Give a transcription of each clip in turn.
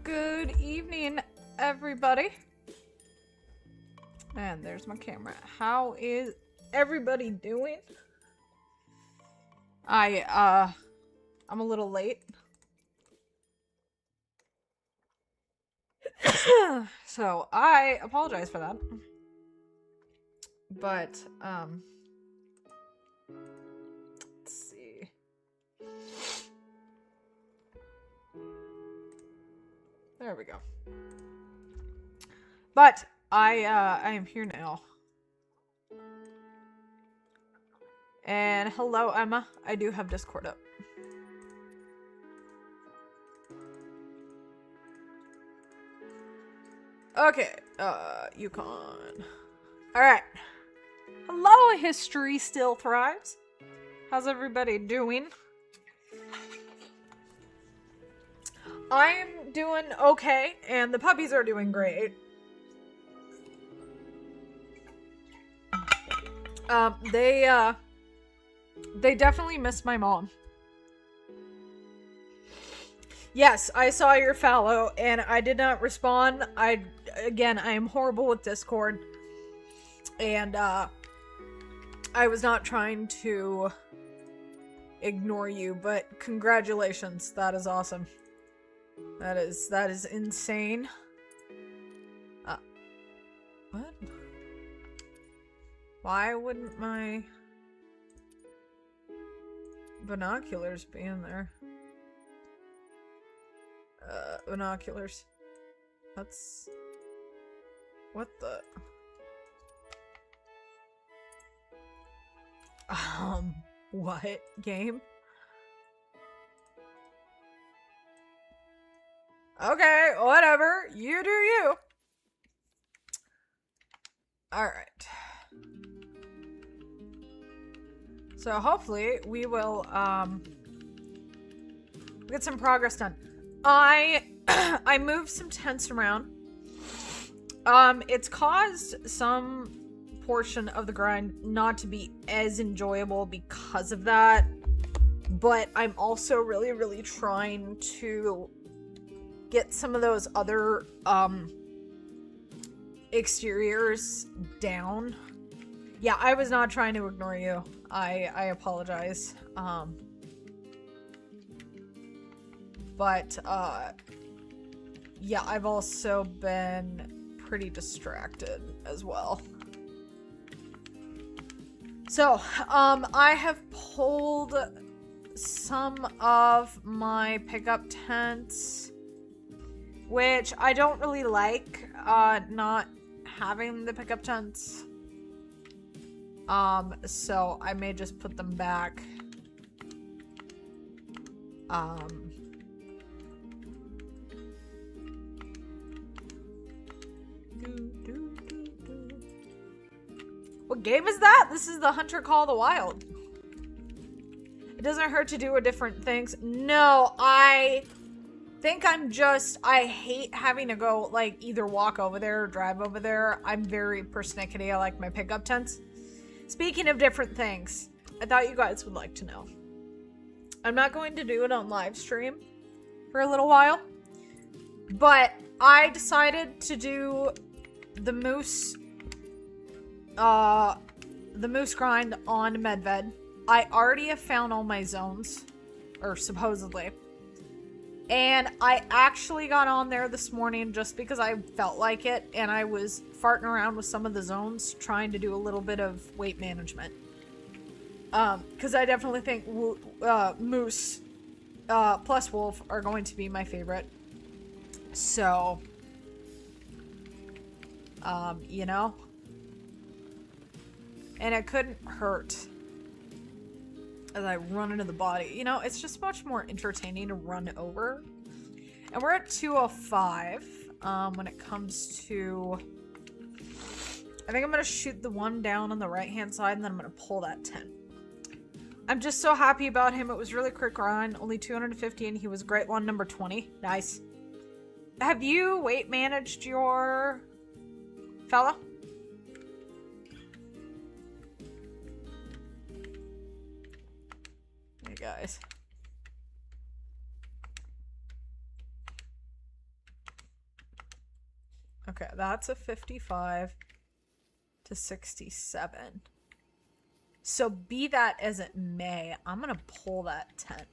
Good evening, everybody. And there's my camera. How is everybody doing? I'm a little late. So, I apologize for that. But, let's see. There we go. But I am here now. And hello, Emma. I do have Discord up. Okay, Yukon. Alright. Hello, History Still Thrives. How's everybody doing? I'm doing okay, and the puppies are doing great. They definitely miss my mom. Yes, I saw your follow, and I did not respond. I am horrible with Discord. And, I was not trying to ignore you, but congratulations. That is awesome. That is insane. What? Why wouldn't my binoculars be in there? Binoculars. That's... What the... What? Game? Okay, whatever. You do you. Alright. So hopefully we will, get some progress done. I moved some tents around. It's caused some portion of the grind not to be as enjoyable because of that. But I'm also really, really trying to get some of those other, exteriors down. Yeah, I was not trying to ignore you. I apologize. But, yeah, I've also been pretty distracted as well. So, I have pulled some of my pickup tents, which I don't really like, not having the pickup tents. So I may just put them back. What game is that? This is the Hunter Call of the Wild. It doesn't hurt to do different things. No, I think I hate having to go, like, either walk over there or drive over there. I'm very persnickety. I like my pickup tents. Speaking of different things, I thought you guys would like to know. I'm not going to do it on live stream for a little while, but I decided to do the moose grind on Medved. I already have found all my zones, or supposedly. And I actually got on there this morning just because I felt like it, and I was farting around with some of the zones, trying to do a little bit of weight management. Because I definitely think Moose plus Wolf are going to be my favorite. So, you know? And it couldn't hurt as I run into the body. You know, it's just much more entertaining to run over. And we're at 205 when it comes to... I think I'm going to shoot the one down on the right-hand side, and then I'm going to pull that 10. I'm just so happy about him. It was really quick run, only 250, and he was great one, number 20. Nice. Have you weight managed your fella? Hey, guys. Okay, that's a 55 to 67. So be that as it may, I'm gonna pull that tent.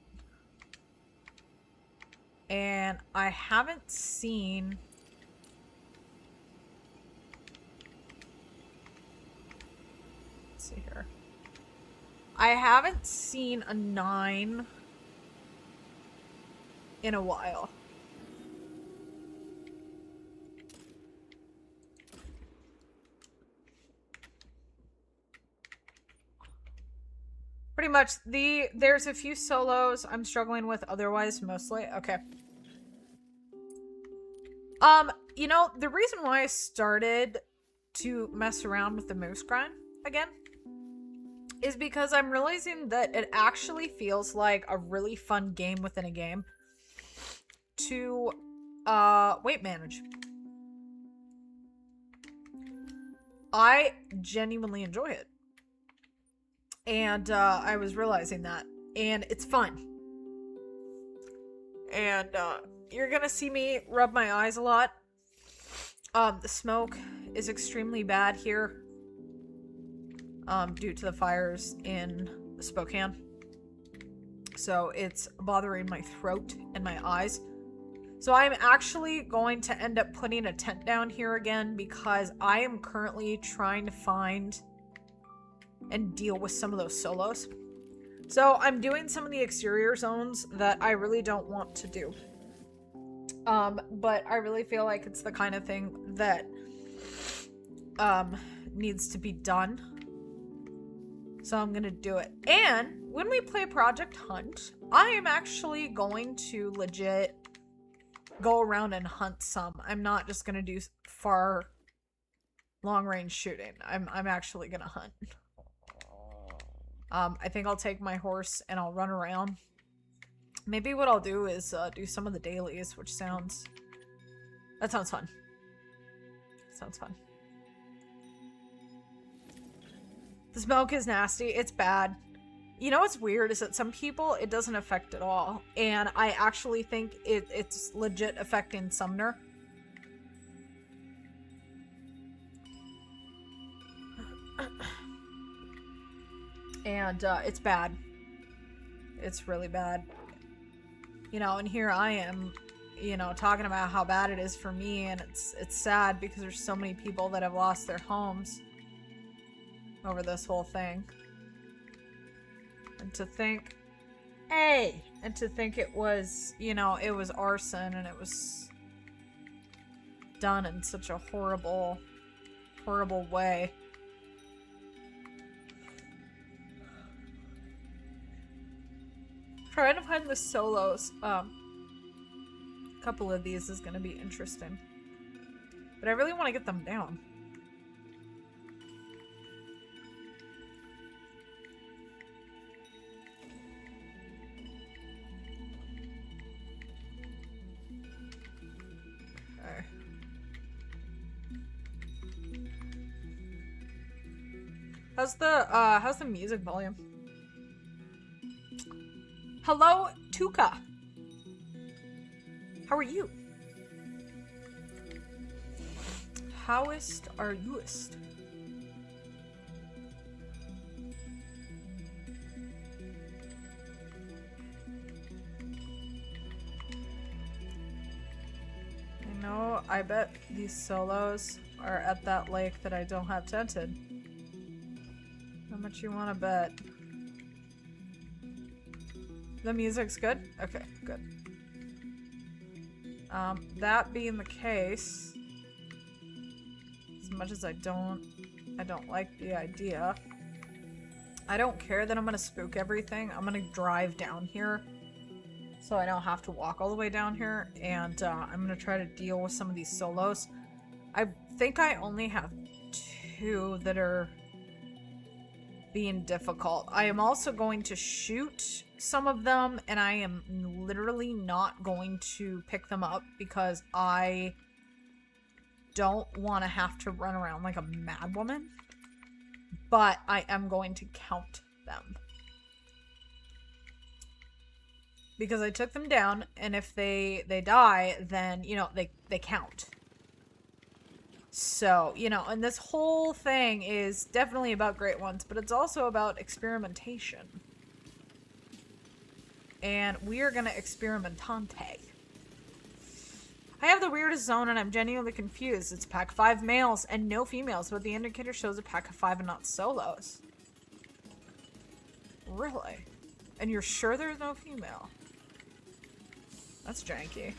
And I haven't seen... Let's see here. I haven't seen a 9 in a while. Pretty much, there's a few solos I'm struggling with, otherwise mostly. Okay. You know, the reason why I started to mess around with the moose grind again is because I'm realizing that it actually feels like a really fun game within a game to weight manage. I genuinely enjoy it. And I was realizing that. And it's fun. And you're gonna see me rub my eyes a lot. The smoke is extremely bad here. Due to the fires in Spokane. So it's bothering my throat and my eyes. So I'm actually going to end up putting a tent down here again because I am currently trying to find and deal with some of those solos. So I'm doing some of the exterior zones that I really don't want to do. But I really feel like it's the kind of thing that needs to be done. So I'm gonna do it. And when we play Project Hunt, I am actually going to legit go around and hunt some. I'm not just gonna do far long range shooting. I'm actually gonna hunt. I think I'll take my horse and I'll run around. Maybe what I'll do is do some of the dailies, which sounds... That sounds fun. Sounds fun. The smoke is nasty. It's bad. You know what's weird is that some people it doesn't affect at all. And I actually think it's legit affecting Sumner. And it's bad. It's really bad. You know, and here I am, you know, talking about how bad it is for me, and it's sad because there's so many people that have lost their homes over this whole thing. And to think, and to think it was, you know, it was arson and it was done in such a horrible, horrible way. Trying to find the solos. A couple of these is going to be interesting. But I really want to get them down. Okay. How's the music volume? Hello, Tuka. How are you? Howist are youist? I know, I bet these solos are at that lake that I don't have tented. How much you want to bet? The music's good? Okay, good. That being the case, as much as I don't like the idea, I don't care that I'm gonna spook everything. I'm gonna drive down here so I don't have to walk all the way down here, and I'm gonna try to deal with some of these solos. I think I only have 2 that are being difficult. I am also going to shoot some of them, and I am literally not going to pick them up because I don't want to have to run around like a mad woman, but I am going to count them because I took them down, and if they die, then you know they count. So, you know, and this whole thing is definitely about great ones, but it's also about experimentation. And we are gonna experimentante. I have the weirdest zone and I'm genuinely confused. It's pack 5 males and no females, but the indicator shows a pack of 5 and not solos. Really? And you're sure there's no female? That's janky.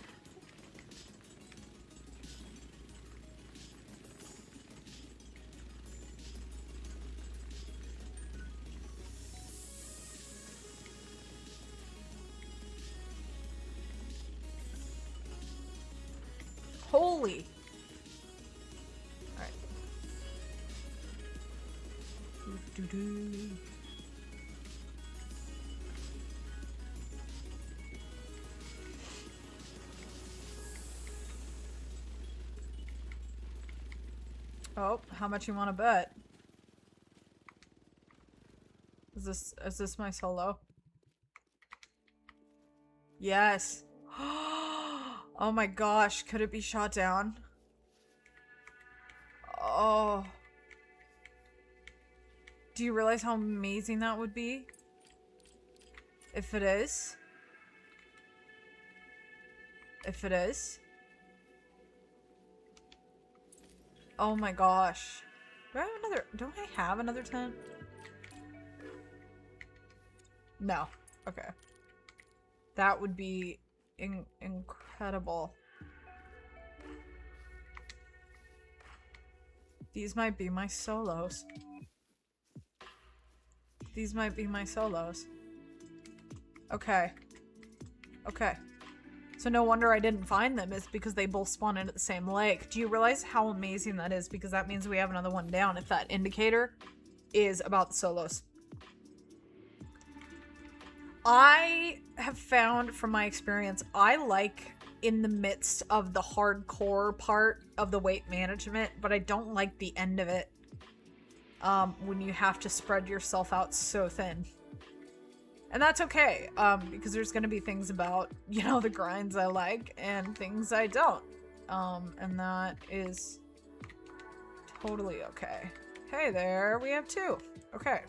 Holy. Alright. Oh, how much you want to bet? Is this my solo? Yes. Oh my gosh, could it be shot down? Oh. Do you realize how amazing that would be? If it is? If it is? Oh my gosh. Don't I have another tent? No. Okay. That would be incredible. These might be my solos. These might be my solos. Okay. Okay. So no wonder I didn't find them, is because they both spawn in at the same lake. Do you realize how amazing that is? Because that means we have another one down if that indicator is about the solos. I have found from my experience, I like in the midst of the hardcore part of the weight management, but I don't like the end of it. When you have to spread yourself out so thin. And that's okay, because there's gonna be things about, you know, the grinds I like and things I don't. And that is totally okay. Hey there, we have 2. Okay.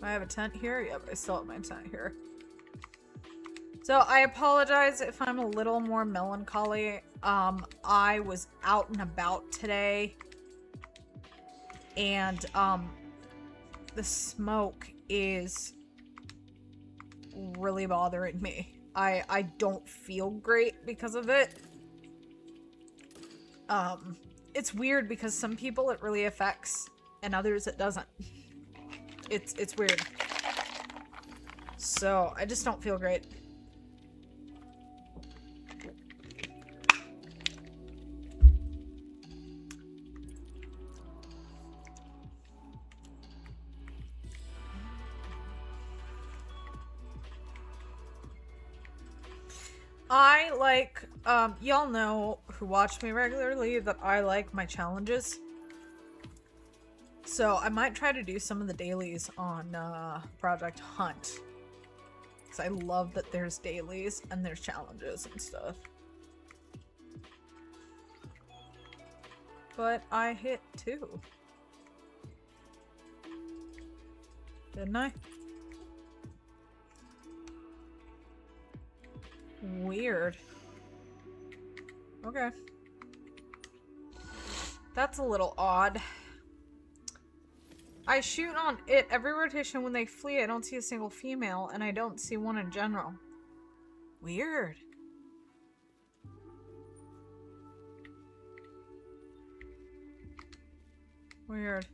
I have a tent here? Yep, I still have my tent here. So I apologize if I'm a little more melancholy. I was out and about today. And, the smoke is really bothering me. I don't feel great because of it. It's weird because some people it really affects and others it doesn't. It's weird. So, I just don't feel great. I like, y'all know who watch me regularly that I like my challenges. So I might try to do some of the dailies on Project Hunt. Because I love that there's dailies and there's challenges and stuff. But I hit 2. Didn't I? Weird. Okay. That's a little odd. I shoot on it every rotation. When they flee, I don't see a single female, and I don't see one in general. Weird. Weird.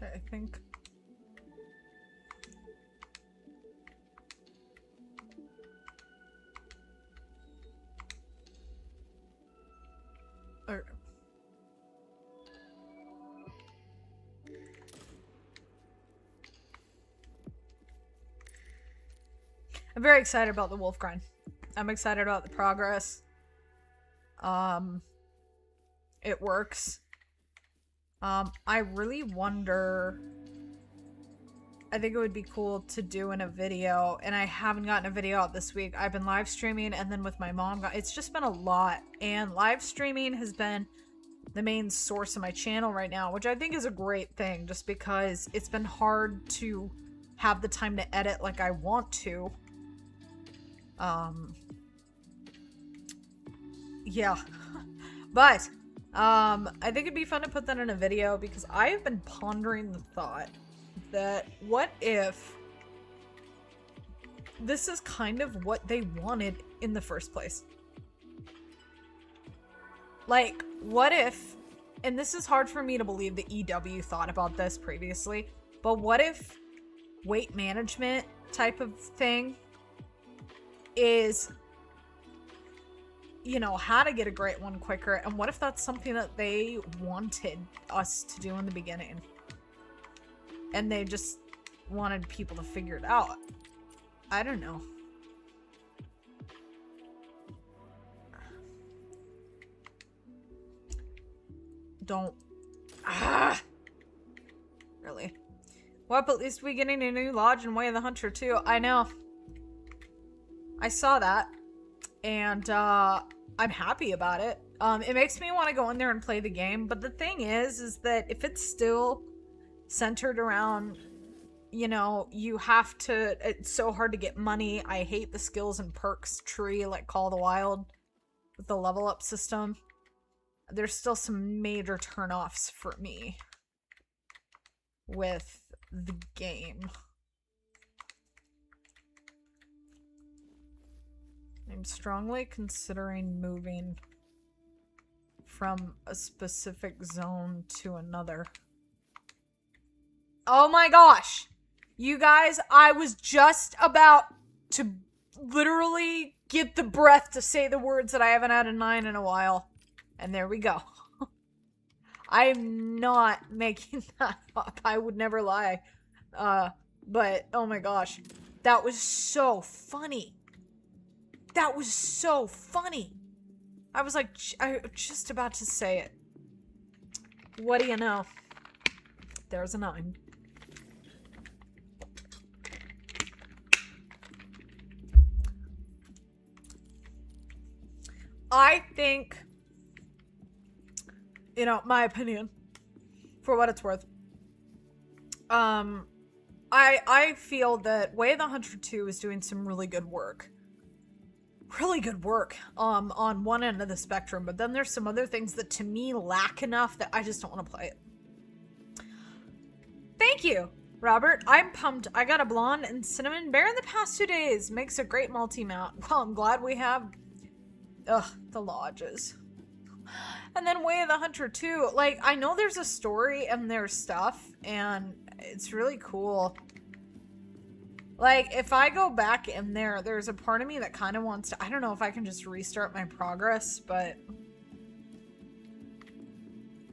Okay, I think. Okay. I'm very excited about the wolf grind. I'm excited about the progress. It works. I really wonder... I think it would be cool to do in a video, and I haven't gotten a video out this week. I've been live streaming, and then with my mom, it's just been a lot, and live streaming has been the main source of my channel right now, which I think is a great thing, just because it's been hard to have the time to edit like I want to. Yeah. But, I think it'd be fun to put that in a video, because I have been pondering the thought that what if this is kind of what they wanted in the first place? Like, what if, and this is hard for me to believe that EW thought about this previously, but what if weight management type of thing is, you know, how to get a great one quicker, and what if that's something that they wanted us to do in the beginning? And they just wanted people to figure it out. I don't know. Don't. Ah! Really? Well, at least we getting a new lodge in Way of the Hunter too. I know. I saw that. And I'm happy about it. It makes me want to go in there and play the game. But the thing is that if it's still centered around, you know, you have to, it's so hard to get money. I hate the skills and perks tree like Call of the Wild with the level up system. There's still some major turnoffs for me with the game. I'm strongly considering moving from a specific zone to another. Oh my gosh. You guys, I was just about to literally get the breath to say the words that I haven't had a 9 in a while. And there we go. I'm not making that up. I would never lie. But, oh my gosh. That was so funny. That was so funny. I was like, I was just about to say it. What do you know? There's a 9. I think, you know, my opinion, for what it's worth, I feel that Way of the Hunter 2 is doing some really good work. Really good work, on one end of the spectrum, but then there's some other things that to me lack enough that I just don't want to play it. Thank you, Robert. I'm pumped. I got a blonde and cinnamon bear in the past 2 days. Makes a great multi-mount. Well, I'm glad we have... Ugh, the lodges. And then Way of the Hunter 2. Like, I know there's a story and there's stuff, and it's really cool. Like, if I go back in there, there's a part of me that kind of wants to... I don't know if I can just restart my progress, but...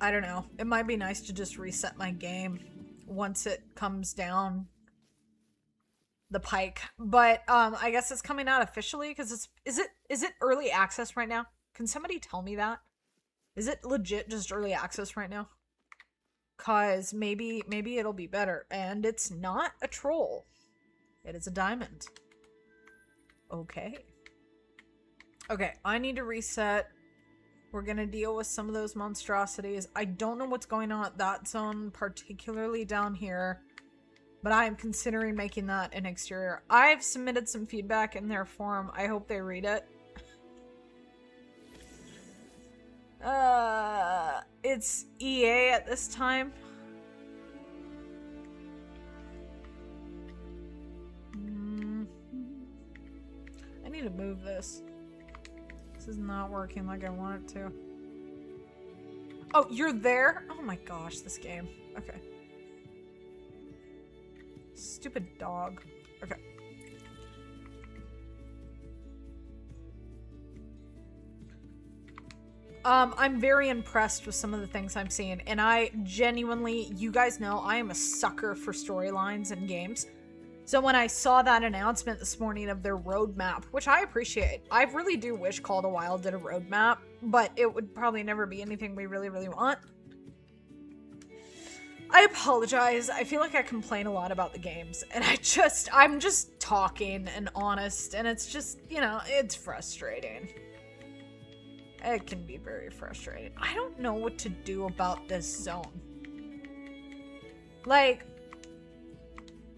I don't know. It might be nice to just reset my game once it comes down the pike. But I guess it's coming out officially because it's is it early access right now? Can somebody tell me that? Is it legit just early access right now? Cause maybe it'll be better. And it's not a troll. It is a diamond. Okay. Okay, I need to reset. We're gonna deal with some of those monstrosities. I don't know what's going on at that zone, particularly down here. But I am considering making that an exterior. I've submitted some feedback in their forum. I hope they read it. It's EA at this time. I need to move this. This is not working like I want it to. Oh, you're there? Oh my gosh, this game. Okay. Stupid dog. Okay. I'm very impressed with some of the things I'm seeing, and I genuinely, you guys know, I am a sucker for storylines in games. So when I saw that announcement this morning of their roadmap, which I appreciate, I really do wish Call of the Wild did a roadmap, but it would probably never be anything we really, really want. I apologize. I feel like I complain a lot about the games, and I'm just talking and honest, and it's just, you know, it's frustrating. It can be very frustrating. I don't know what to do about this zone. Like,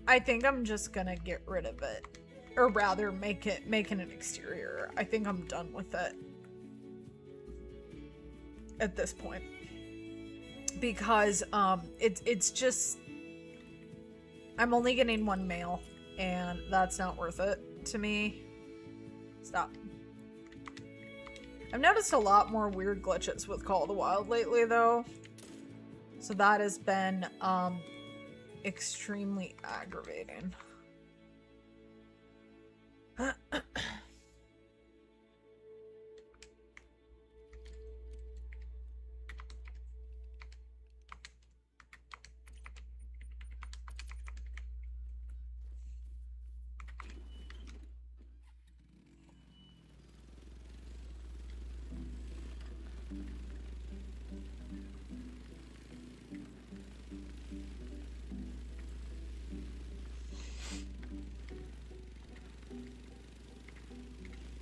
I think I'm just gonna get rid of it. Or rather, make it an exterior. I think I'm done with it. At this point. Because, it's just... I'm only getting one male, and that's not worth it to me. Stop. I've noticed a lot more weird glitches with Call of the Wild lately, though. So that has been, extremely aggravating.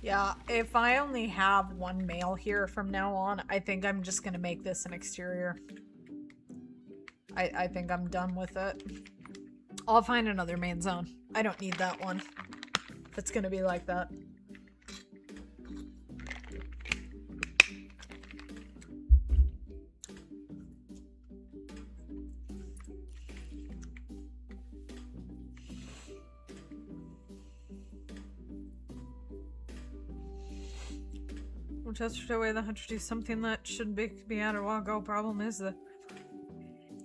Yeah, if I only have one male here from now on, I think I'm just gonna make this an exterior. I think I'm done with it. I'll find another main zone. I don't need that one. If it's gonna be like that. Just the way the hunter do something that should be out a while ago. Problem is the...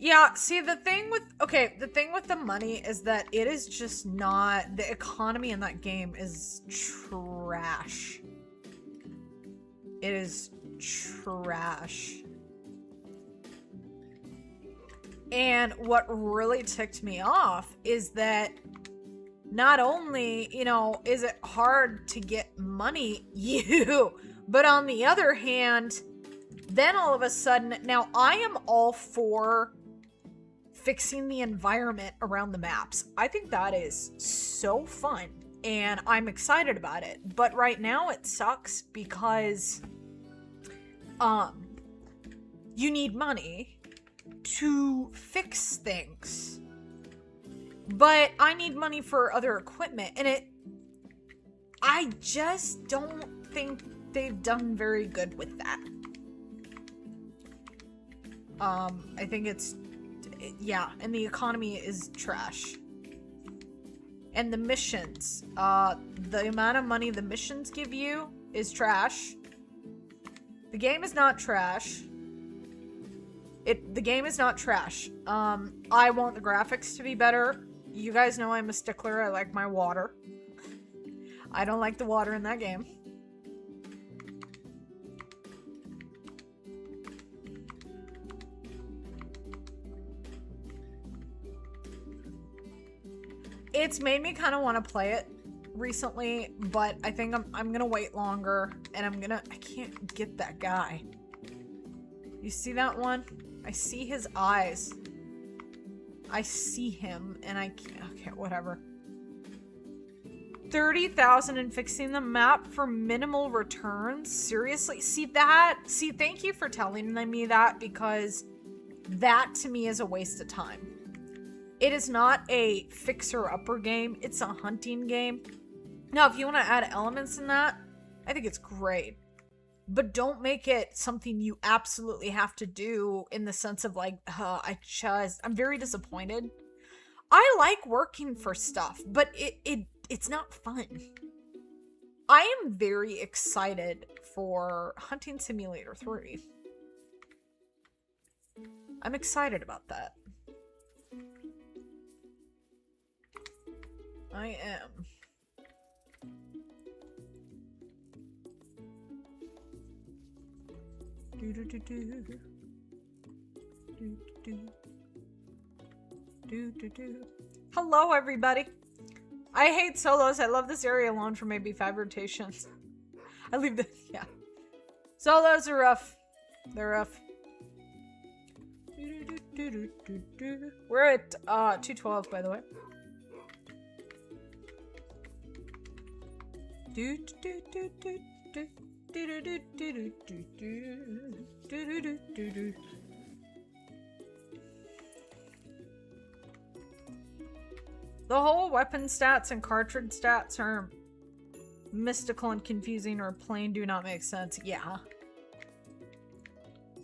Yeah, see, the thing with the money is that it is just not... The economy in that game is trash. It is trash. And what really ticked me off is that not only, you know, is it hard to get money, but on the other hand, then all of a sudden, now I am all for fixing the environment around the maps. I think that is so fun and I'm excited about it. But right now it sucks because you need money to fix things. But I need money for other equipment, and I just don't think they've done very good with that. I think yeah, and the economy is trash. And the missions, the amount of money the missions give you is trash. The game is not trash. The game is not trash. I want the graphics to be better. You guys know I'm a stickler. I like my water. I don't like the water in that game. It's made me kind of want to play it recently, but I think I'm gonna wait longer, and I can't get that guy. You see that one? I see his eyes. I see him, and I can't. Okay, whatever. 30,000 and fixing the map for minimal returns? Seriously? See that? See, thank you for telling me that, because that to me is a waste of time. It is not a fixer-upper game. It's a hunting game. Now, if you want to add elements in that, I think it's great. But don't make it something you absolutely have to do in the sense of like, I'm very disappointed. I like working for stuff, but it's not fun. I am very excited for Hunting Simulator 3. I'm excited about that. I am. Hello, everybody. I hate solos. I love this area alone for maybe 5 rotations. I leave the, yeah. Solos are rough. They're rough. We're at 212, by the way. The whole weapon stats and cartridge stats are mystical and confusing, or plain do not make sense. Yeah.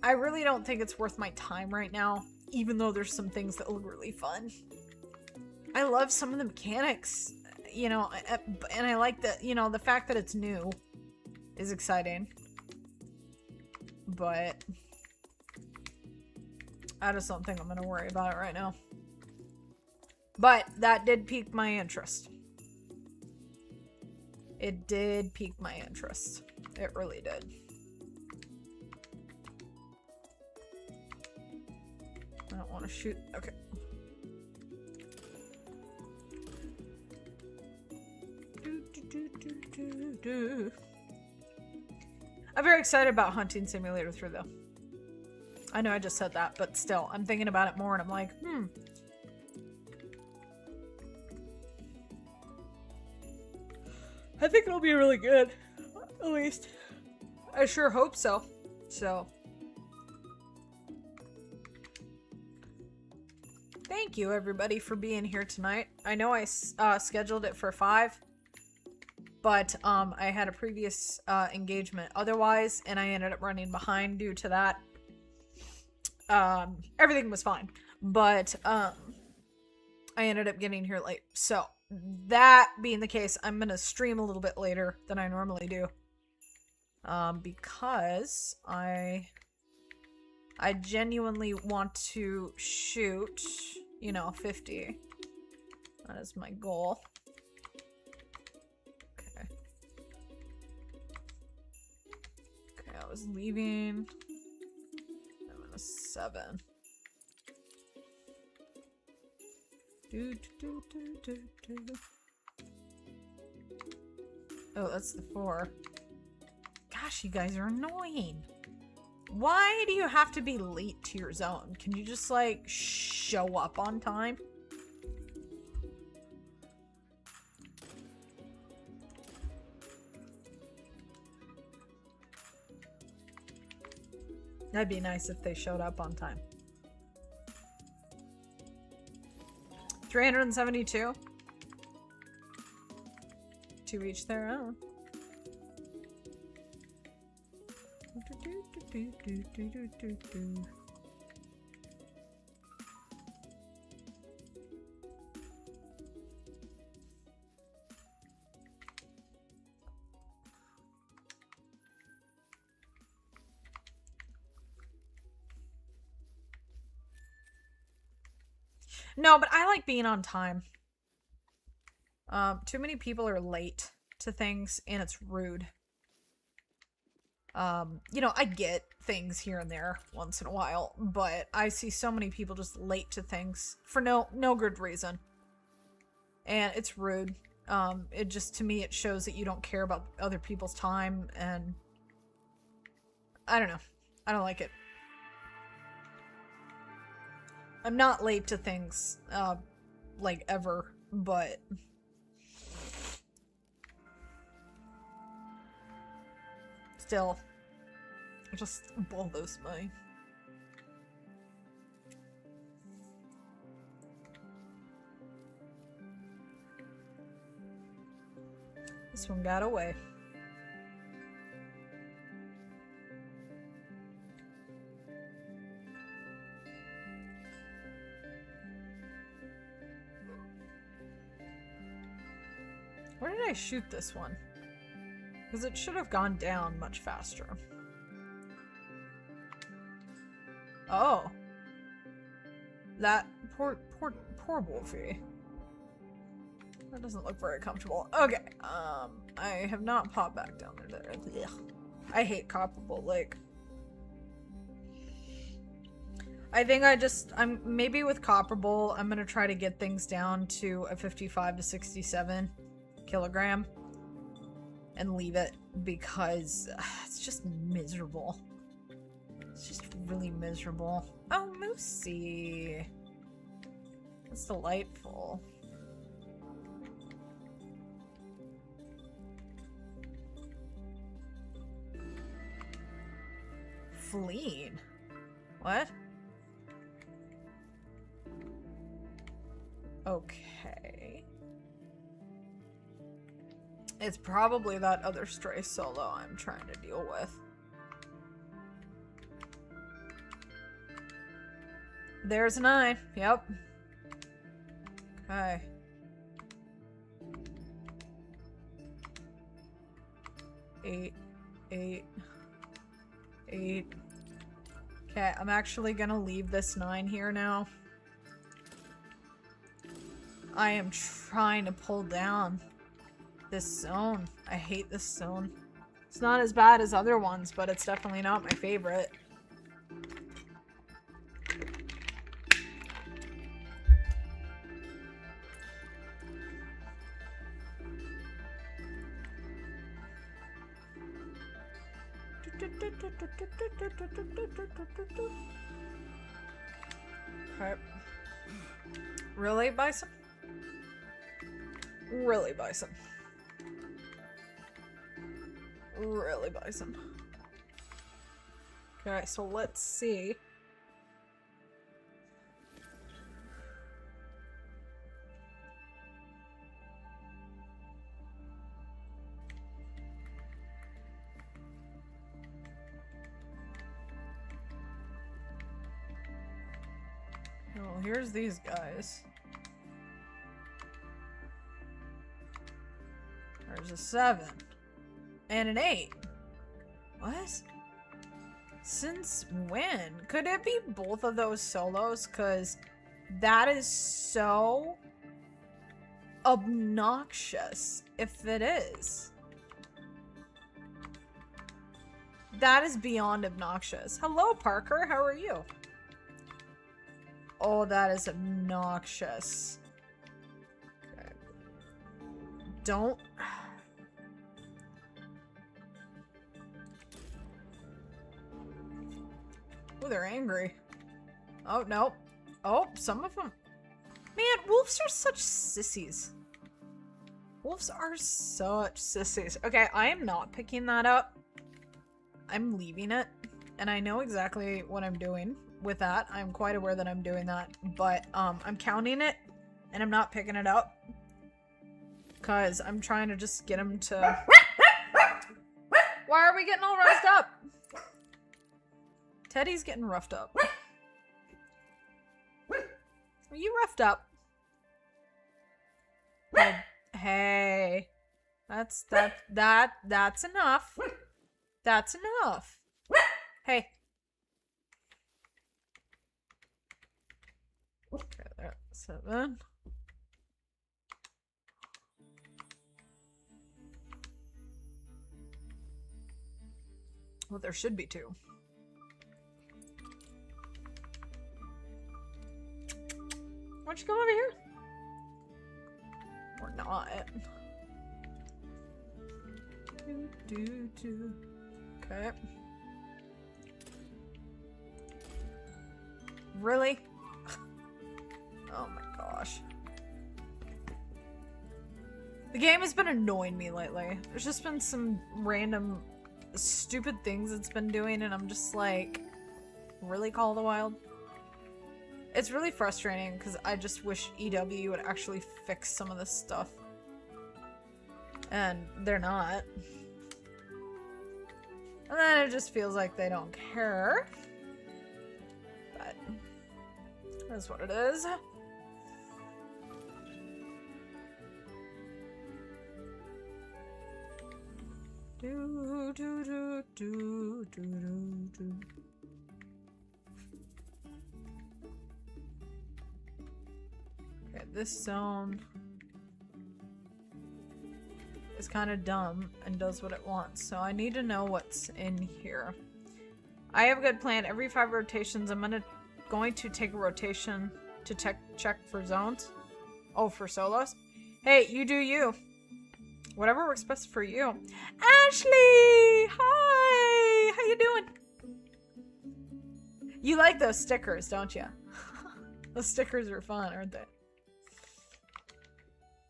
I really don't think it's worth my time right now, even though there's some things that look really fun. I love some of the mechanics, you know, and I like that, you know, the fact that it's new is exciting. But I just don't think I'm gonna worry about it right now. But that did pique my interest. It did pique my interest. It really did. I don't want to shoot. Okay. I'm very excited about Hunting Simulator 3 though. I know I just said that, but still, I'm thinking about it more and I'm like, I think it'll be really good. At least. I sure hope so. So. Thank you everybody for being here tonight. I know I scheduled it for 5. But I had a previous engagement otherwise, and I ended up running behind due to that. Everything was fine. But I ended up getting here late. So, that being the case, I'm going to stream a little bit later than I normally do. Because I genuinely want to shoot, you know, 50. That is my goal. Okay. Okay, I was leaving. I'm in a 7. Oh, that's the 4. Gosh, you guys are annoying. Why do you have to be late to your zone? Can you just, like, show up on time? That'd be nice if they showed up on time. 372? 2 each their own. No, but I like being on time. Too many people are late to things, and it's rude. You know, I get things here and there once in a while, but I see so many people just late to things for no good reason. And it's rude. It just, to me, it shows that you don't care about other people's time, and I don't know. I don't like it. I'm not late to things, like, ever, but still, it just bothers me. This one got away. Where did I shoot this one? Because it should have gone down much faster. Oh. That poor Wolfie. That doesn't look very comfortable. Okay. I have not popped back down there. Ugh. I hate Copperable Lake. I think I'm maybe with Copper Bowl, I'm gonna try to get things down to a 55 to 67 kilogram and leave it because it's just miserable. It's just really miserable. Oh, Moosey. That's delightful. Fleeing? What? Okay. It's probably that other stray solo I'm trying to deal with. There's 9. Yep. Okay. Eight. Okay, I'm actually gonna leave this 9 here now. I am trying to pull down this zone. I hate this zone. It's not as bad as other ones, but it's definitely not my favorite. Okay. Really, Bison? Really, Bison? Really, Bison? Okay, so let's see. Oh, here's these guys. There's a 7. And an 8. What? Since when? Could it be both of those solos? Because that is so obnoxious if it is. That is beyond obnoxious. Hello, Parker. How are you? Oh, that is obnoxious. Okay. Don't... Oh, they're angry. Oh, no. Oh, some of them... Man, wolves are such sissies. Wolves are such sissies. Okay, I am not picking that up. I'm leaving it. And I know exactly what I'm doing with that. I'm quite aware that I'm doing that. But, I'm counting it. And I'm not picking it up. Because I'm trying to just get him to... Why are we getting all roughed up? Teddy's getting roughed up. Are you roughed up? Hey. That's enough. That's enough. Hey. Okay, there. 7. Well, there should be 2. Why don't you come over here? Or not. Okay. Really? Oh my gosh. The game has been annoying me lately. There's just been some random stupid things it's been doing and I'm just like, really, Call of the Wild? It's really frustrating because I just wish EW would actually fix some of this stuff. And they're not. And then it just feels like they don't care. But that's what it is. Do do do do do do do. Okay, this zone is kind of dumb and does what it wants, so I need to know what's in here. I have a good plan. Every 5 rotations, I'm gonna going to take a rotation to check for zones. Oh, for solos? Hey, you do you. Whatever works best for you. Ashley! Hi! How you doing? You like those stickers, don't you? Those stickers are fun, aren't they?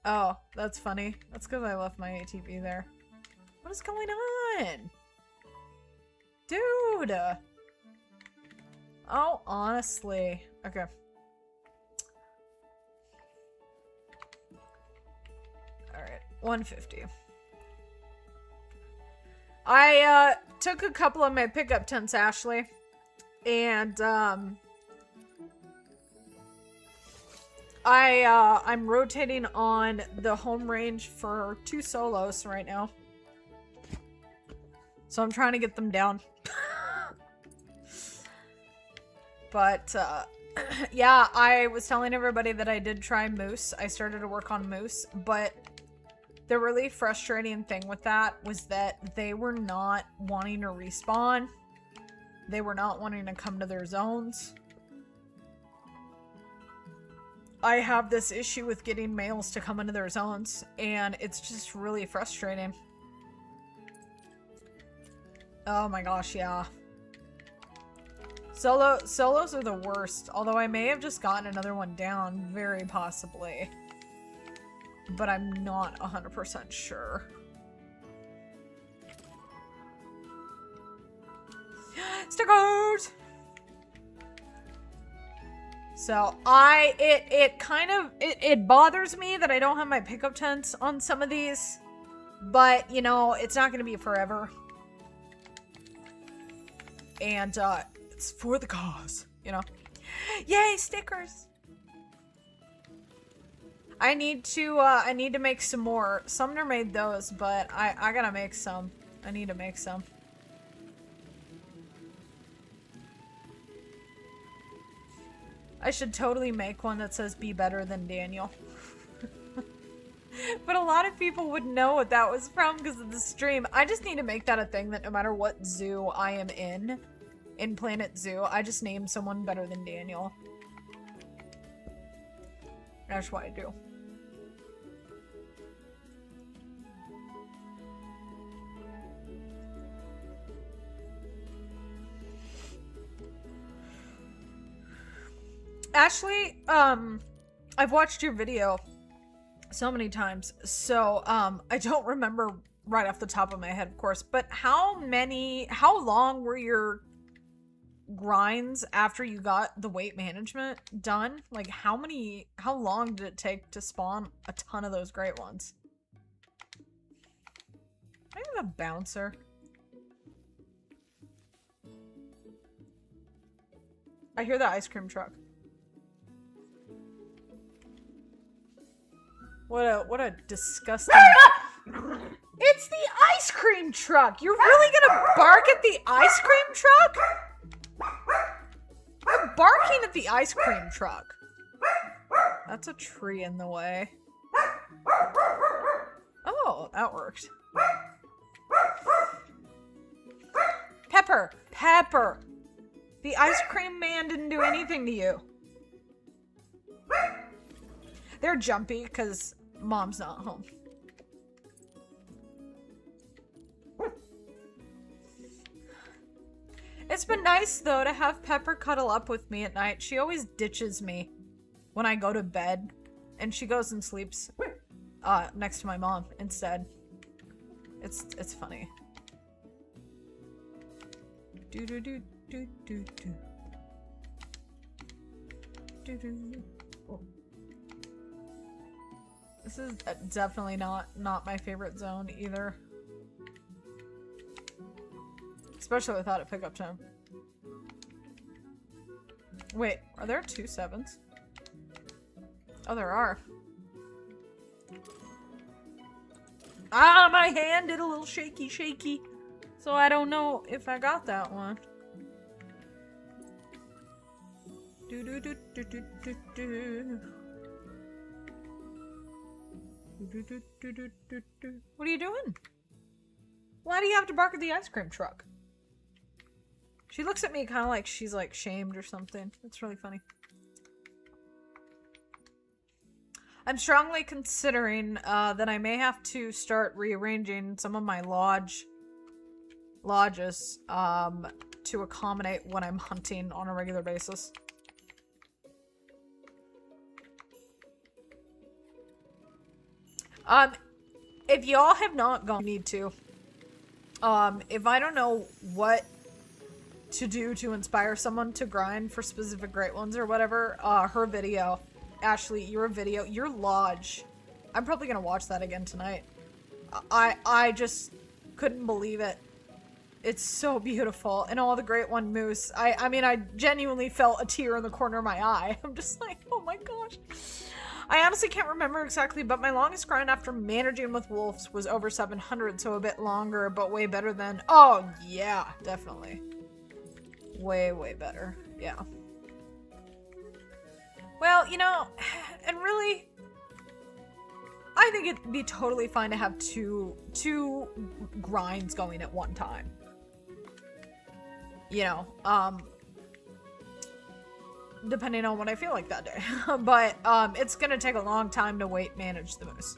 Oh, that's funny. That's because I left my ATV there. What is going on? Dude! Oh, honestly. Okay. Alright, 150. I took a couple of my pickup tents, Ashley. And, I'm rotating on the home range for 2 solos right now. So I'm trying to get them down. But, yeah, I was telling everybody that I did try moose. I started to work on moose, but the really frustrating thing with that was that they were not wanting to respawn. They were not wanting to come to their zones. I have this issue with getting males to come into their zones, and it's just really frustrating. Oh my gosh, yeah. Solos are the worst, although I may have just gotten another one down, very possibly. But I'm not 100% sure. Stickers! So it bothers me that I don't have my pickup tents on some of these, but you know, it's not going to be forever. And, it's for the cause, you know? Yay, stickers! I need to make some more. Sumner made those, but I gotta make some. I need to make some. I should totally make one that says be better than Daniel. But a lot of people wouldn't know what that was from because of the stream. I just need to make that a thing that no matter what zoo I am in Planet Zoo, I just name someone better than Daniel. That's what I do. Ashley, I've watched your video so many times, so I don't remember right off the top of my head, of course, but how long were your grinds after you got the weight management done? Like how long did it take to spawn a ton of those great ones? I have a bouncer. I hear the ice cream truck. What a disgusting... It's the ice cream truck! You're really gonna bark at the ice cream truck? I'm barking at the ice cream truck. That's a tree in the way. Oh, that worked. Pepper! Pepper! The ice cream man didn't do anything to you. They're jumpy because mom's not home. It's been nice, though, to have Pepper cuddle up with me at night. She always ditches me when I go to bed, and she goes and sleeps next to my mom instead. It's funny. Do do do do do do. Do do. Oh. This is definitely not my favorite zone either. Especially without a pickup time. Wait, are there 2 7s? Oh, there are. Ah, my hand did a little shaky. So I don't know if I got that one. Do do do do do do do. What are you doing? Why do you have to bark at the ice cream truck? She looks at me kind of like she's like shamed or something. It's really funny. I'm strongly considering that I may have to start rearranging some of my lodges to accommodate when I'm hunting on a regular basis. If y'all have not gone, you need to. If I don't know what to do to inspire someone to grind for specific great ones or whatever, her video, Ashley, your video, your lodge, I'm probably gonna watch that again tonight. I just couldn't believe it. It's so beautiful. And all the great one moose. I mean, I genuinely felt a tear in the corner of my eye. I'm just like, oh my gosh. I honestly can't remember exactly, but my longest grind after managing with wolves was over 700, so a bit longer, but way better than... Oh, yeah, definitely. Way, way better. Yeah. Well, you know, and really, I think it'd be totally fine to have two grinds going at one time. You know, depending on what I feel like that day. But it's gonna take a long time to weight manage the moose.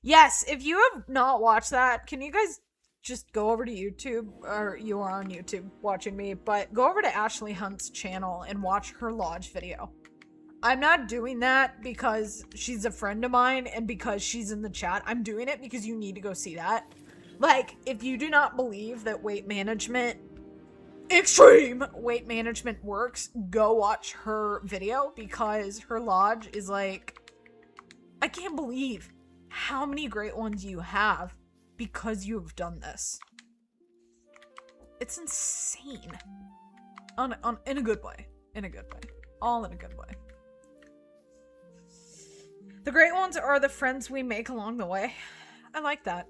Yes, if you have not watched that, can you guys just go over to YouTube, or you are on YouTube watching me, but go over to Ashley Hunt's channel and watch her lodge video. I'm not doing that because she's a friend of mine and because she's in the chat. I'm doing it because you need to go see that. Like, if you do not believe that weight management, extreme weight management works, go watch her video because her lodge is like, I can't believe how many great ones you have because you have done this. It's insane. In a good way. In a good way. All in a good way. The great ones are the friends we make along the way. I like that.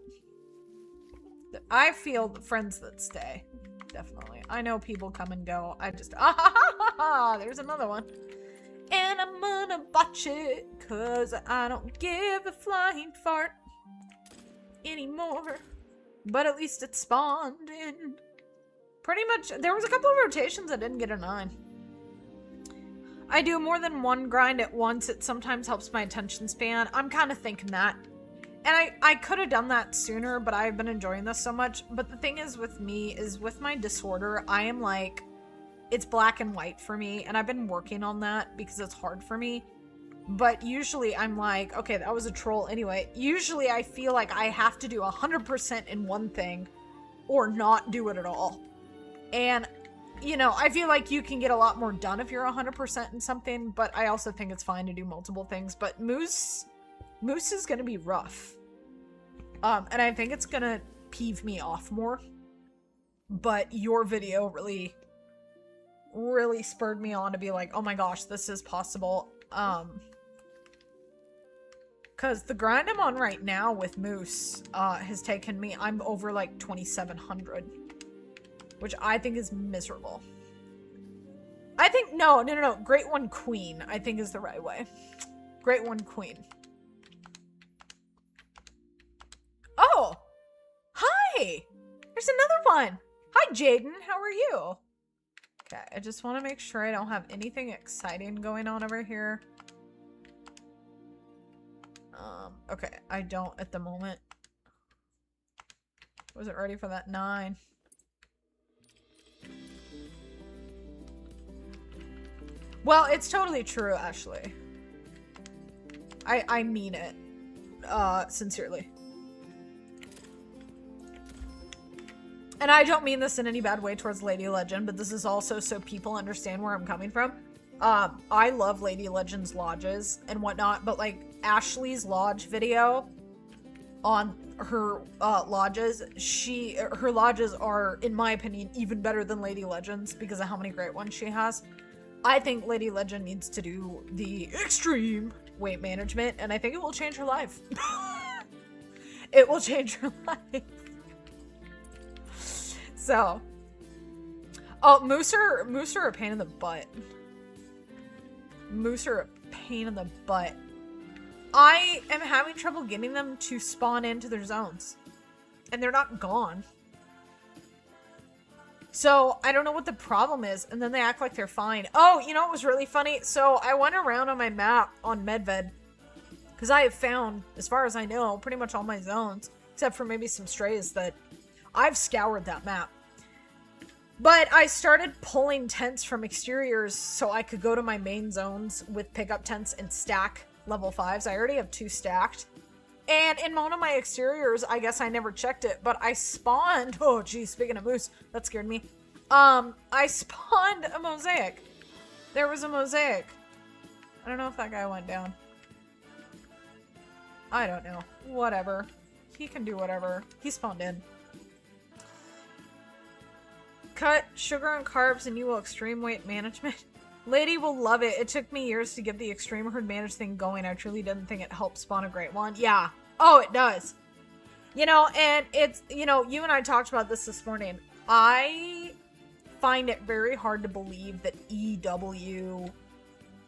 I feel the friends that stay. Definitely. I know people come and go. I just... There's another one. And I'm gonna botch it, cause I don't give a flying fart anymore. But at least it spawned in. Pretty much, there was a couple of rotations I didn't get a 9. I do more than one grind at once. It sometimes helps my attention span. I'm kind of thinking that. And I could have done that sooner, but I've been enjoying this so much. But the thing is with me, is with my disorder, I am like, it's black and white for me. And I've been working on that because it's hard for me. But usually I'm like, okay, that was a troll anyway. Usually I feel like I have to do 100% in one thing or not do it at all. And, you know, I feel like you can get a lot more done if you're 100% in something, but I also think it's fine to do multiple things. But Moose is going to be rough. And I think it's going to peeve me off more. But your video really spurred me on to be like, oh my gosh, this is possible. Because the grind I'm on right now with Moose has taken me, I'm over like 2,700. Which I think is miserable. I think, no. Great One Queen, I think is the right way. Great One Queen. Oh! Hi! There's another one! Hi, Jaden. How are you? Okay, I just want to make sure I don't have anything exciting going on over here. Okay, I don't at the moment. Wasn't ready for that 9. Well, it's totally true, Ashley. I mean it. Sincerely. And I don't mean this in any bad way towards Lady Legend, but this is also so people understand where I'm coming from. I love Lady Legend's lodges and whatnot, but like Ashley's lodge video on her lodges, her lodges are, in my opinion, even better than Lady Legend's because of how many great ones she has. I think Lady Legend needs to do the extreme weight management, and I think it will change her life. It will change her life. So. Oh, Moose are a pain in the butt. Moose are a pain in the butt. I am having trouble getting them to spawn into their zones. And they're not gone. So I don't know what the problem is, and then they act like they're fine. Oh, you know what was really funny? So I went around on my map on Medved, because I have found, as far as I know, pretty much all my zones, except for maybe some strays that I've scoured that map. But I started pulling tents from exteriors so I could go to my main zones with pickup tents and stack level 5s. I already have 2 stacked. And in one of my exteriors, I guess I never checked it, but I spawned... Oh, geez, speaking of moose, that scared me. I spawned a mosaic. There was a mosaic. I don't know if that guy went down. I don't know. Whatever. He can do whatever. He spawned in. Cut sugar and carbs and you will extreme weight management. Lady will love it. It took me years to get the extreme herd manage thing going. I truly didn't think it helped spawn a great one. Yeah. Oh, it does. You know, and it's, you know, you and I talked about this morning. I find it very hard to believe that EW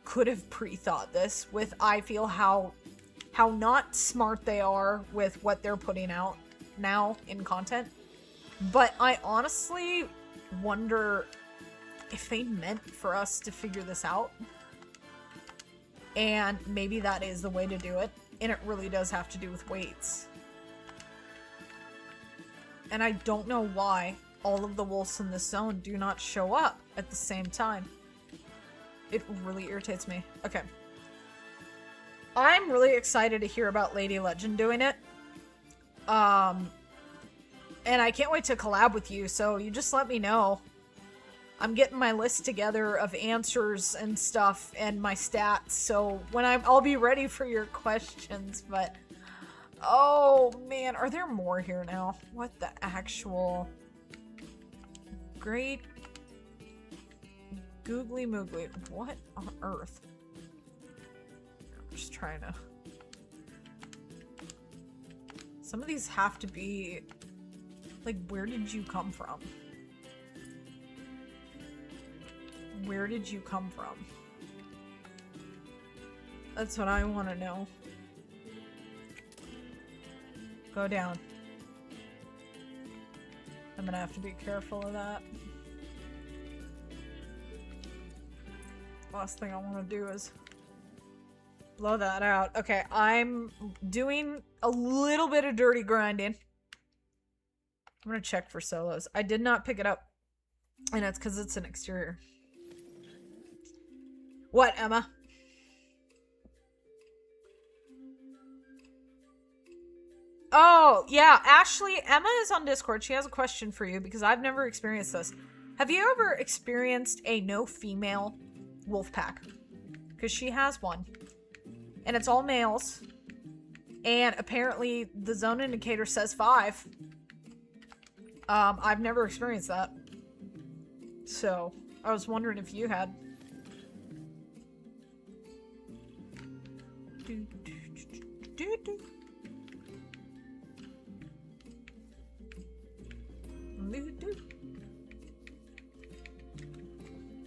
could have pre-thought this with, I feel how not smart they are with what they're putting out now in content. But I honestly wonder if they meant for us to figure this out. And maybe that is the way to do it. And it really does have to do with weights. And I don't know why all of the wolves in this zone do not show up at the same time. It really irritates me. Okay. I'm really excited to hear about Lady Legend doing it. And I can't wait to collab with you, so you just let me know. I'm getting my list together of answers and stuff and my stats, so when I'll be ready for your questions, but... Oh, man, are there more here now? What the actual... Great... Googly moogly. What on earth? I'm just trying to... Some of these have to be... Like, where did you come from? Where did you come from? That's what I want to know. Go down. I'm gonna have to be careful of that. Last thing I want to do is blow that out. Okay, I'm doing a little bit of dirty grinding. I'm gonna check for solos. I did not pick it up. And it's because it's an exterior. What, Emma? Oh, yeah. Ashley, Emma is on Discord. She has a question for you because I've never experienced this. Have you ever experienced a no female wolf pack? Because she has one. And it's all males. And apparently the zone indicator says 5. I've never experienced that. So, I was wondering if you had.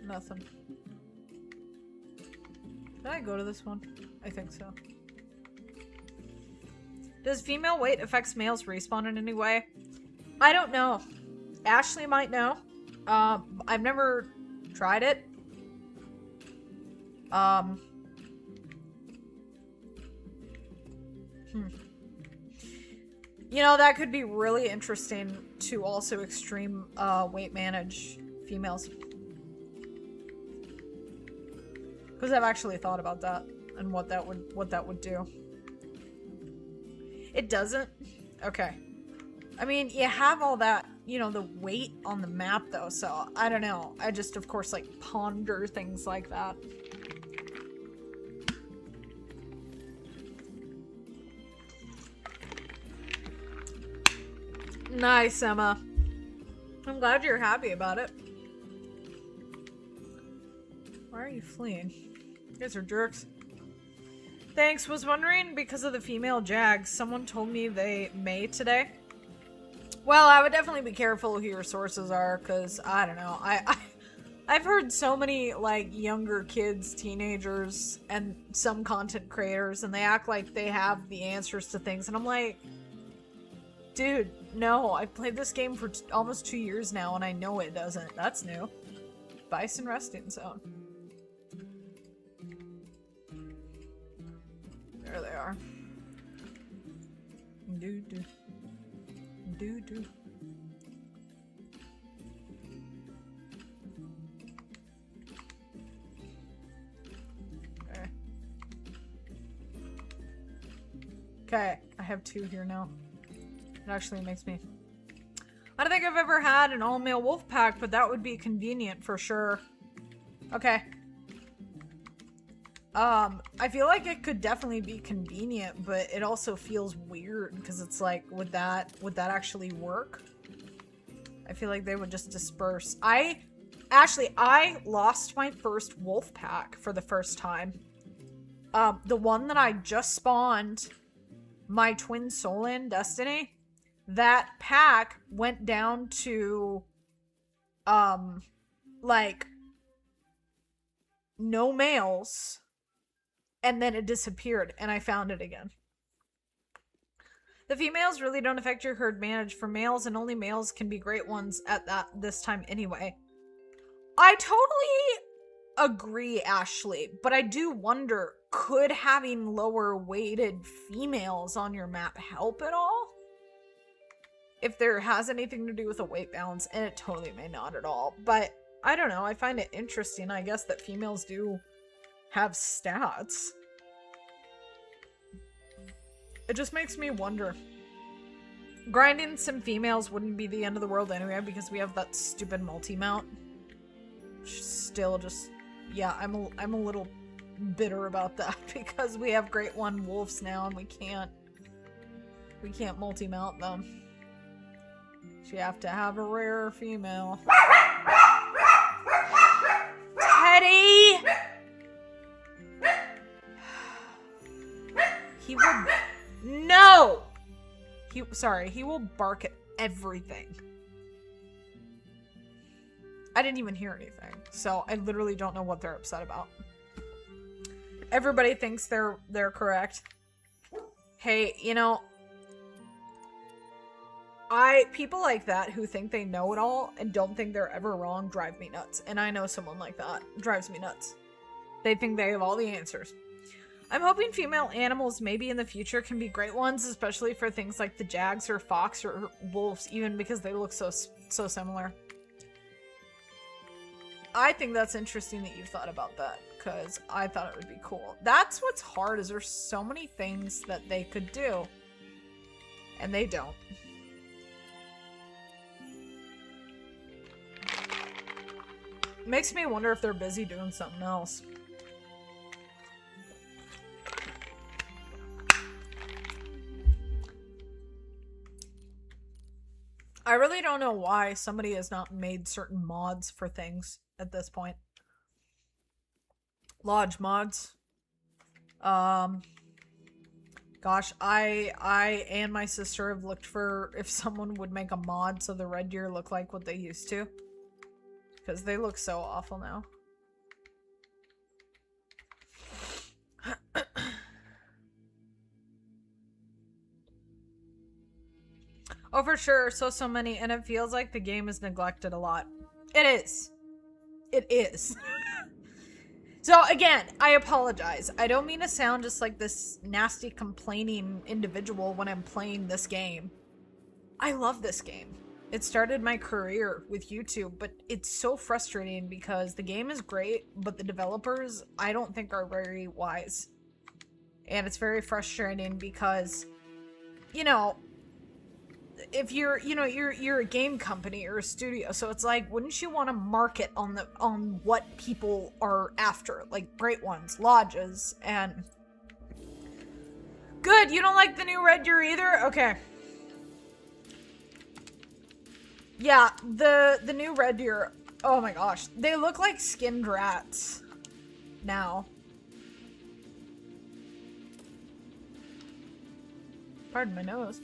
Nothing. Did I go to this one? I think so. Does female weight affects males respawn in any way? I don't know. Ashley might know. I've never tried it. You know, that could be really interesting to also extreme weight manage females. Because I've actually thought about that and what that would do. It doesn't? Okay. I mean, you have all that, you know, the weight on the map though, so I don't know. I just, of course, like ponder things like that. Nice, Emma. I'm glad you're happy about it. Why are you fleeing? You guys are jerks. Thanks. Was wondering because of the female jags. Someone told me they may today. Well, I would definitely be careful who your sources are, because I don't know. I've heard so many like younger kids, teenagers, and some content creators, and they act like they have the answers to things, and I'm like, Dude, no, I've played this game for almost 2 years now, and I know it doesn't. That's new. Bison resting zone. There they are. Do-do. Do-do. Okay, I have 2 here now. It actually makes me... I don't think I've ever had an all-male wolf pack, but that would be convenient for sure. Okay. I feel like it could definitely be convenient, but it also feels weird because it's like, would that actually work? I feel like they would just disperse. I lost my first wolf pack for the first time. The one that I just spawned my twin soul in Destiny, that pack went down to like no males, and then it disappeared and I found it again. The females really don't affect your herd manage for males, and only males can be great ones at this time anyway. I totally agree, Ashley, but I do wonder, could having lower weighted females on your map help at all? If there has anything to do with a weight balance, and it totally may not at all, but I don't know, I find it interesting, I guess, that females do have stats. It just makes me wonder. Grinding some females wouldn't be the end of the world anyway, because we have that stupid multi-mount. Still just, yeah, I'm a little bitter about that, because we have Great One wolves now, and we can't multi-mount them. So you have to have a rare female. Teddy! He will... No! He will bark at everything. I didn't even hear anything, so I literally don't know what they're upset about. Everybody thinks they're correct. Hey, you know, people like that who think they know it all and don't think they're ever wrong drive me nuts. And I know someone like that. It drives me nuts. They think they have all the answers. I'm hoping female animals maybe in the future can be great ones, especially for things like the jags or fox or wolves, even because they look so similar. I think that's interesting that you've thought about that, because I thought it would be cool. That's what's hard, is there's so many things that they could do, and they don't. Makes me wonder if they're busy doing something else. I really don't know why somebody has not made certain mods for things at this point. Lodge mods. Gosh, I and my sister have looked for if someone would make a mod so the red deer look like what they used to. Because they look so awful now. Oh, for sure. So many. And it feels like the game is neglected a lot. It is. It is. So, again, I apologize. I don't mean to sound just like this nasty, complaining individual when I'm playing this game. I love this game. It started my career with YouTube, but it's so frustrating because the game is great, but the developers, I don't think, are very wise. And it's very frustrating because, you know, if you're a game company or a studio, so it's like, wouldn't you want to market on what people are after, like great ones, lodges, and good. You don't like the new red deer either? Okay. Yeah, the new red deer. Oh my gosh, they look like skinned rats now. Pardon my nose.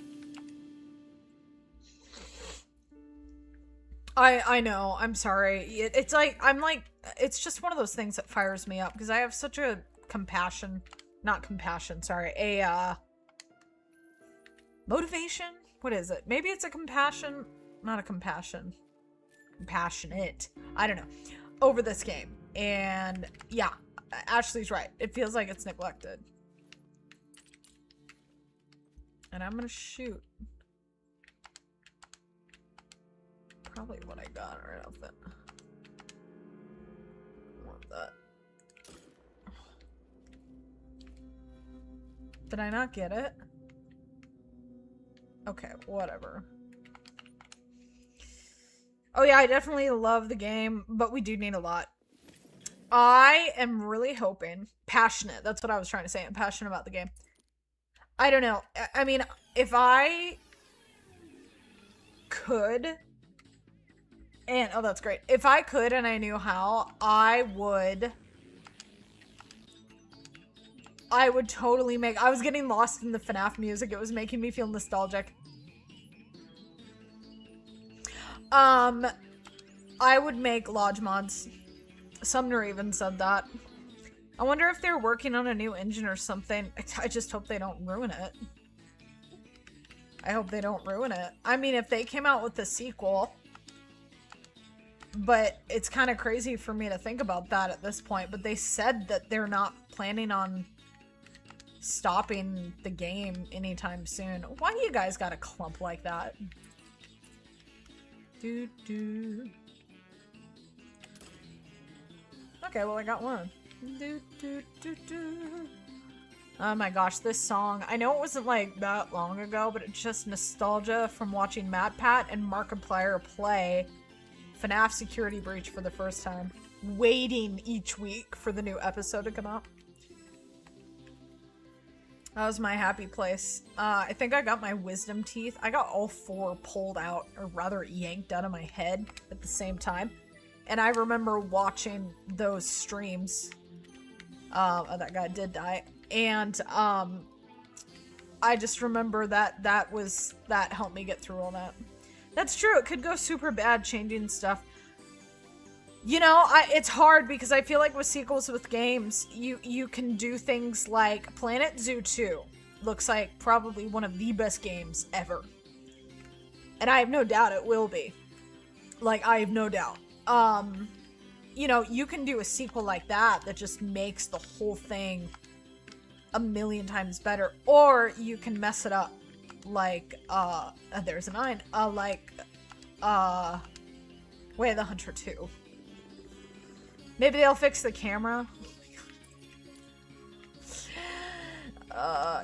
I know, I'm sorry. It's like, it's just one of those things that fires me up because I have such a motivation what is it? Maybe it's a compassion, not a compassion, compassionate, I don't know, over this game. And yeah, Ashley's right. It feels like it's neglected. And I'm gonna shoot. Probably what I got right off it. Want that. Did I not get it? Okay, whatever. Oh yeah, I definitely love the game, but we do need a lot. I am really hoping, passionate, that's what I was trying to say. I'm passionate about the game. I don't know. I mean, if I could, and oh, that's great. If I could and I knew how, I would totally make, I was getting lost in the FNAF music. It was making me feel nostalgic. I would make lodge mods. Sumner even said that. I wonder if they're working on a new engine or something. I just hope they don't ruin it. I hope they don't ruin it. I mean, if they came out with the sequel, but it's kind of crazy for me to think about that at this point, but they said that they're not planning on stopping the game anytime soon. Why do you guys got a clump like that? Doo-doo. Okay, well I got one. Oh my gosh, this song. I know it wasn't like that long ago, but it's just nostalgia from watching MatPat and Markiplier play FNAF Security Breach for the first time. Waiting each week for the new episode to come out. That was my happy place. I think I got my wisdom teeth. I got all 4 pulled out, or rather yanked out of my head at the same time. And I remember watching those streams. Oh, that guy did die. And I just remember that helped me get through all that. That's true. It could go super bad changing stuff. You know, it's hard because I feel like with sequels with games, you can do things like Planet Zoo 2. Looks like probably one of the best games ever. And I have no doubt it will be. Like, I have no doubt. You know, you can do a sequel like that just makes the whole thing a million times better. Or you can mess it up. Like, there's a 9. Way of the Hunter 2. Maybe they'll fix the camera.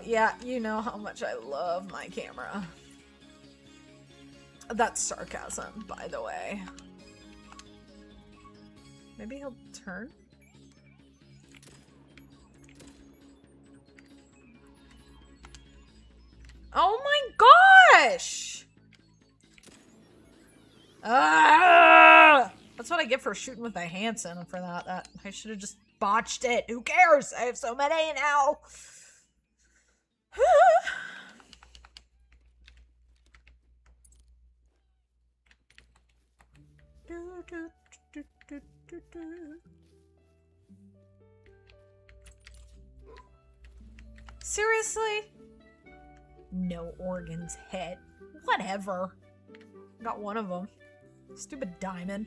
Yeah, you know how much I love my camera. That's sarcasm, by the way. Maybe he'll turn? Oh my gosh! That's what I get for shooting with a Hansen for that. I should have just botched it. Who cares? I have so many now. Seriously? No organs head. Whatever. Got one of them. Stupid diamond.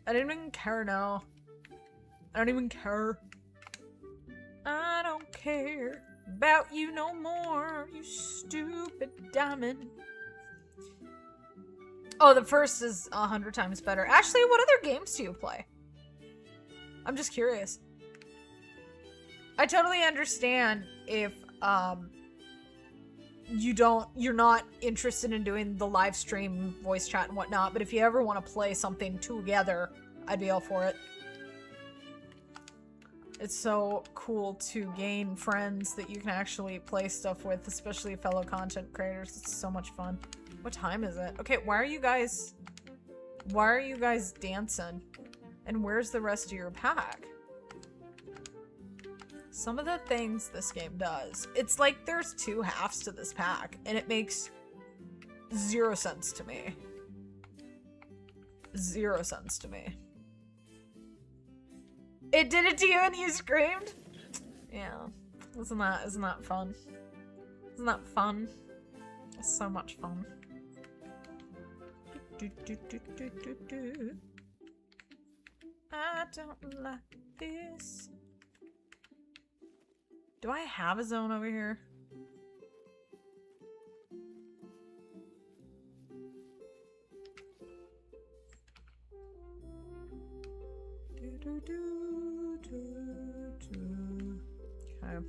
I didn't even care now. I don't even care. I don't care about you no more, you stupid diamond. Oh, the first is 100 times better. Ashley, what other games do you play? I'm just curious. I totally understand if you're not interested in doing the live stream voice chat and whatnot, but if you ever want to play something together, I'd be all for it. It's so cool to gain friends that you can actually play stuff with, especially fellow content creators. It's so much fun. What time is it? Okay, why are you guys dancing? And where's the rest of your pack? Some of the things this game does, it's like there's 2 halves to this pack, and it makes 0 sense to me. 0 sense to me. It did it to you and you screamed? Yeah. Isn't that fun? Isn't that fun? It's so much fun. I don't like this. Do I have a zone over here? Okay.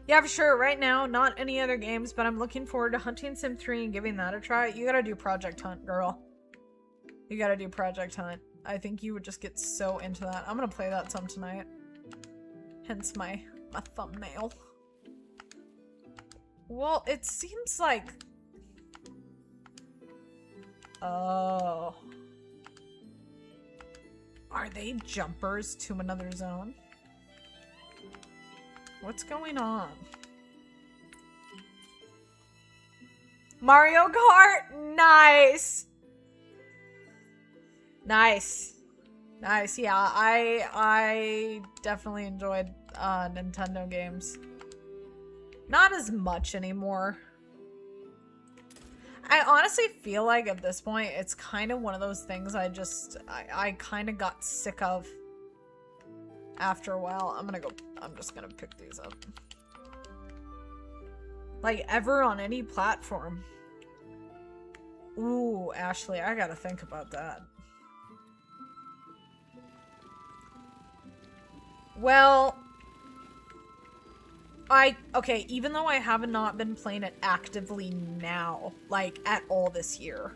Yeah, for sure. Right now, not any other games, but I'm looking forward to Hunting Sim 3 and giving that a try. You gotta do Project Hunt, girl. You gotta do Project Hunt. I think you would just get so into that. I'm gonna play that some tonight. Hence my thumbnail. Well, it seems like... Oh. Are they jumpers to another zone? What's going on? Mario Kart! Nice! Nice. Nice, yeah. I definitely enjoyed Nintendo games. Not as much anymore. I honestly feel like at this point, it's kind of one of those things I kind of got sick of after a while. I'm just gonna pick these up. Like, ever on any platform. Ooh, Ashley, I gotta think about that. Well, okay, even though I have not been playing it actively now, like, at all this year,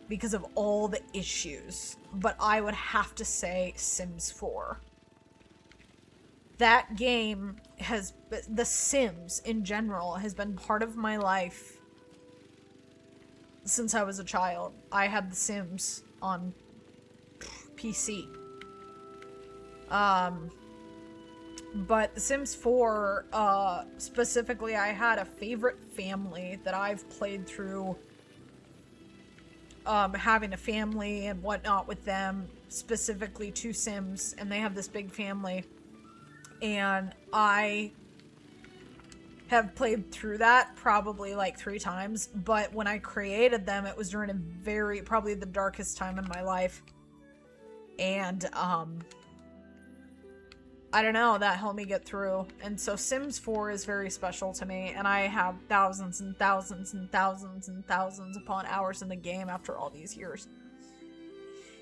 because of all the issues, but I would have to say Sims 4. That game The Sims in general has been part of my life since I was a child. I had The Sims on PC. But The Sims 4, specifically, I had a favorite family that I've played through, having a family and whatnot with them, specifically 2 Sims, and they have this big family. And I have played through that probably like 3 times, but when I created them, it was during a probably the darkest time in my life. And, I don't know, that helped me get through. And so Sims 4 is very special to me, and I have thousands and thousands and thousands and thousands upon hours in the game after all these years.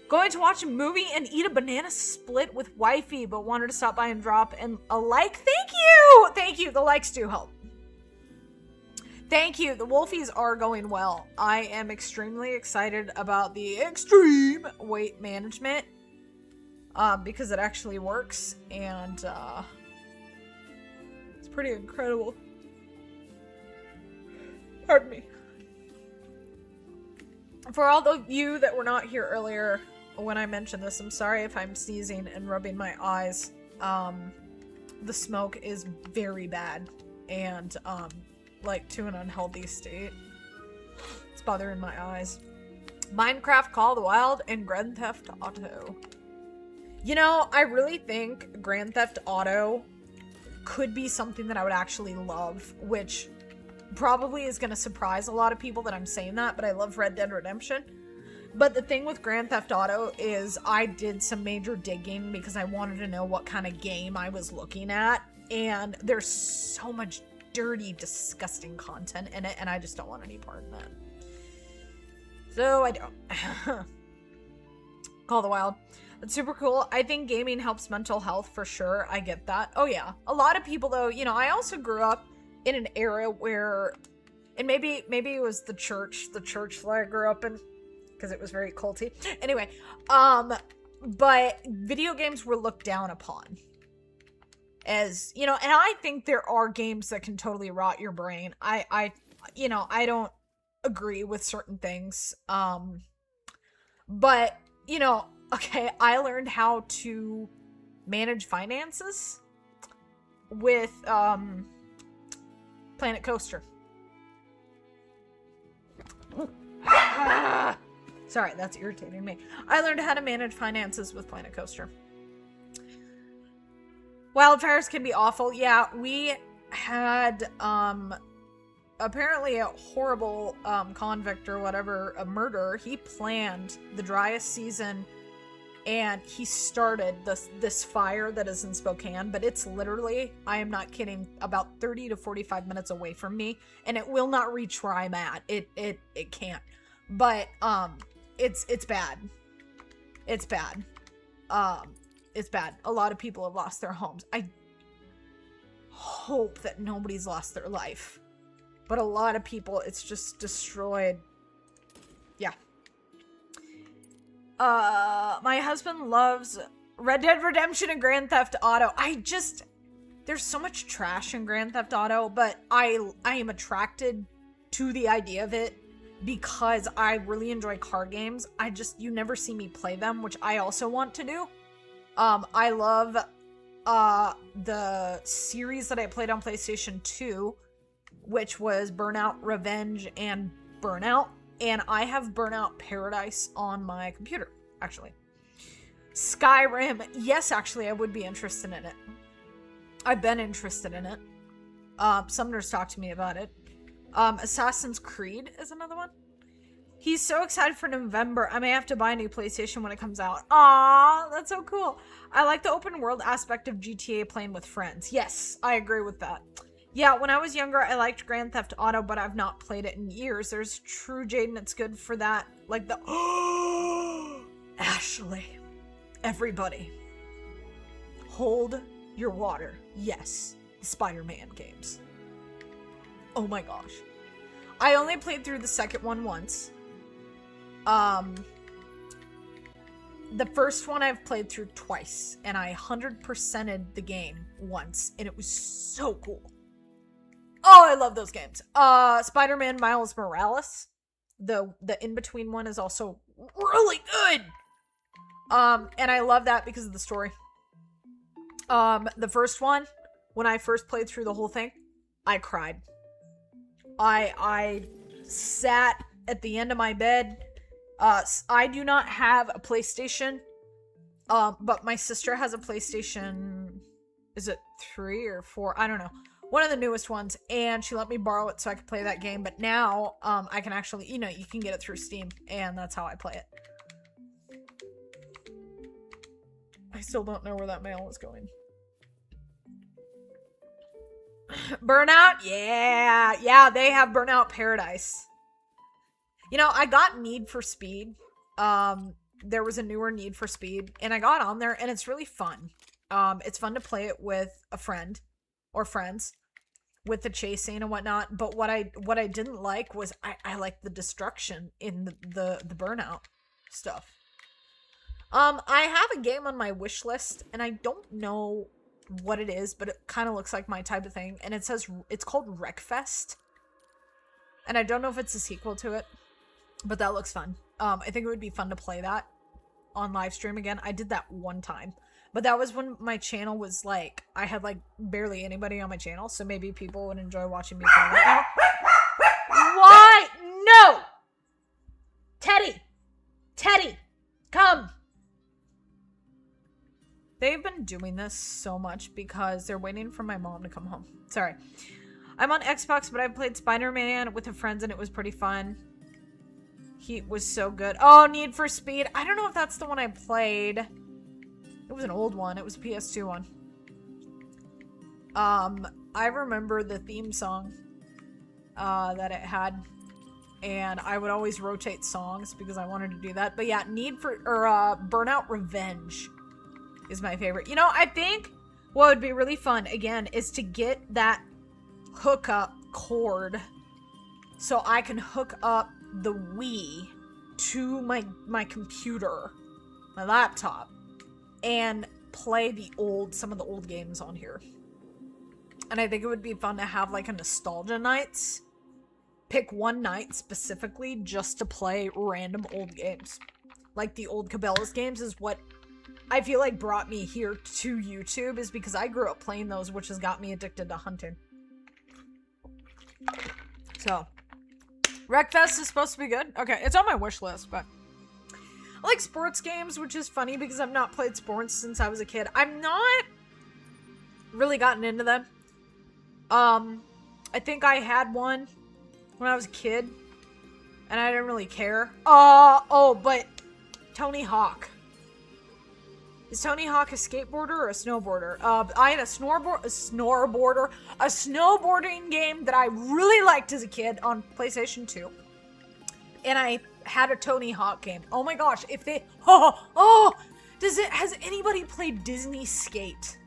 Going to watch a movie and eat a banana split with wifey, but wanted to stop by and drop and a like. Thank you! Thank you. The likes do help. Thank you. The Wolfies are going well. I am extremely excited about the extreme weight management. Because it actually works, and, it's pretty incredible. Pardon me. For all of you that were not here earlier when I mentioned this, I'm sorry if I'm sneezing and rubbing my eyes. The smoke is very bad, and, like, to an unhealthy state. It's bothering my eyes. Minecraft, Call of the Wild, and Grand Theft Auto. You know, I really think Grand Theft Auto could be something that I would actually love, which probably is going to surprise a lot of people that I'm saying that, but I love Red Dead Redemption. But the thing with Grand Theft Auto is I did some major digging because I wanted to know what kind of game I was looking at, and there's so much dirty, disgusting content in it, and I just don't want any part in that. So I don't. Call of the Wild. It's super cool. I think gaming helps mental health for sure. I get that. Oh yeah. A lot of people though, you know, I also grew up in an era where, and maybe it was the church that I grew up in, because it was very culty. Anyway, but video games were looked down upon. As, you know, and I think there are games that can totally rot your brain. I you know, I don't agree with certain things. But, you know, okay, I learned how to manage finances with Planet Coaster. Sorry, that's irritating me. I learned how to manage finances with Planet Coaster. Wildfires can be awful. Yeah, we had, apparently a horrible, convict or whatever, a murderer. He planned the driest season, and he started this fire that is in Spokane, but it's literally, I am not kidding, about 30 to 45 minutes away from me, and it will not reach where I'm at. It can't. But, it's bad. It's bad. It's bad. A lot of people have lost their homes. I hope that nobody's lost their life. But a lot of people, it's just destroyed. Yeah. My husband loves Red Dead Redemption and Grand Theft Auto. There's so much trash in Grand Theft Auto, but I am attracted to the idea of it because I really enjoy car games. You never see me play them, which I also want to do. I love, the series that I played on PlayStation 2, which was Burnout Revenge and Burnout. And I have Burnout Paradise on my computer, actually. Skyrim, yes, actually, I would be interested in it. I've been interested in it. Sumner's talked to me about it. Assassin's Creed is another one. He's so excited for November. I may have to buy a new PlayStation when it comes out. Aww, that's so cool. I like the open world aspect of GTA playing with friends. Yes, I agree with that. Yeah, when I was younger, I liked Grand Theft Auto, but I've not played it in years. There's True Jaden, it's good for that. Like the... Ashley. Everybody. Hold your water. Yes. The Spider-Man games. Oh my gosh. I only played through the second one once. The first one I've played through twice, and I 100%ed the game once, and it was so cool. Oh, I love those games. Spider-Man Miles Morales. The in-between one is also really good. And I love that because of the story. The first one, when I first played through the whole thing, I cried. I sat at the end of my bed. I do not have a PlayStation, but my sister has a PlayStation, is it 3 or 4? I don't know. One of the newest ones, and she let me borrow it so I could play that game, but now, I can actually, you can get it through Steam, and that's how I play it. I still don't know where that mail is going. Burnout? Yeah, they have Burnout Paradise. I got Need for Speed. There was a newer Need for Speed, and I got on there, and it's really fun. It's fun to play it with a friend or friends with the chasing and whatnot. But what I didn't like was I liked the destruction in the Burnout stuff. I have a game on my wish list, and I don't know what it is, but it kind of looks like my type of thing, and it's called Wreckfest. And I don't know if it's a sequel to it, but that looks fun. I think it would be fun to play that on live stream again. I did that one time, but that was when my channel was like, I had like barely anybody on my channel, so maybe people would enjoy watching me play that now. Why? No! Teddy, come! They've been doing this so much because they're waiting for my mom to come home. Sorry. I'm on Xbox, but I played Spider-Man with a friend, and it was pretty fun. He was so good. Oh, Need for Speed. I don't know if that's the one I played. It was an old one. It was a PS2 one. I remember the theme song that it had, and I would always rotate songs because I wanted to do that. But yeah, Burnout Revenge is my favorite. I think what would be really fun, again, is to get that hookup cord so I can hook up the Wii to my computer, my laptop, and play some of the old games on here. And I think it would be fun to have like a nostalgia nights. Pick one night specifically just to play random old games. Like the old Cabela's games is what I feel like brought me here to YouTube, is because I grew up playing those, which has got me addicted to hunting. So, Wreckfest is supposed to be good. Okay, it's on my wish list, but I like sports games, which is funny because I've not played sports since I was a kid. I'm not really gotten into them. I think I had one when I was a kid, and I didn't really care. But Tony Hawk. Is Tony Hawk a skateboarder or a snowboarder? I had a snowboarding game that I really liked as a kid on PlayStation 2. And I had a Tony Hawk game. Oh my gosh, if they, has anybody played Disney Skate?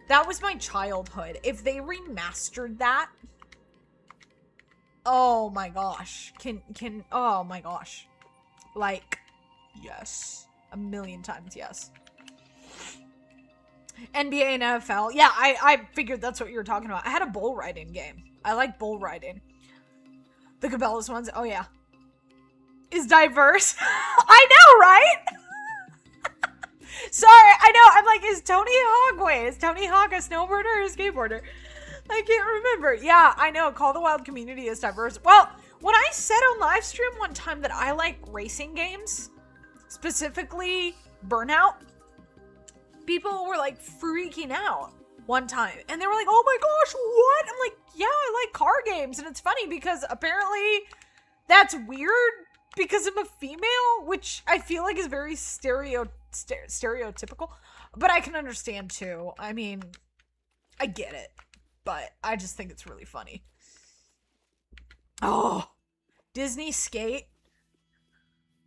That was my childhood. If they remastered that, oh my gosh, oh my gosh. Like, yes. A million times, yes. NBA and NFL. Yeah, I figured that's what you were talking about. I had a bull riding game. I like bull riding. The Cabela's ones, oh yeah. Is diverse. I know, right? Sorry, I know. I'm like, is Tony Hawk a snowboarder or a skateboarder? I can't remember. Yeah, I know. Call the Wild community is diverse. Well, when I said on live stream one time that I like racing games, specifically Burnout, people were like freaking out one time. And they were like, oh my gosh, what? I'm like, yeah, I like car games. And it's funny because apparently that's weird because I'm a female, which I feel like is very stereotypical. But I can understand too. I mean, I get it. But I just think it's really funny. Oh, Disney Skate.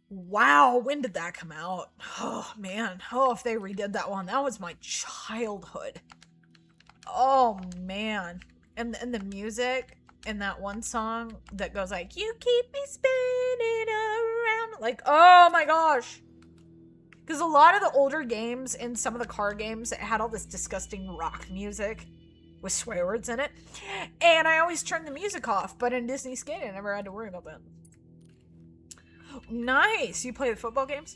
Wow, when did that come out? Oh, man. Oh, if they redid that one. That was my childhood. Oh, man. And the music in that one song that goes like, you keep me spinning around. Like, oh my gosh. Because a lot of the older games and some of the car games had all this disgusting rock music with swear words in it. And I always turned the music off. But in Disney Skate, I never had to worry about that. Nice. You play the football games?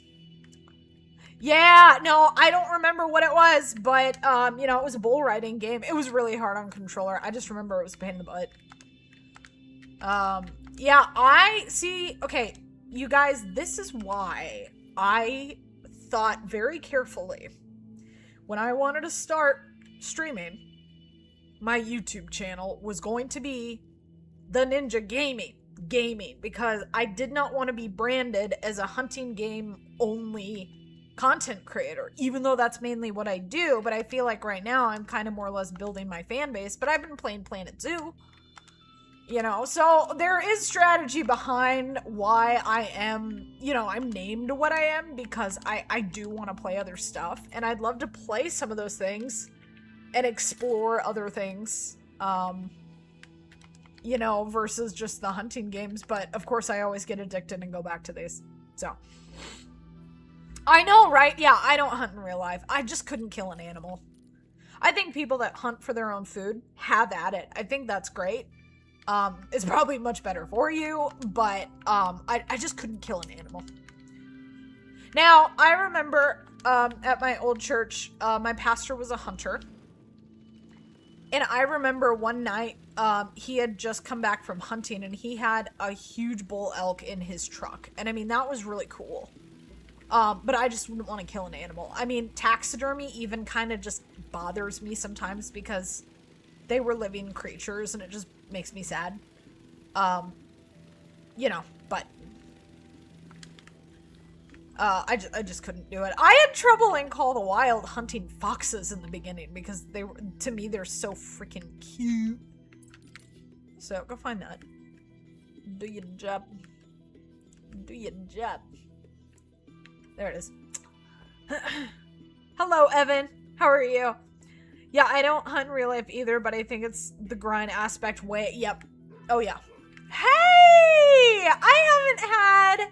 Yeah, no, I don't remember what it was, but, you know, it was a bull riding game. It was really hard on controller. I just remember it was a pain in the butt. Yeah, okay, you guys, this is why I thought very carefully when I wanted to start streaming, my YouTube channel was going to be The Ninja Gaming, because I did not want to be branded as a hunting game only content creator, even though that's mainly what I do. But I feel like right now I'm kind of more or less building my fan base, but I've been playing Planet Zoo, you know, so there is strategy behind why I am, you know, I'm named what I am, because I do want to play other stuff, and I'd love to play some of those things and explore other things, you know, versus just the hunting games. But of course I always get addicted and go back to these. So I know, right? Yeah, I don't hunt in real life. I just couldn't kill an animal. I think people that hunt for their own food, have at it. I think that's great. It's probably much better for you, but I just couldn't kill an animal. Now, I remember at my old church, my pastor was a hunter. And I remember one night, he had just come back from hunting, and he had a huge bull elk in his truck. And I mean, that was really cool. But I just wouldn't want to kill an animal. I mean, taxidermy even kind of just bothers me sometimes because they were living creatures and it just makes me sad. You know, but I just couldn't do it. I had trouble in Call the Wild hunting foxes in the beginning because they were, to me, they're so freaking cute. So go find that. Do your job. Do your job. There it is. Hello, Evan. How are you? Yeah, I don't hunt in real life either, but I think it's the grind aspect way. Yep. Oh, yeah. Hey! I haven't had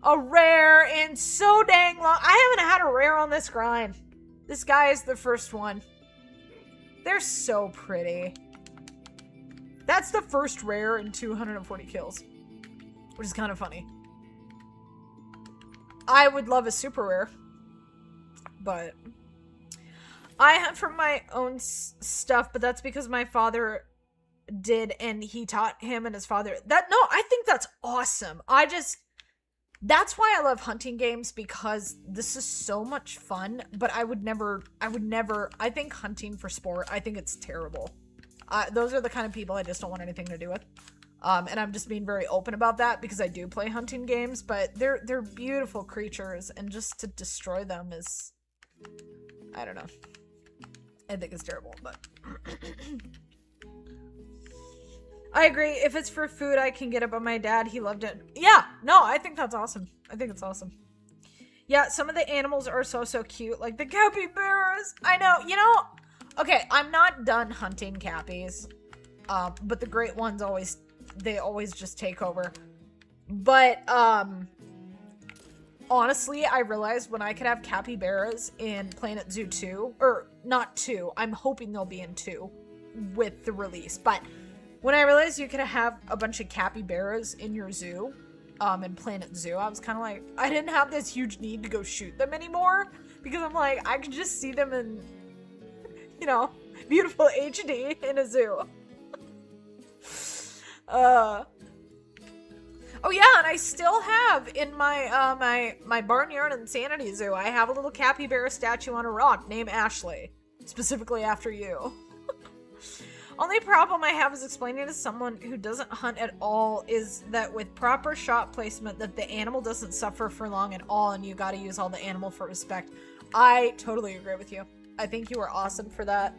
a rare in so dang long. I haven't had a rare on this grind. This guy is the first one. They're so pretty. That's the first rare in 240 kills, which is kind of funny. I would love a super rare, but I hunt for my own stuff, but that's because my father did, and he taught him and his father that. No, I think that's awesome. That's why I love hunting games, because this is so much fun, but I would never, I think hunting for sport, I think it's terrible. Those are the kind of people I just don't want anything to do with. And I'm just being very open about that because I do play hunting games, but they're beautiful creatures, and just to destroy them is, I don't know. I think it's terrible, but I agree. If it's for food, I can get it, but my dad, he loved it. Yeah, no, I think that's awesome. I think it's awesome. Yeah, some of the animals are so cute, like the capybaras. I know, you know, okay, I'm not done hunting cappies, but the great ones always just take over. But, honestly, I realized when I could have capybaras in Planet Zoo 2, or not 2, I'm hoping they'll be in 2 with the release, but when I realized you could have a bunch of capybaras in your zoo, in Planet Zoo, I was kind of like, I didn't have this huge need to go shoot them anymore, because I'm like, I could just see them in, you know, beautiful HD in a zoo. Oh yeah, and I still have in my my Barnyard Insanity Zoo, I have a little capybara statue on a rock named Ashley, specifically after you. Only problem I have is explaining to someone who doesn't hunt at all is that with proper shot placement that the animal doesn't suffer for long at all, and you gotta use all the animal for respect. I totally agree with you. I think you are awesome for that.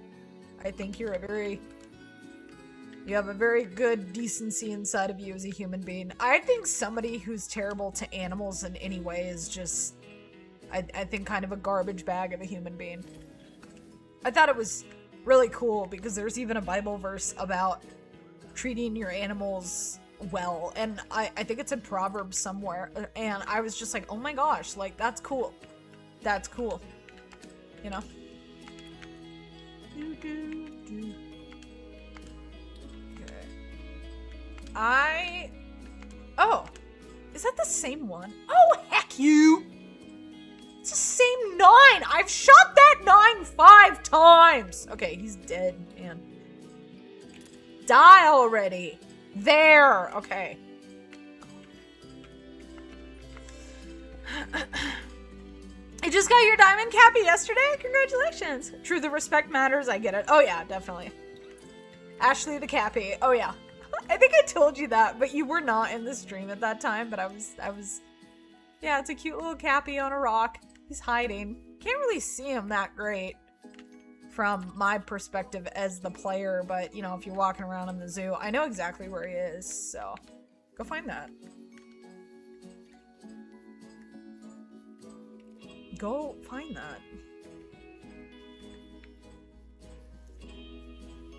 I think you have a very good decency inside of you as a human being. I think somebody who's terrible to animals in any way is just, I think, kind of a garbage bag of a human being. I thought it was really cool because there's even a Bible verse about treating your animals well, and I think it's in Proverbs somewhere, and I was just like, oh my gosh, like, that's cool. That's cool. You know? Okay. Oh! Is that the same one? Oh, heck you! It's the same 9! I've shot that 9 5 times! Okay, he's dead, man. Die already! There! Okay. You just got your diamond cappy yesterday? Congratulations! True, the respect matters, I get it. Oh yeah, definitely. Ashley the cappy. Oh yeah. I think I told you that, but you were not in the stream at that time, but I was, yeah, it's a cute little cappy on a rock. He's hiding. Can't really see him that great from my perspective as the player, but, you know, if you're walking around in the zoo, I know exactly where he is, so go find that. Go find that.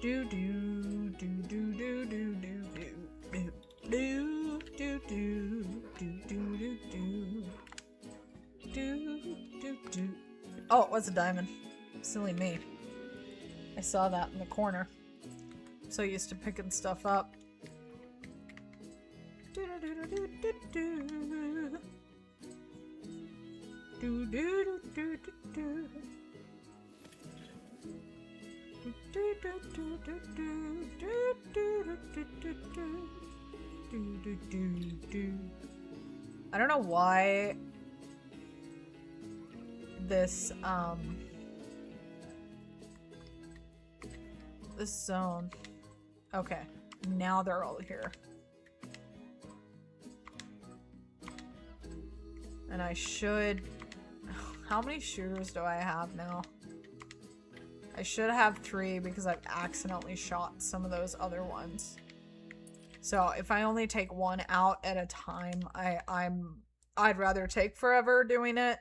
Do do do do do do do do do do do do do do do. Oh, it was a diamond. Silly me. I saw that in the corner. I'm so used to picking stuff up. Do do do do do do. Do do do do do. I don't know why this this zone. Okay, now they're all here. And I should, how many shooters do I have now? I should have 3 because I've accidentally shot some of those other ones. So if I only take 1 out at a time, I'd rather take forever doing it.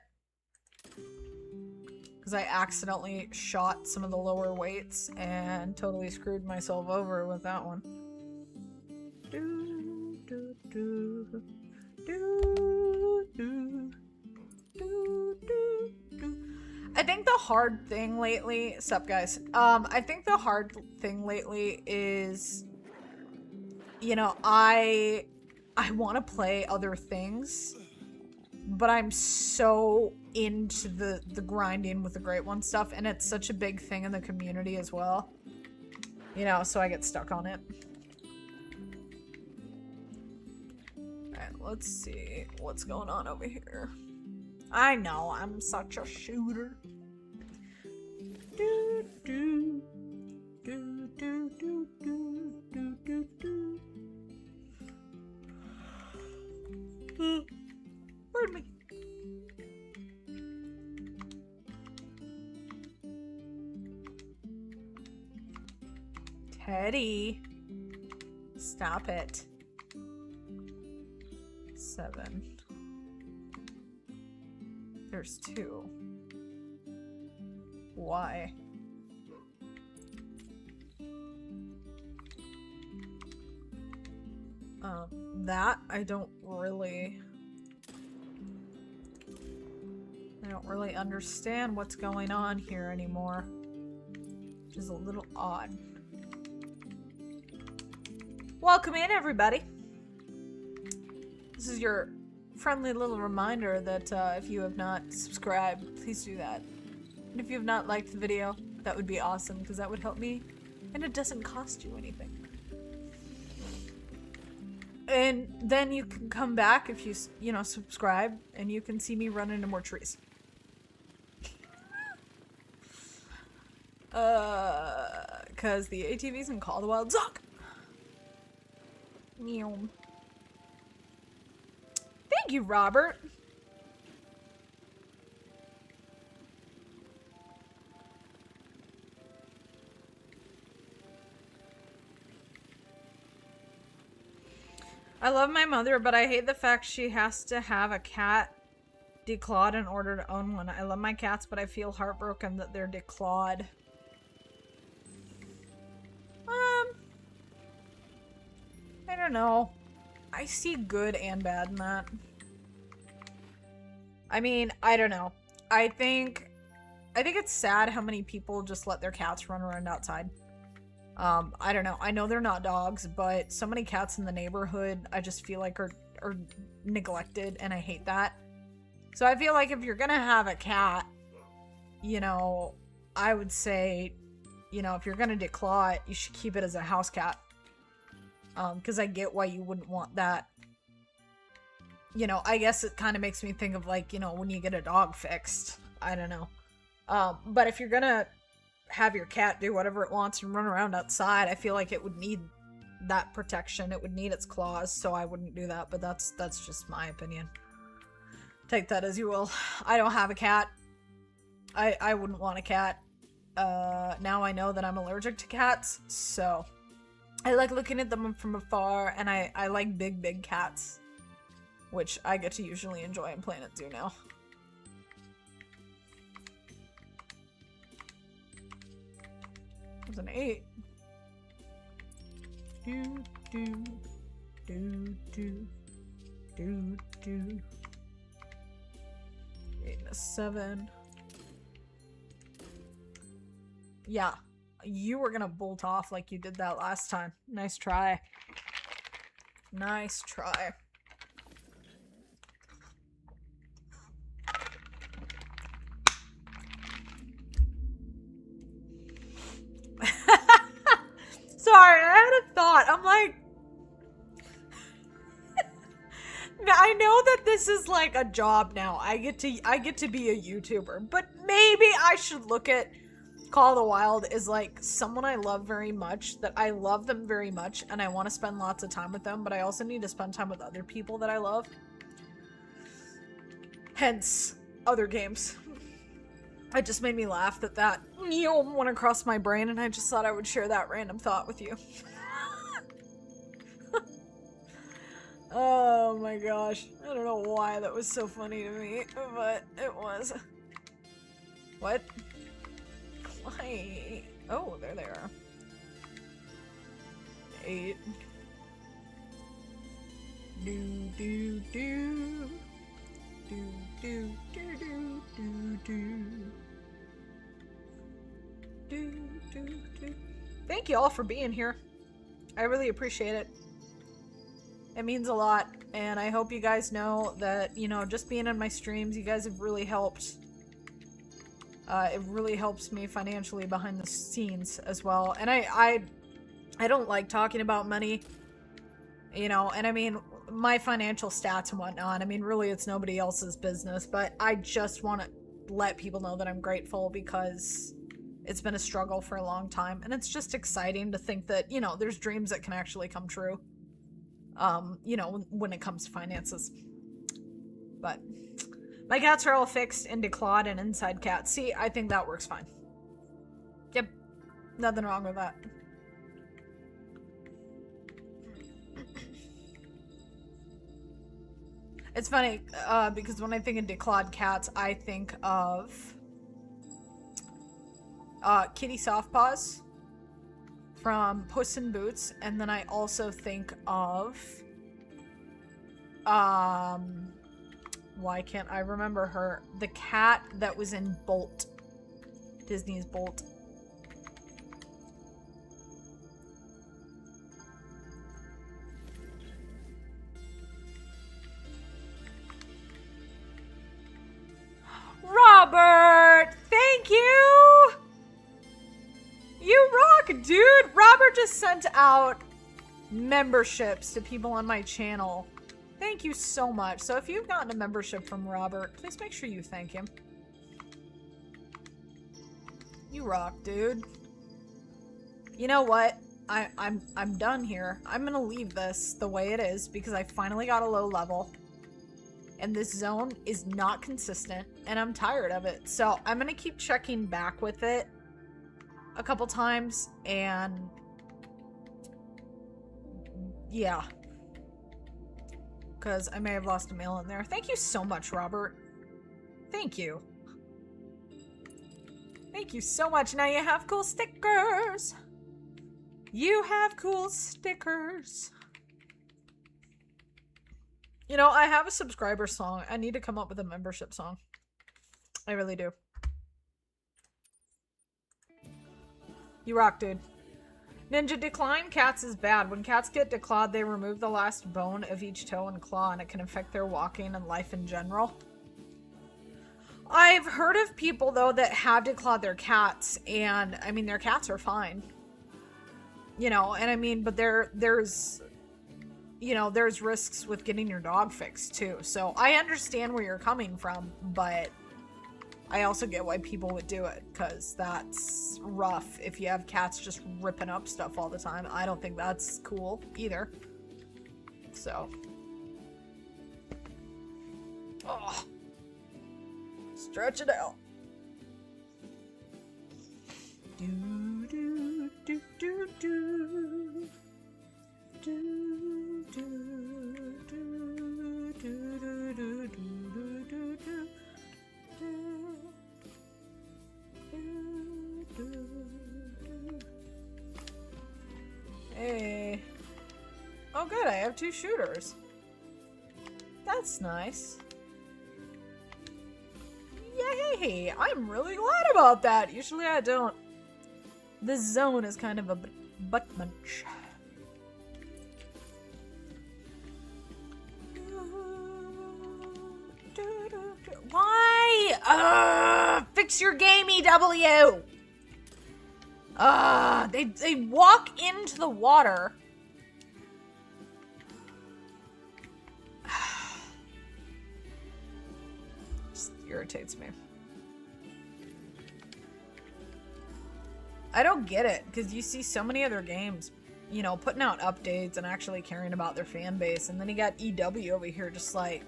Because I accidentally shot some of the lower weights and totally screwed myself over with that one. Do, do, do, do, do, do, do, do. I think the hard thing lately, sup guys, I think the hard thing lately is, you know, I want to play other things, but I'm so into the grinding with the Great One stuff, and it's such a big thing in the community as well, you know, so I get stuck on it. Alright, let's see what's going on over here. I know, I'm such a shooter. Do, do, do, do, do, do, do, do, do. Pardon me. Teddy. Stop it. 7. There's 2. Why? That I don't really understand what's going on here anymore, which is a little odd. Welcome in, everybody. This is your friendly little reminder that if you have not subscribed, please do that. And if you have not liked the video, that would be awesome, because that would help me, and it doesn't cost you anything. And then you can come back if you know, subscribe, and you can see me run into more trees. Cause the ATVs in Call of the Wild suck. Meow. Thank you, Robert. I love my mother, but I hate the fact she has to have a cat declawed in order to own one. I love my cats, but I feel heartbroken that they're declawed. I don't know. I see good and bad in that. I mean, I don't know. I think it's sad how many people just let their cats run around outside. I don't know. I know they're not dogs, but so many cats in the neighborhood I just feel like are neglected, and I hate that. So I feel like if you're gonna have a cat, you know, I would say, you know, if you're gonna declaw it, you should keep it as a house cat. Because I get why you wouldn't want that. You know, I guess it kind of makes me think of, like, you know, when you get a dog fixed. I don't know. But if you're gonna have your cat do whatever it wants and run around outside, I feel like it would need that protection. It would need its claws, so I wouldn't do that, but that's just my opinion. Take that as you will. I don't have a cat. I wouldn't want a cat. Now I know that I'm allergic to cats, so I like looking at them from afar, and I like big cats, which I get to usually enjoy in Planet Zoo now. It was an 8. Do do do do do do. 8 and a 7. Yeah. You were gonna bolt off like you did that last time. Nice try. Nice try. Sorry, I had a thought. I'm like, I know that this is like a job now. I get to be a YouTuber, but maybe I should look at Call of the Wild is like someone I love very much, that I love them very much, and I want to spend lots of time with them, but I also need to spend time with other people that I love. Hence, other games. It just made me laugh that went across my brain, and I just thought I would share that random thought with you. Oh my gosh. I don't know why that was so funny to me, but it was. What? Why? Oh, there they are. 8. Do do do. Do do do do do do. Do do do. Thank you all for being here. I really appreciate it. It means a lot, and I hope you guys know that, you know, just being on my streams, you guys have really helped. It really helps me financially behind the scenes as well. And I don't like talking about money, you know, and I mean, my financial stats and whatnot. I mean, really, it's nobody else's business, but I just want to let people know that I'm grateful because it's been a struggle for a long time, and it's just exciting to think that, you know, there's dreams that can actually come true, you know, when it comes to finances. But my cats are all fixed into clawed and inside cats. See, I think that works fine. Yep, nothing wrong with that. It's funny, because when I think of declawed cats, I think of Kitty Softpaws from Puss in Boots, and then I also think of why can't I remember her? The cat that was in Bolt. Disney's Bolt. Robert! Thank you! You rock, dude! Robert just sent out memberships to people on my channel. Thank you so much. So if you've gotten a membership from Robert, please make sure you thank him. You rock, dude. You know what? I'm done here. I'm gonna leave this the way it is because I finally got a low level. And this zone is not consistent, and I'm tired of it. So I'm gonna keep checking back with it a couple times, and yeah. Because I may have lost a mail in there. Thank you so much, Robert. Thank you. Thank you so much. Now you have cool stickers. You have cool stickers. You know, I have a subscriber song. I need to come up with a membership song. I really do. You rock, dude. Ninja, decline cats is bad. When cats get declawed, they remove the last bone of each toe and claw, and it can affect their walking and life in general. I've heard of people, though, that have declawed their cats, and, I mean, their cats are fine. You know, and I mean, but there's... You know, there's risks with getting your dog fixed, too. So, I understand where you're coming from, but I also get why people would do it, because that's rough if you have cats just ripping up stuff all the time. I don't think that's cool, either. So. Oh. Stretch it out. Do, do, do, do, do. Do, do, do, do, do, do, do, do, do. Hey. Oh good, I have 2 shooters. That's nice. Yay! I'm really glad about that. Usually I don't. This zone is kind of a butt munch. Why? Fix your game, EW! They walk into the water. Just irritates me. I don't get it, because you see so many other games, you know, putting out updates and actually caring about their fan base, and then you got EW over here just like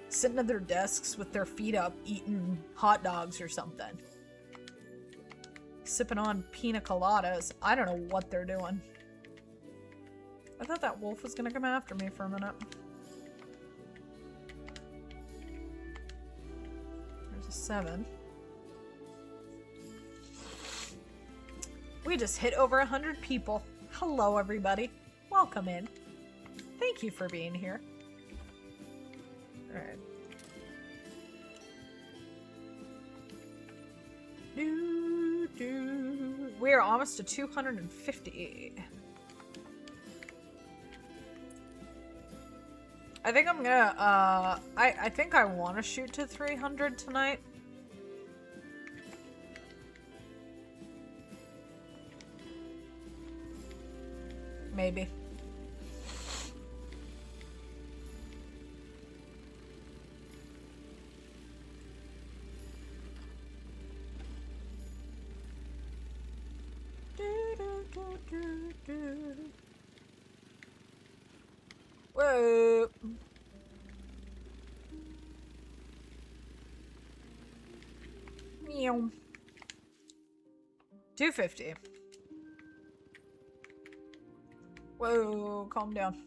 sitting at their desks with their feet up eating hot dogs or something. Sipping on pina coladas. I don't know what they're doing. I thought that wolf was gonna come after me for a minute. There's a 7. We just hit over 100 people. Hello, everybody. Welcome in. Thank you for being here. Alright. We are almost to 250. I think I'm gonna, I think I want to shoot to 300 tonight. Maybe. Meow. 250. Whoa, calm down.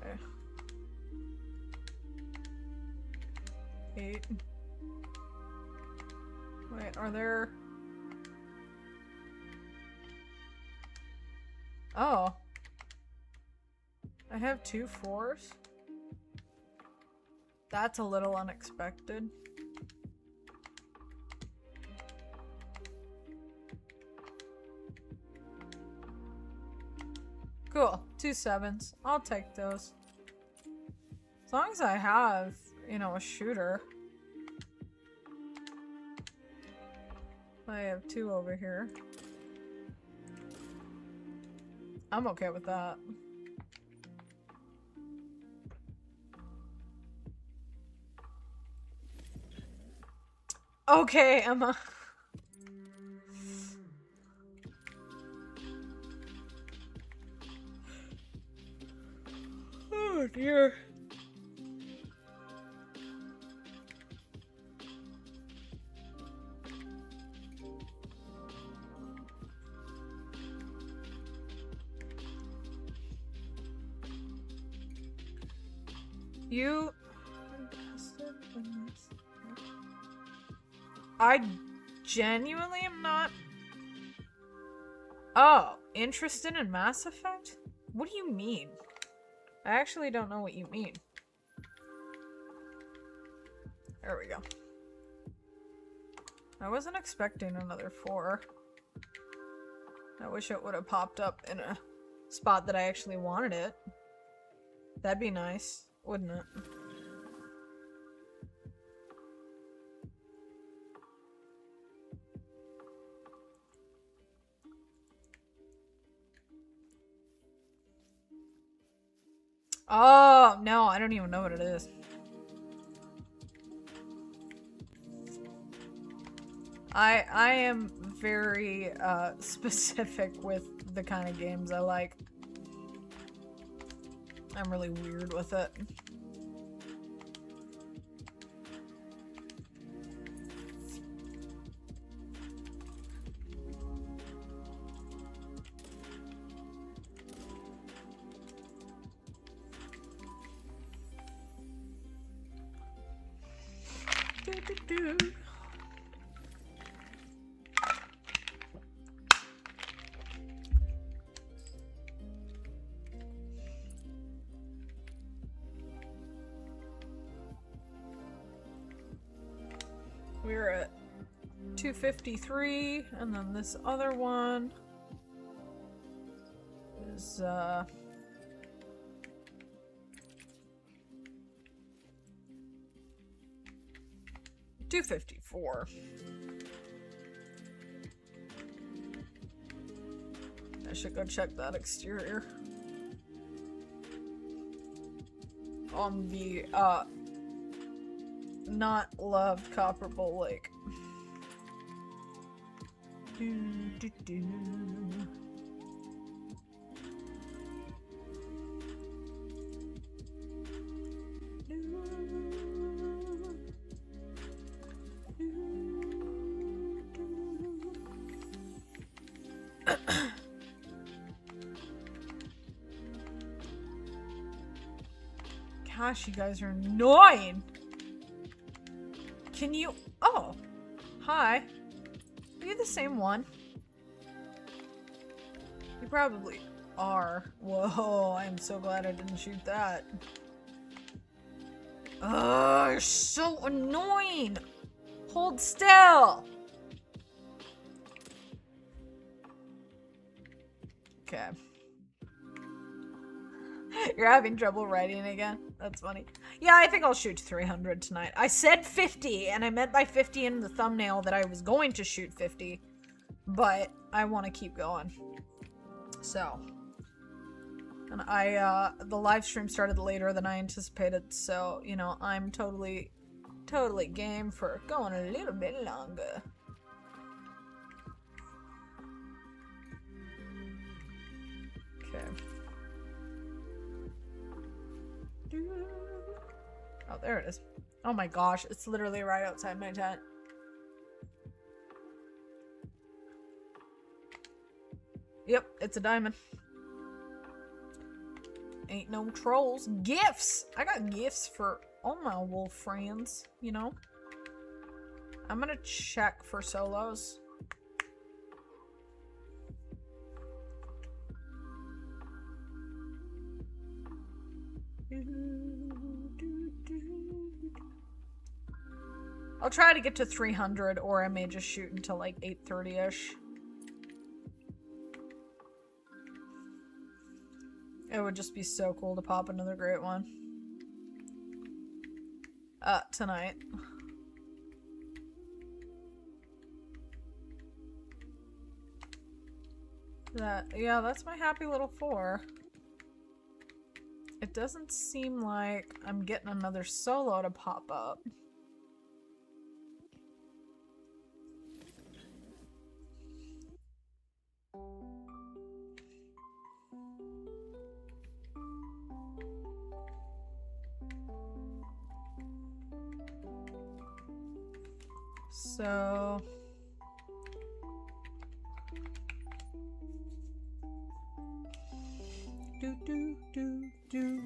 Okay. 8. Wait, are there... Oh. I have 2 4s? That's a little unexpected. Cool. 2 7s. I'll take those. As long as I have, you know, a shooter. I have 2 over here. I'm okay with that. Okay, Emma. Oh dear. You... I genuinely am not... Oh, interested in Mass Effect? What do you mean? I actually don't know what you mean. There we go. I wasn't expecting another 4. I wish it would have popped up in a spot that I actually wanted it. That'd be nice, wouldn't it? Oh, no, I don't even know what it is. I am very specific with the kind of games I like. I'm really weird with it. We're at 253, and then this other one is 254. I should go check that exterior on the not loved Copper Bowl Lake. Do, do, do. Gosh, you guys are annoying. Can you... Oh. Hi. Are you the same one? You probably are. Whoa, I'm so glad I didn't shoot that. Oh, you're so annoying. Hold still. Okay. You're having trouble writing again? That's funny. Yeah, I think I'll shoot 300 tonight. I said 50, and I meant by 50 in the thumbnail that I was going to shoot 50. But I want to keep going. So. And the live stream started later than I anticipated, so, you know, I'm totally game for going a little bit longer. Okay. Oh, there it is. Oh my gosh, it's literally right outside my tent. Yep, it's a diamond. Ain't no trolls. Gifts! I got gifts for all my wolf friends, you know? I'm gonna check for solos. I'll try to get to 300, or I may just shoot until like 8:30-ish. It would just be so cool to pop another great one. Tonight. Yeah, that's my happy little 4. It doesn't seem like I'm getting another solo to pop up. So do.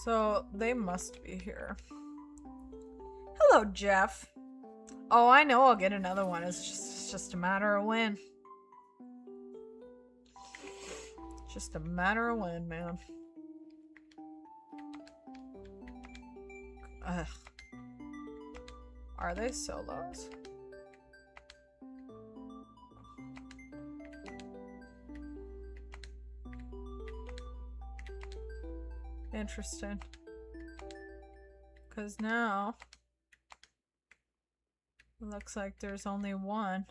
So they must be here. Hello, Jeff. Oh, I know I'll get another one. It's just a matter of when. Just a matter of when, man. Ugh. Are they solos? Interesting. Because now it looks like there's only one.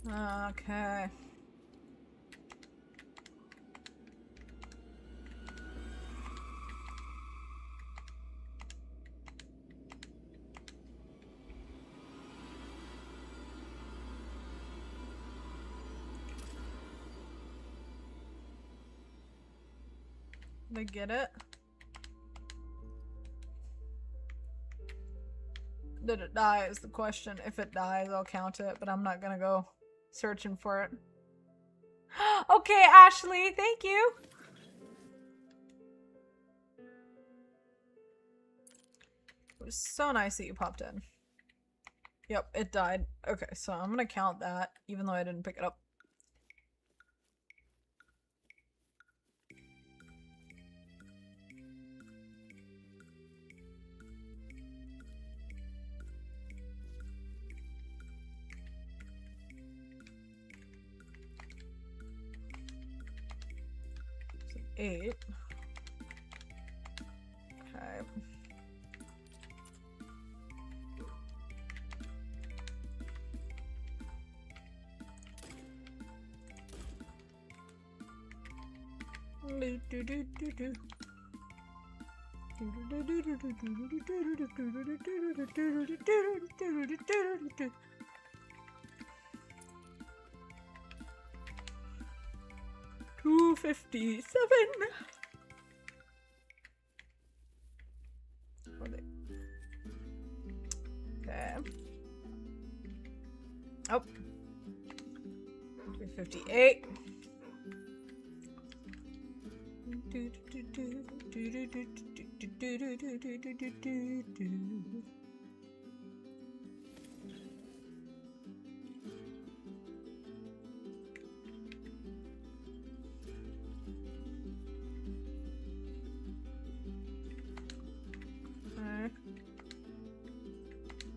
Okay. They get it? Did it die is the question. If it dies, I'll count it, but I'm not gonna go searching for it. Okay, Ashley, thank you. It was so nice that you popped in. Yep, it died. Okay, so I'm gonna count that, even though I didn't pick it up. So 8. Okay. Do. 257. Okay. Oh. 358. Okay.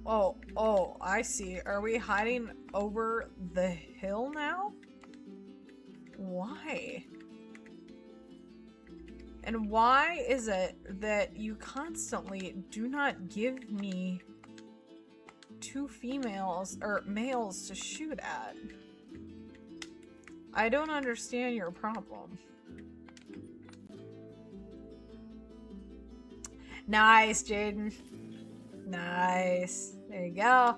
Oh, I see. Are we hiding over the hill now? Why? And why is it that you constantly do not give me two females or males to shoot at? I don't understand your problem. Nice, Jaden. Nice. There you go.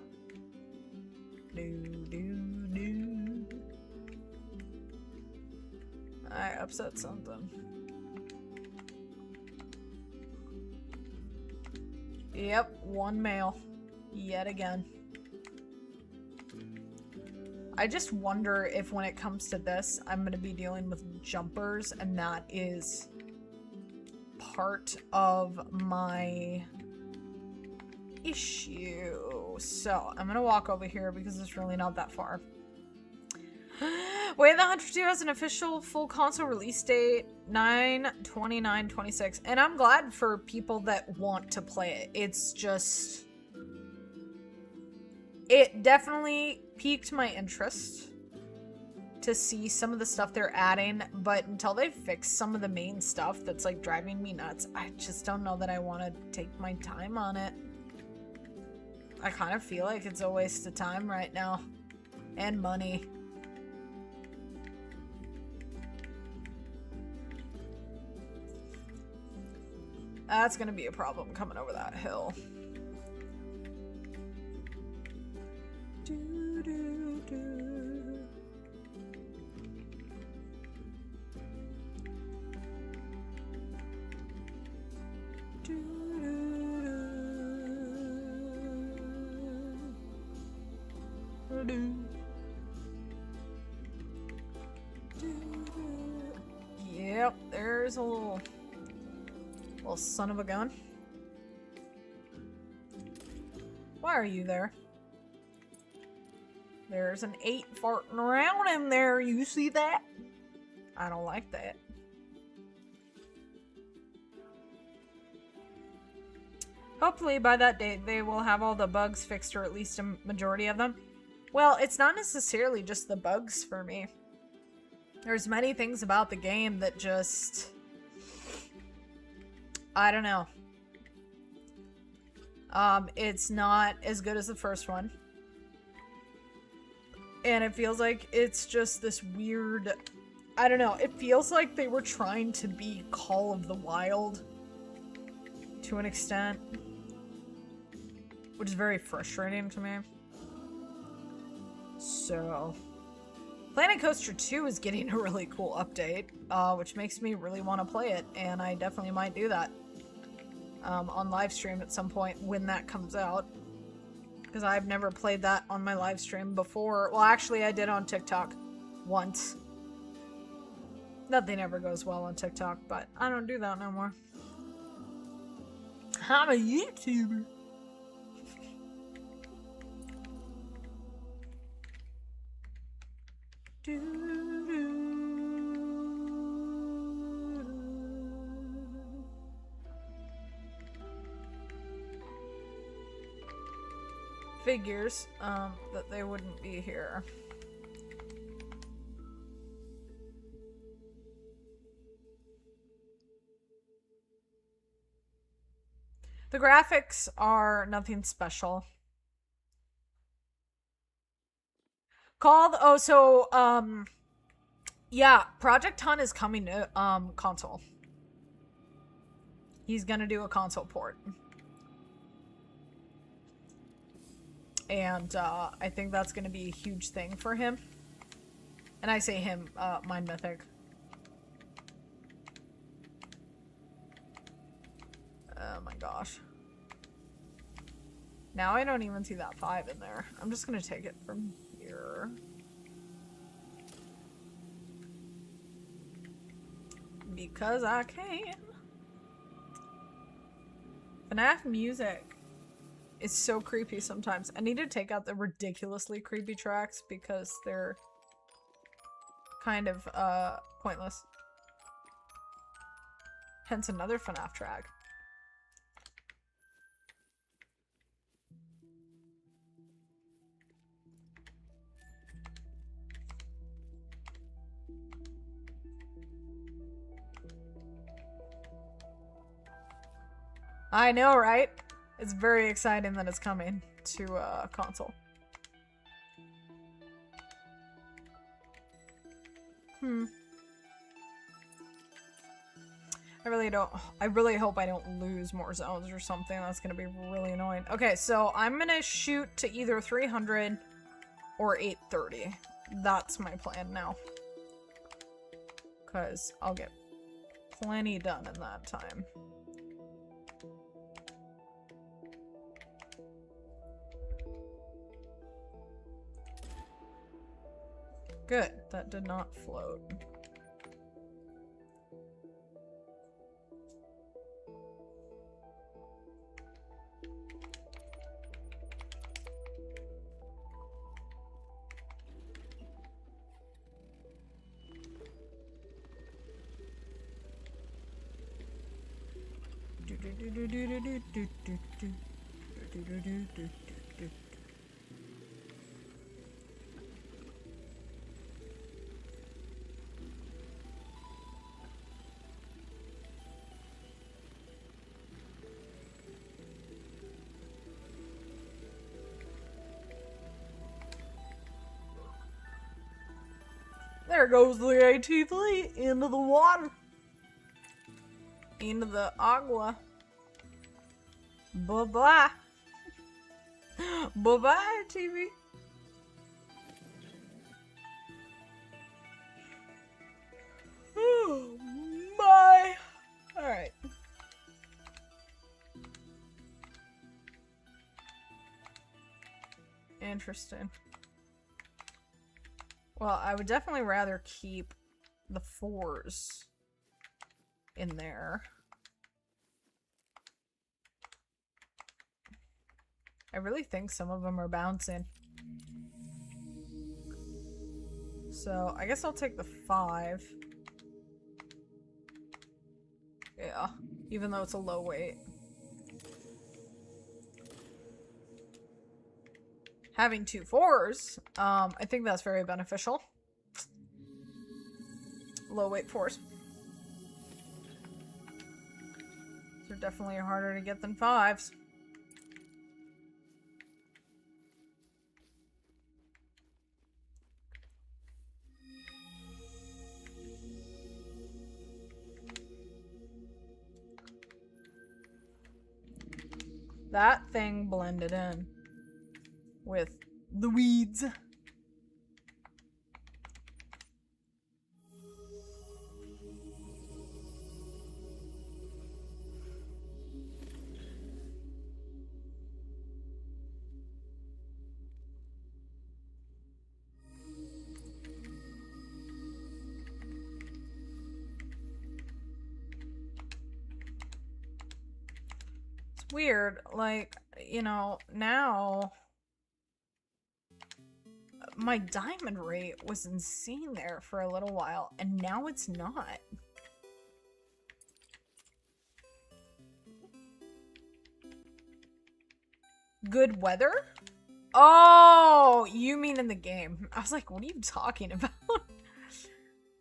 I upset something. Yep, one male. Yet again. I just wonder if when it comes to this, I'm going to be dealing with jumpers, and that is part of my issue. So, I'm going to walk over here because it's really not that far. Wait, the Hunter 2 has an official full console release date, 9/29/26, and I'm glad for people that want to play it. It's just... It definitely piqued my interest to see some of the stuff they're adding, but until they fix some of the main stuff that's like driving me nuts, I just don't know that I want to take my time on it. I kind of feel like it's a waste of time right now. And money. That's gonna be a problem coming over that hill. Yep, there's a little son of a gun. Why are you there? There's an 8 farting around in there. You see that? I don't like that. Hopefully by that date they will have all the bugs fixed, or at least a majority of them. Well, it's not necessarily just the bugs for me. There's many things about the game that just... I don't know. It's not as good as the first one. And it feels like it's just this weird... I don't know. It feels like they were trying to be Call of the Wild to an extent. Which is very frustrating to me. So... Planet Coaster 2 is getting a really cool update, which makes me really want to play it, and I definitely might do that on live stream at some point when that comes out, because I've never played that on my live stream before. Well, actually, I did on TikTok once. Nothing ever goes well on TikTok, but I don't do that no more. I'm a YouTuber. Figures that they wouldn't be here. The graphics are nothing special. Yeah, Project Hunt is coming to console. He's gonna do a console port. And I think that's gonna be a huge thing for him. And I say him, Mind Mythic. Oh my gosh. Now I don't even see that 5 in there. I'm just gonna take it from here. Because I can. FNAF music is so creepy sometimes. I need to take out the ridiculously creepy tracks because they're kind of pointless. Hence another FNAF track. I know, right? It's very exciting that it's coming to console. I really hope I don't lose more zones or something. That's gonna be really annoying. Okay, so I'm gonna shoot to either 300 or 830. That's my plan now. Because I'll get plenty done in that time. Good. That did not float. There goes the 18th lead into the water. Into the agua. Bye-bye. Bye-bye, TV. Bye. Alright. Interesting. Well, I would definitely rather keep the 4s in there. I really think some of them are bouncing. So, I guess I'll take the 5. Yeah, even though it's a low weight. Having 2 4s, I think that's very beneficial. Low weight 4s. They're definitely harder to get than 5s. That thing blended in with the weeds. It's weird, like, you know, now my diamond rate was insane there for a little while, and now it's not. Good weather? Oh, you mean in the game. I was like, what are you talking about?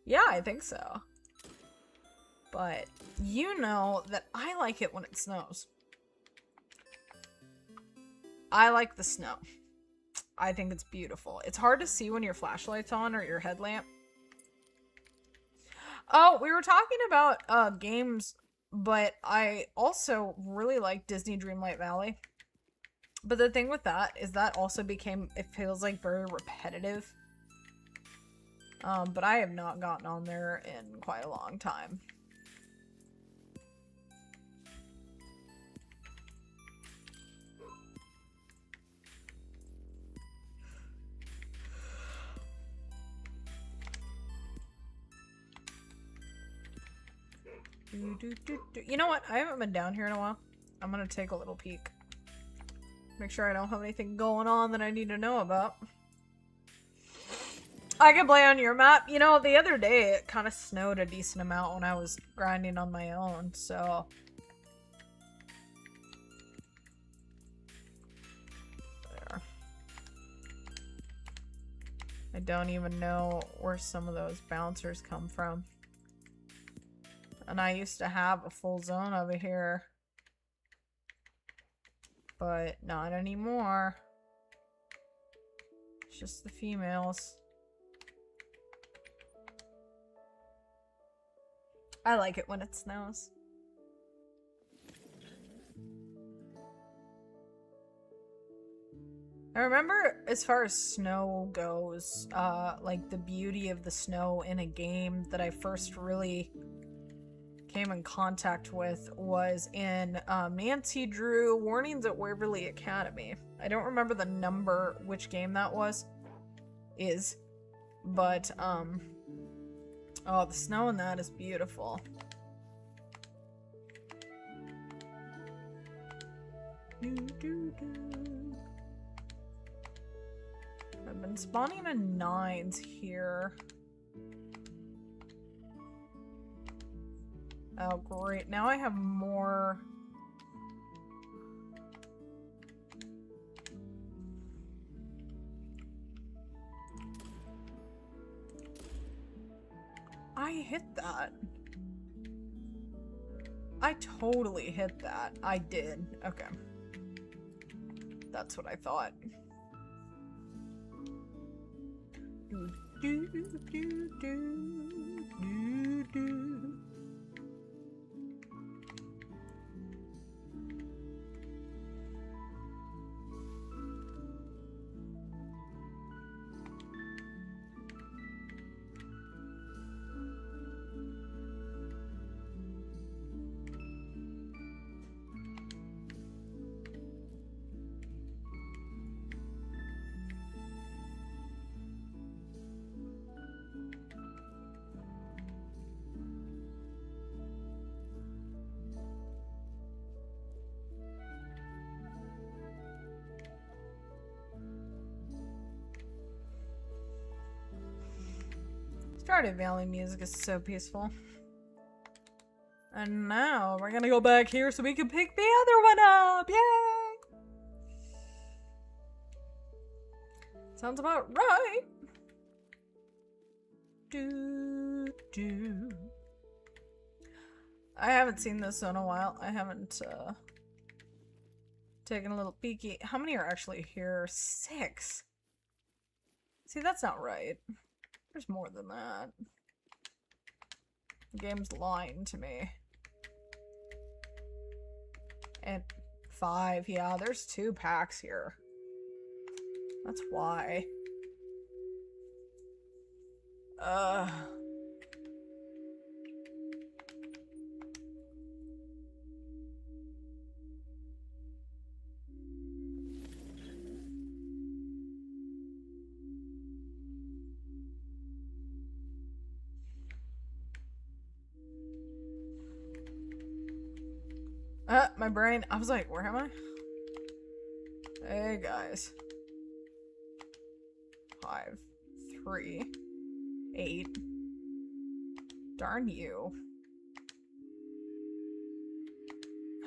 Yeah, I think so. But you know that I like it when it snows. I like the snow. I think it's beautiful. It's hard to see when your flashlight's on or your headlamp. Oh, we were talking about games, but I also really like Disney Dreamlight Valley. But the thing with that is that also became, it feels like very repetitive. But I have not gotten on there in quite a long time. You know what? I haven't been down here in a while. I'm gonna take a little peek. Make sure I don't have anything going on that I need to know about. I can play on your map. You know, the other day it kind of snowed a decent amount when I was grinding on my own, so... There. I don't even know where some of those bouncers come from. And I used to have a full zone over here. but not anymore. It's just the females. I like it when it snows. I remember, as far as snow goes, like the beauty of the snow in a game that I first really came in contact with was in Nancy Drew Warnings at Waverly Academy. I don't remember the number, which game that is, but oh, the snow in that is beautiful. I've been spawning in 9s here. Oh, great. Now I have more. I hit that. I totally hit that. I did. Okay. That's what I thought. Do, do, do, do, do, do. Stardew Valley music is so peaceful. And now we're gonna go back here so we can pick the other one up! Yay! Sounds about right. Do, do. I haven't seen this in a while. I haven't taken a little peeky. How many are actually here? 6. See, that's not right. There's more than that. The game's lying to me. And 5, yeah, there's 2 packs here. That's why. My brain, I was like, where am I? Hey guys. 5, 3, 8. Darn you.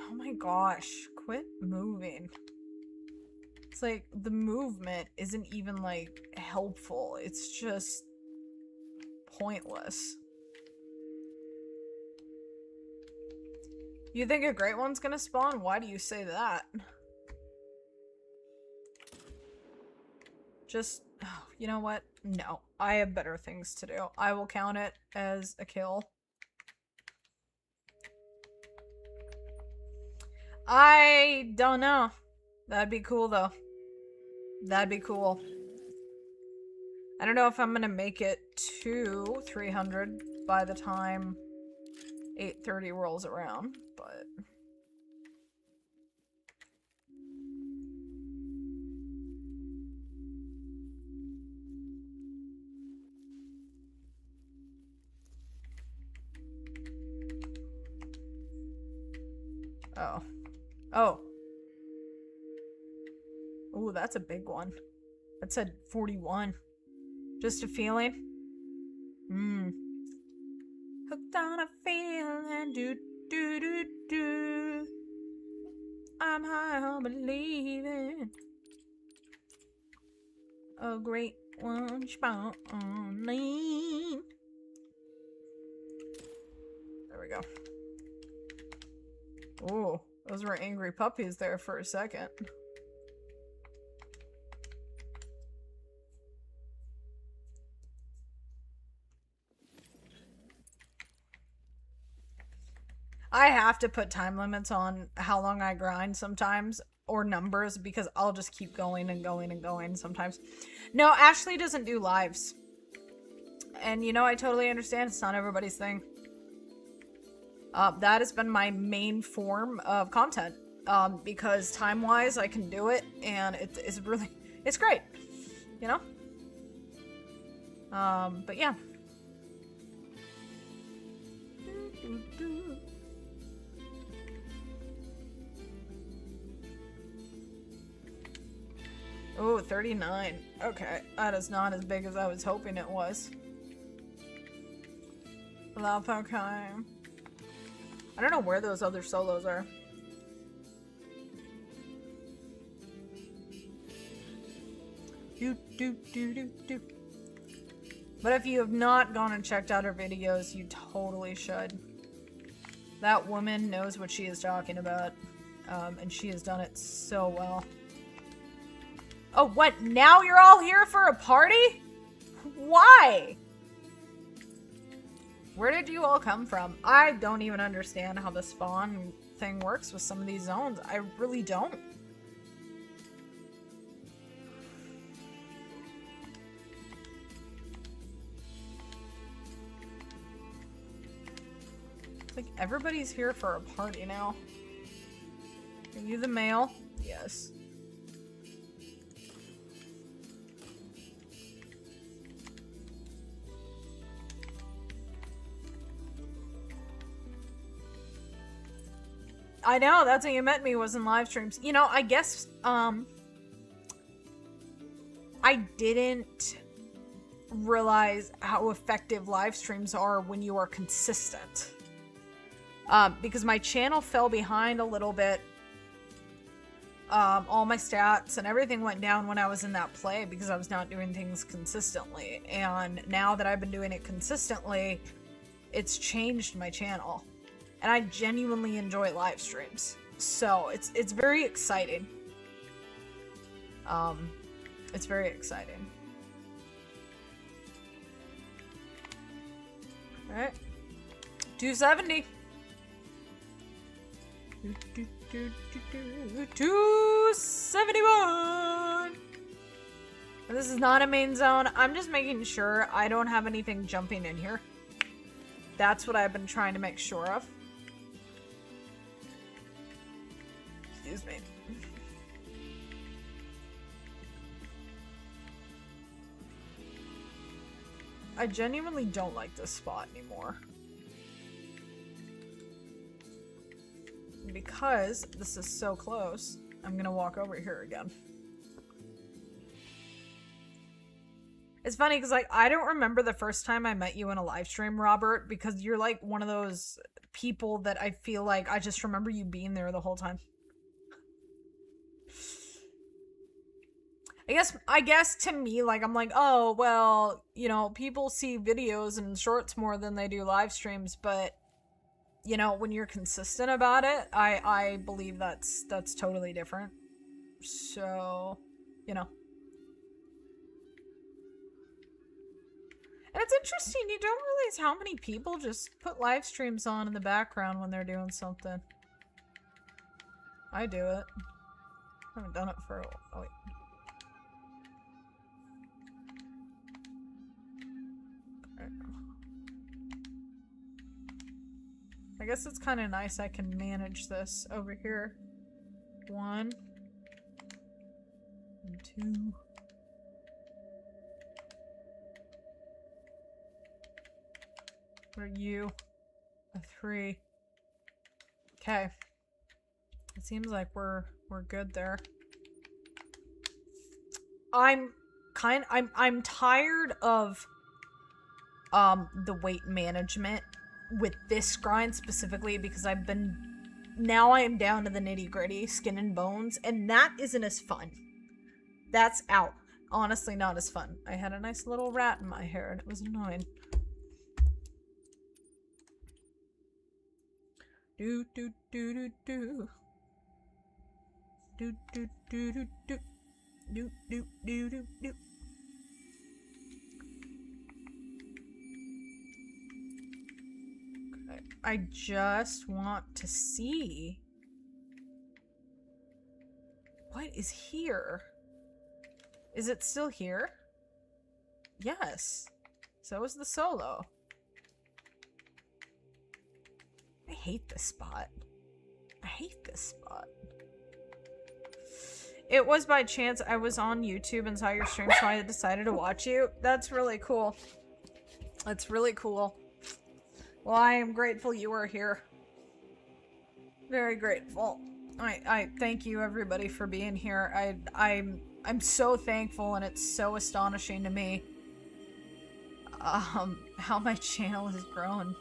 Oh my gosh, quit moving. It's like, the movement isn't even like helpful. It's just pointless. You think a great one's gonna spawn? Why do you say that? Just, oh, you know what? No, I have better things to do. I will count it as a kill. I don't know. That'd be cool though. That'd be cool. I don't know if I'm gonna make it to 300 by the time 8:30 rolls around, but oh. Oh. Ooh, that's a big one. That said 41. Just a feeling. Hooked on a feeling, do do do do. I'm high on believing. A great one spawning. There we go. Ooh, Those were angry puppies there for a second. I have to put time limits on how long I grind sometimes, or numbers, because I'll just keep going and going and going sometimes. No, Ashley doesn't do lives. And you know, I totally understand. It's not everybody's thing. That has been my main form of content. Because time-wise, I can do it, and it's really, it's great. You know? But yeah. Oh, 39. Okay, that is not as big as I was hoping it was. Okay. I don't know where those other solos are. But if you have not gone and checked out her videos, you totally should. That woman knows what she is talking about. And she has done it so well. Oh, what? Now you're all here for a party? Why? Where did you all come from? I don't even understand how the spawn thing works with some of these zones. I really don't. It's like everybody's here for a party now. Are you the male? Yes. I know, that's how you met me, was in live streams. You know, I guess, I didn't realize how effective live streams are when you are consistent. Because my channel fell behind a little bit. All my stats and everything went down when I was in that play because I was not doing things consistently. And now that I've been doing it consistently, it's changed my channel. And I genuinely enjoy live streams. So it's very exciting. It's very exciting. Alright. 270. 271. This is not a main zone. I'm just making sure I don't have anything jumping in here. That's what I've been trying to make sure of. Excuse me. I genuinely don't like this spot anymore. Because this is so close, I'm gonna walk over here again. It's funny because, like, I don't remember the first time I met you in a live stream, Robert, because you're like one of those people that I feel like I just remember you being there the whole time. I guess to me, like, I'm like, oh, well, you know, people see videos and shorts more than they do live streams, but, you know, when you're consistent about it, I believe that's totally different. So, you know. And it's interesting, you don't realize how many people just put live streams on in the background when they're doing something. I do it. I haven't done it for a while. Oh, wait. I guess it's kind of nice I can manage this over here. 1 and 2. What are you? A 3. Okay. It seems like we're good there. I'm tired of the weight management with this grind specifically because now I am down to the nitty-gritty, skin and bones, and that isn't as fun. That's out. Honestly, not as fun. I had a nice little rat in my hair and it was annoying. Do. Do do do do do do do do do do. Okay. I just want to see what is here. Is it still here? Yes. So is the solo. I hate this spot. I hate this spot. It was by chance I was on YouTube and saw your stream, so I decided to watch you. That's really cool. That's really cool. Well, I am grateful you are here. Very grateful. I thank you everybody for being here. I'm so thankful, and it's so astonishing to me how my channel has grown.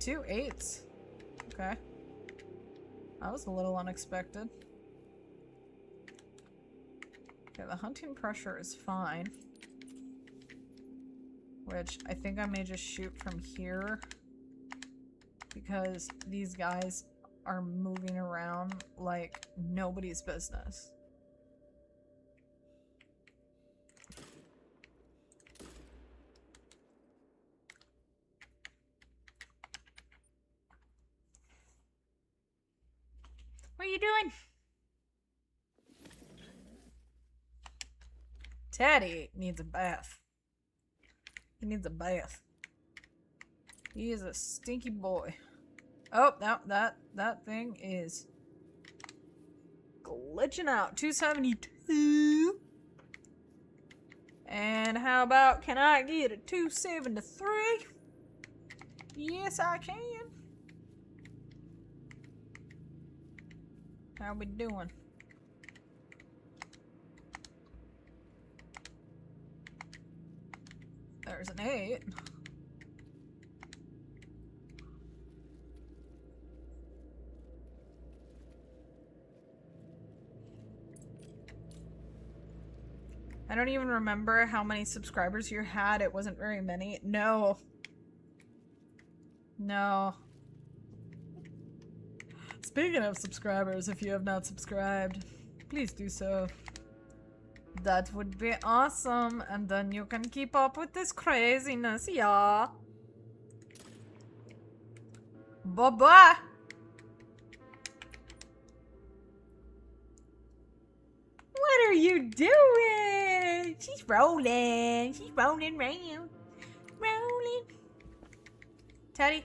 2 8s. Okay. That was a little unexpected. Okay, the hunting pressure is fine. Which I think I may just shoot from here. Because these guys are moving around like nobody's business. What are you doing? Teddy needs a bath. He needs a bath. He is a stinky boy. Oh, that thing is glitching out. 272. And how about, can I get a 273? Yes, I can. How we doing? There's an 8. I don't even remember how many subscribers you had. It wasn't very many. No. No. Speaking of subscribers, if you have not subscribed, please do so. That would be awesome, and then you can keep up with this craziness, yeah. Bye-bye! What are you doing? She's rolling. She's rolling around. Rolling. Teddy,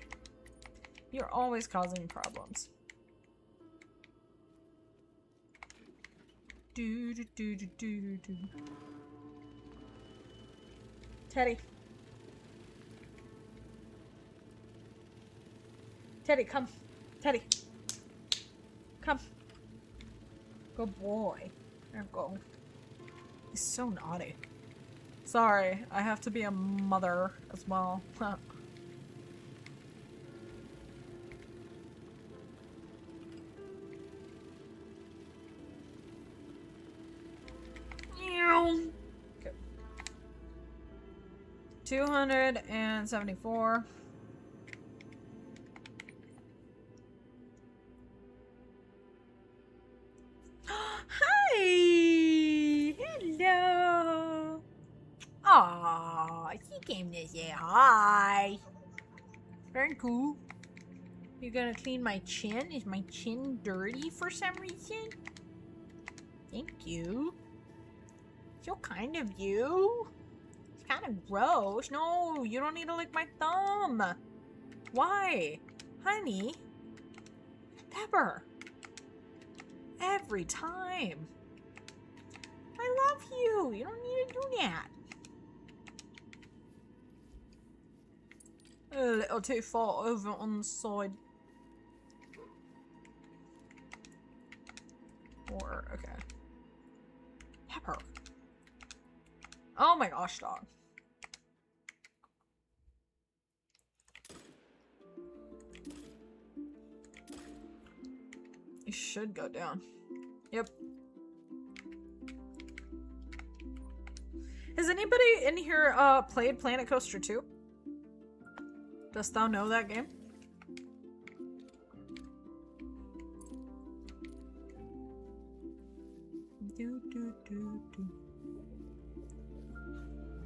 you're always causing problems. Do do do do do do. Teddy. Teddy, come. Teddy. Come. Good boy. There we go. He's so naughty. Sorry, I have to be a mother as well. Okay. 274. Hi! Hello! Aw, she came to say hi. Very cool. You gonna clean my chin? Is my chin dirty for some reason? Thank you. So kind of you. It's kind of gross. No, you don't need to lick my thumb. Why? Honey? Pepper. Every time. I love you. You don't need to do that. A little too far over on the side. Or, okay. Pepper. Oh my gosh, dog. You should go down. Yep. Has anybody in here played Planet Coaster 2? Dost thou know that game?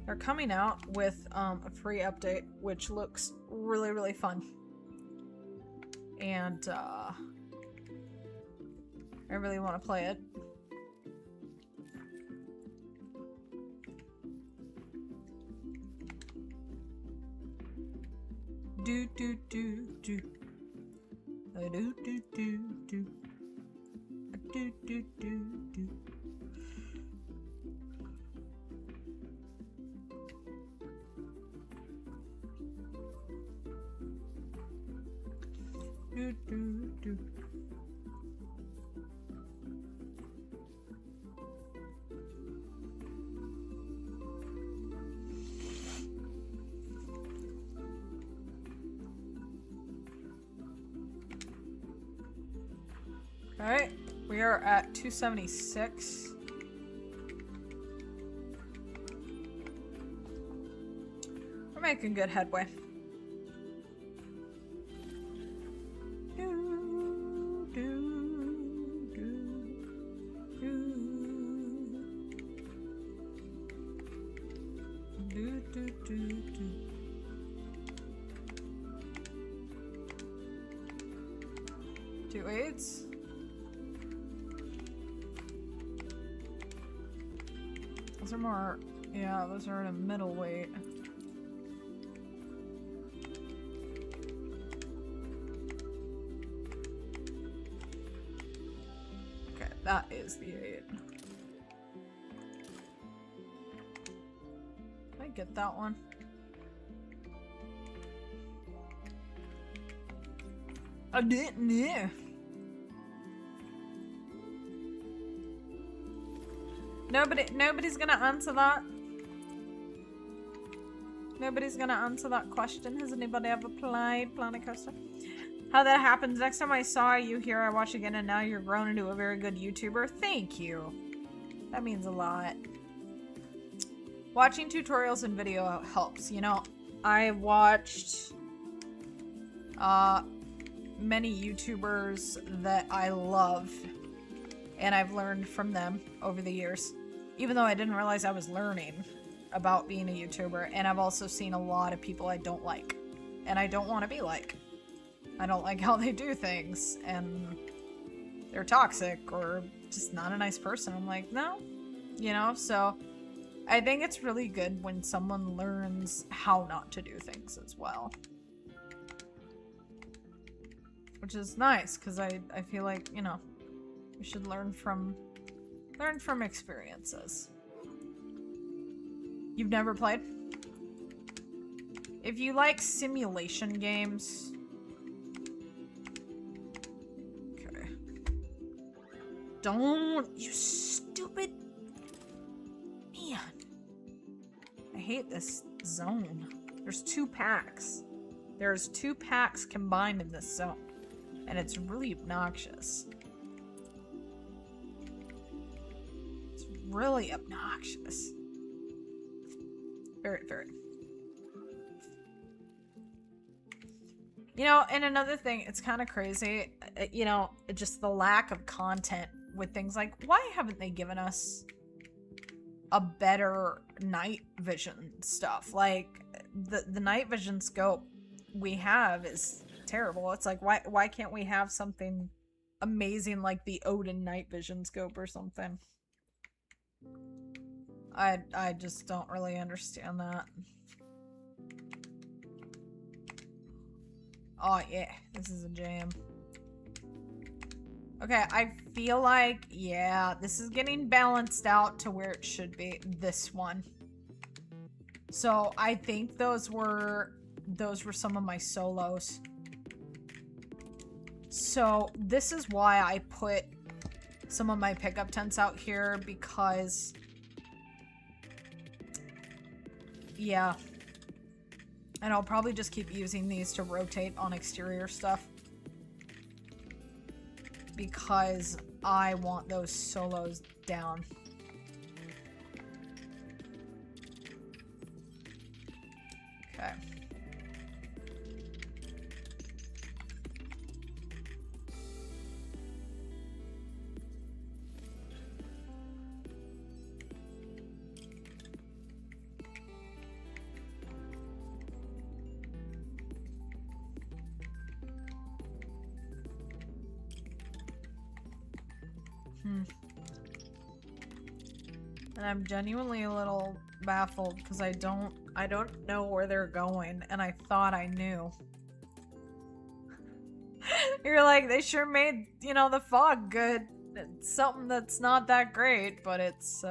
They're coming out with a free update, which looks really, really fun. And I really want to play it. Do do do do. Do do do do. Do do do do. Do do do. Alright, we are at 276. We're making good headway. Two eights. Those are more, yeah, those are in a middle weight. Okay, that is the 8. Can I get that one? I didn't know. Nobody's gonna answer that. Nobody's gonna answer that question. Has anybody ever played Planet Coaster? How that happens? Next time I saw you here, I watch again, and now you're grown into a very good YouTuber. Thank you. That means a lot. Watching tutorials and video helps. You know, I watched many YouTubers that I love, and I've learned from them over the years. Even though I didn't realize I was learning about being a YouTuber, and I've also seen a lot of people I don't like, and I don't want to be like. I don't like how they do things, and they're toxic or just not a nice person. I'm like, no, you know, so I think it's really good when someone learns how not to do things as well. Which is nice, because I feel like, you know, we should learn from experiences. You've never played? If you like simulation games... Okay. Don't, you stupid... Man. I hate this zone. There's 2 packs. There's 2 packs combined in this zone. And it's really obnoxious. It's really obnoxious. Very, very. You know, and another thing, it's kind of crazy, you know, just the lack of content with things like, why haven't they given us a better night vision stuff? Like, the night vision scope we have is terrible. It's like, why can't we have something amazing like the Odin night vision scope or something? I just don't really understand that. Oh yeah, this is a jam. Okay, I feel like, yeah, this is getting balanced out to where it should be, this one. So I think those were some of my solos. So this is why I put some of my pickup tents out here, because yeah, and I'll probably just keep using these to rotate on exterior stuff, because I want those solos down. Okay. And I'm genuinely a little baffled because I don't know where they're going, and I thought I knew. You're like, they sure made, you know, the fog good. It's something that's not that great, but it's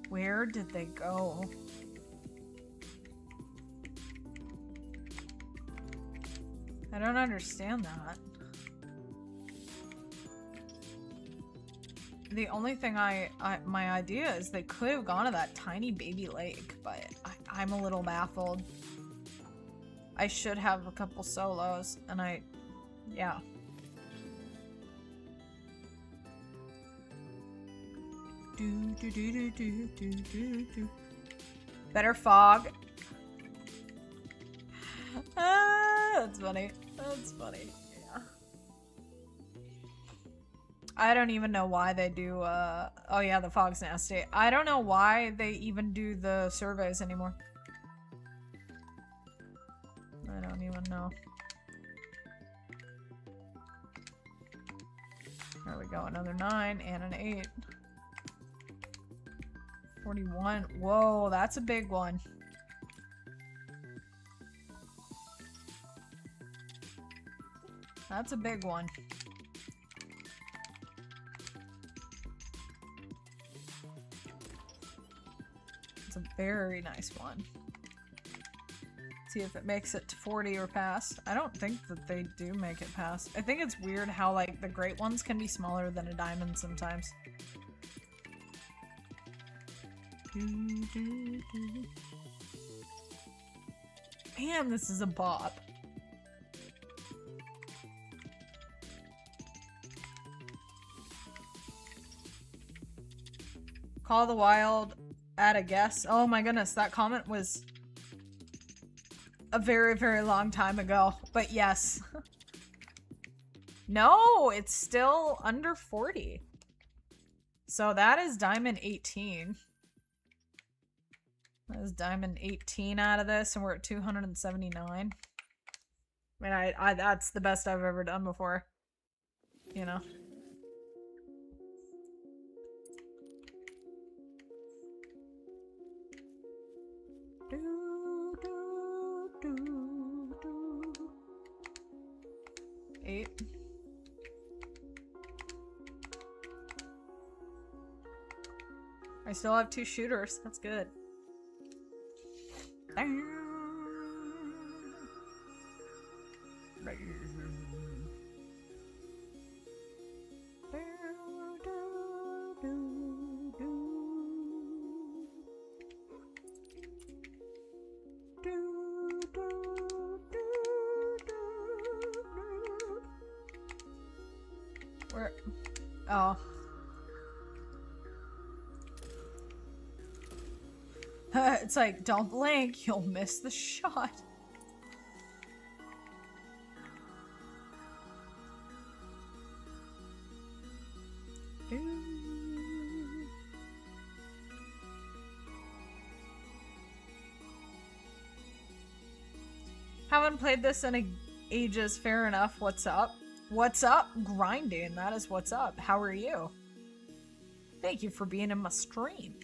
Where did they go? I don't understand that. The only thing my idea is they could have gone to that tiny baby lake, but I'm a little baffled. I should have a couple solos, and yeah. Better fog. That's funny. That's funny. Yeah. I don't even know why they do, oh yeah, the fog's nasty. I don't know why they even do the surveys anymore. I don't even know. There we go, another 9 and an 8. 41. Whoa, that's a big one. That's a big one. It's a very nice one. See if it makes it to 40 or past. I don't think that they do make it past. I think it's weird how, like, the great ones can be smaller than a diamond sometimes. Man, this is a bop. Call the Wild, add a guess. Oh my goodness, that comment was a very, very long time ago. But yes. No, it's still under 40. So that is Diamond 18. That is Diamond 18 out of this, and we're at 279. I mean, I that's the best I've ever done before. You know? Eight. I still have 2 shooters. That's good. Where? Oh. It's like, don't blink, you'll miss the shot. Haven't played this in ages, fair enough. What's up? What's up? Grinding, that is what's up. How are you? Thank you for being in my stream.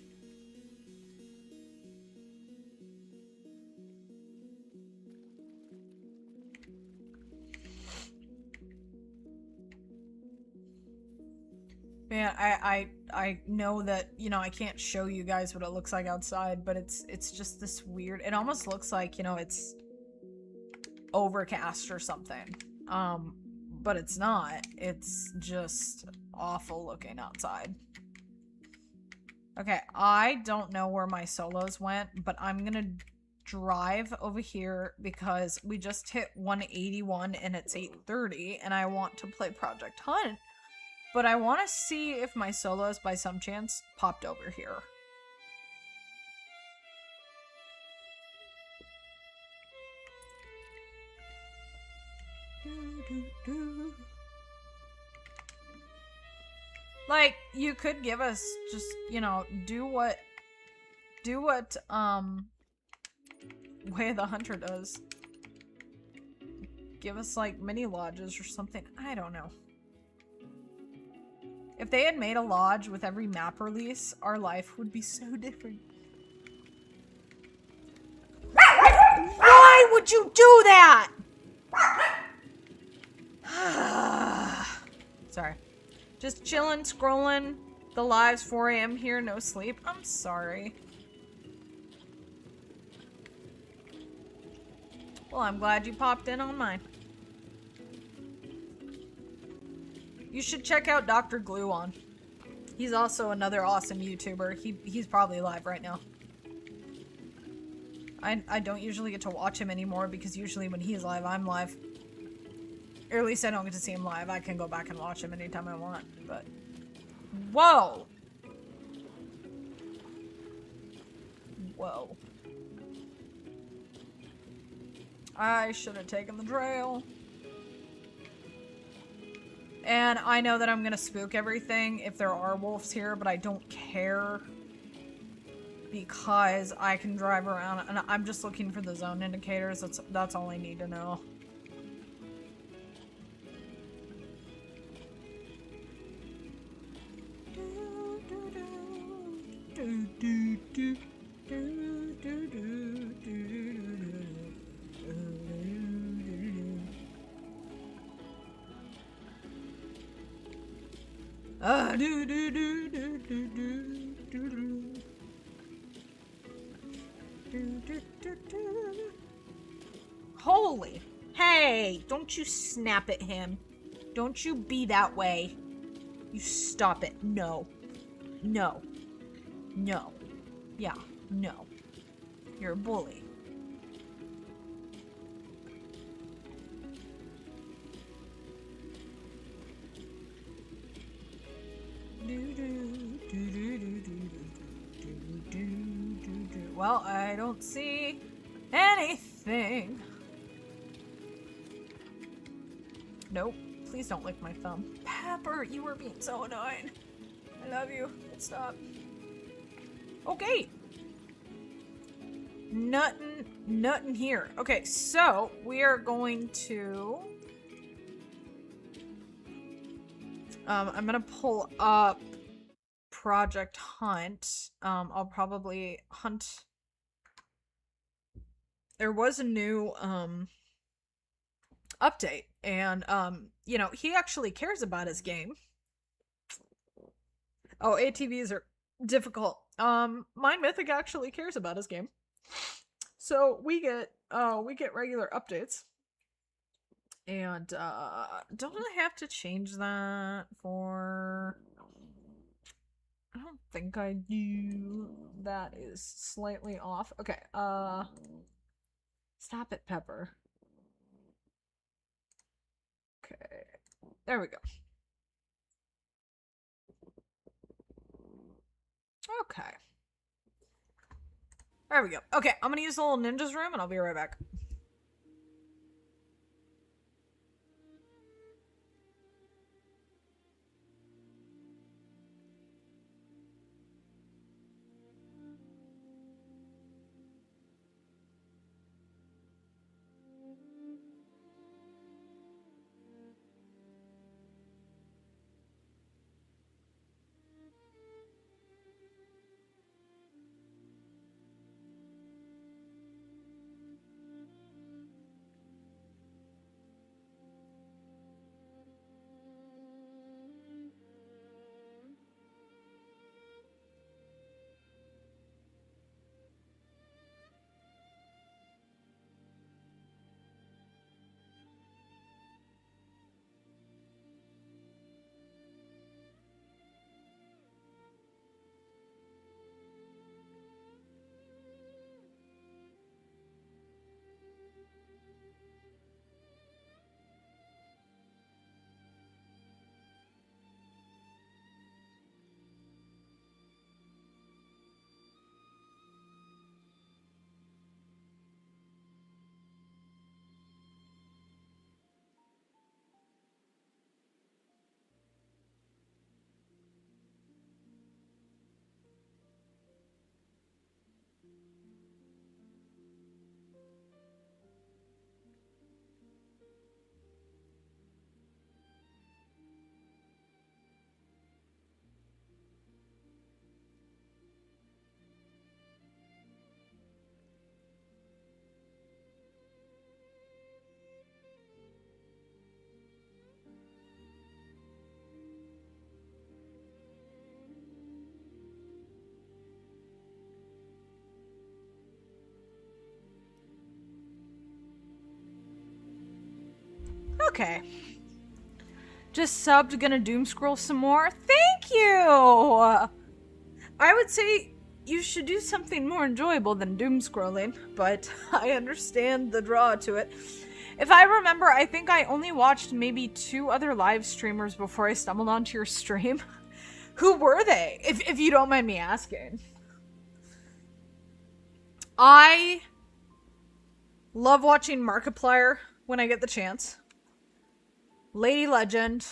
Man, I know that, you know, I can't show you guys what it looks like outside, but it's just this weird, it almost looks like, you know, it's overcast or something. But it's not. It's just awful looking outside. Okay, I don't know where my solos went, but I'm gonna drive over here because we just hit 181 and it's 8:30 and I want to play Project Hunt. But I want to see if my solos, by some chance, popped over here. Like, you could give us just, you know, do what Way the Hunter does. Give us like mini lodges or something. I don't know. If they had made a lodge with every map release, our life would be so different. Why would you do that? Sorry. Just chilling, scrolling the lives, 4 a.m. here, no sleep. I'm sorry. Well, I'm glad you popped in on mine. You should check out Dr. Gluon. He's also another awesome YouTuber. He's probably live right now. I don't usually get to watch him anymore because usually when he's live, I'm live. Or at least I don't get to see him live. I can go back and watch him anytime I want, but... Whoa! Whoa. I should have taken the trail. And I know that I'm gonna spook everything if there are wolves here, but I don't care. Because I can drive around and I'm just looking for the zone indicators. That's all I need to know. Holy. Hey, don't you snap at him. Don't you be that way. You stop it. No. No. No. Yeah. No. You're a bully. Well, I don't see anything. Nope. Please don't lick my thumb. Pepper, you were being so annoying. I love you. But stop. Okay. Nothing here. Okay, so we are going to... I'm gonna pull up Project Hunt. I'll probably hunt... There was a new, update, and, you know, he actually cares about his game. Oh, ATVs are difficult. Mine Mythic actually cares about his game. So we get regular updates. And, don't I have to change that for... I don't think I do. That is slightly off. Okay, stop it, Pepper. Okay, there we go. Okay. There we go. Okay, I'm gonna use the little ninja's room and I'll be right back. Okay. Just subbed, gonna doom scroll some more. Thank you! I would say you should do something more enjoyable than doom scrolling, but I understand the draw to it. If I remember, I think I only watched maybe 2 other live streamers before I stumbled onto your stream. Who were they? If you don't mind me asking. I love watching Markiplier when I get the chance. Lady Legend.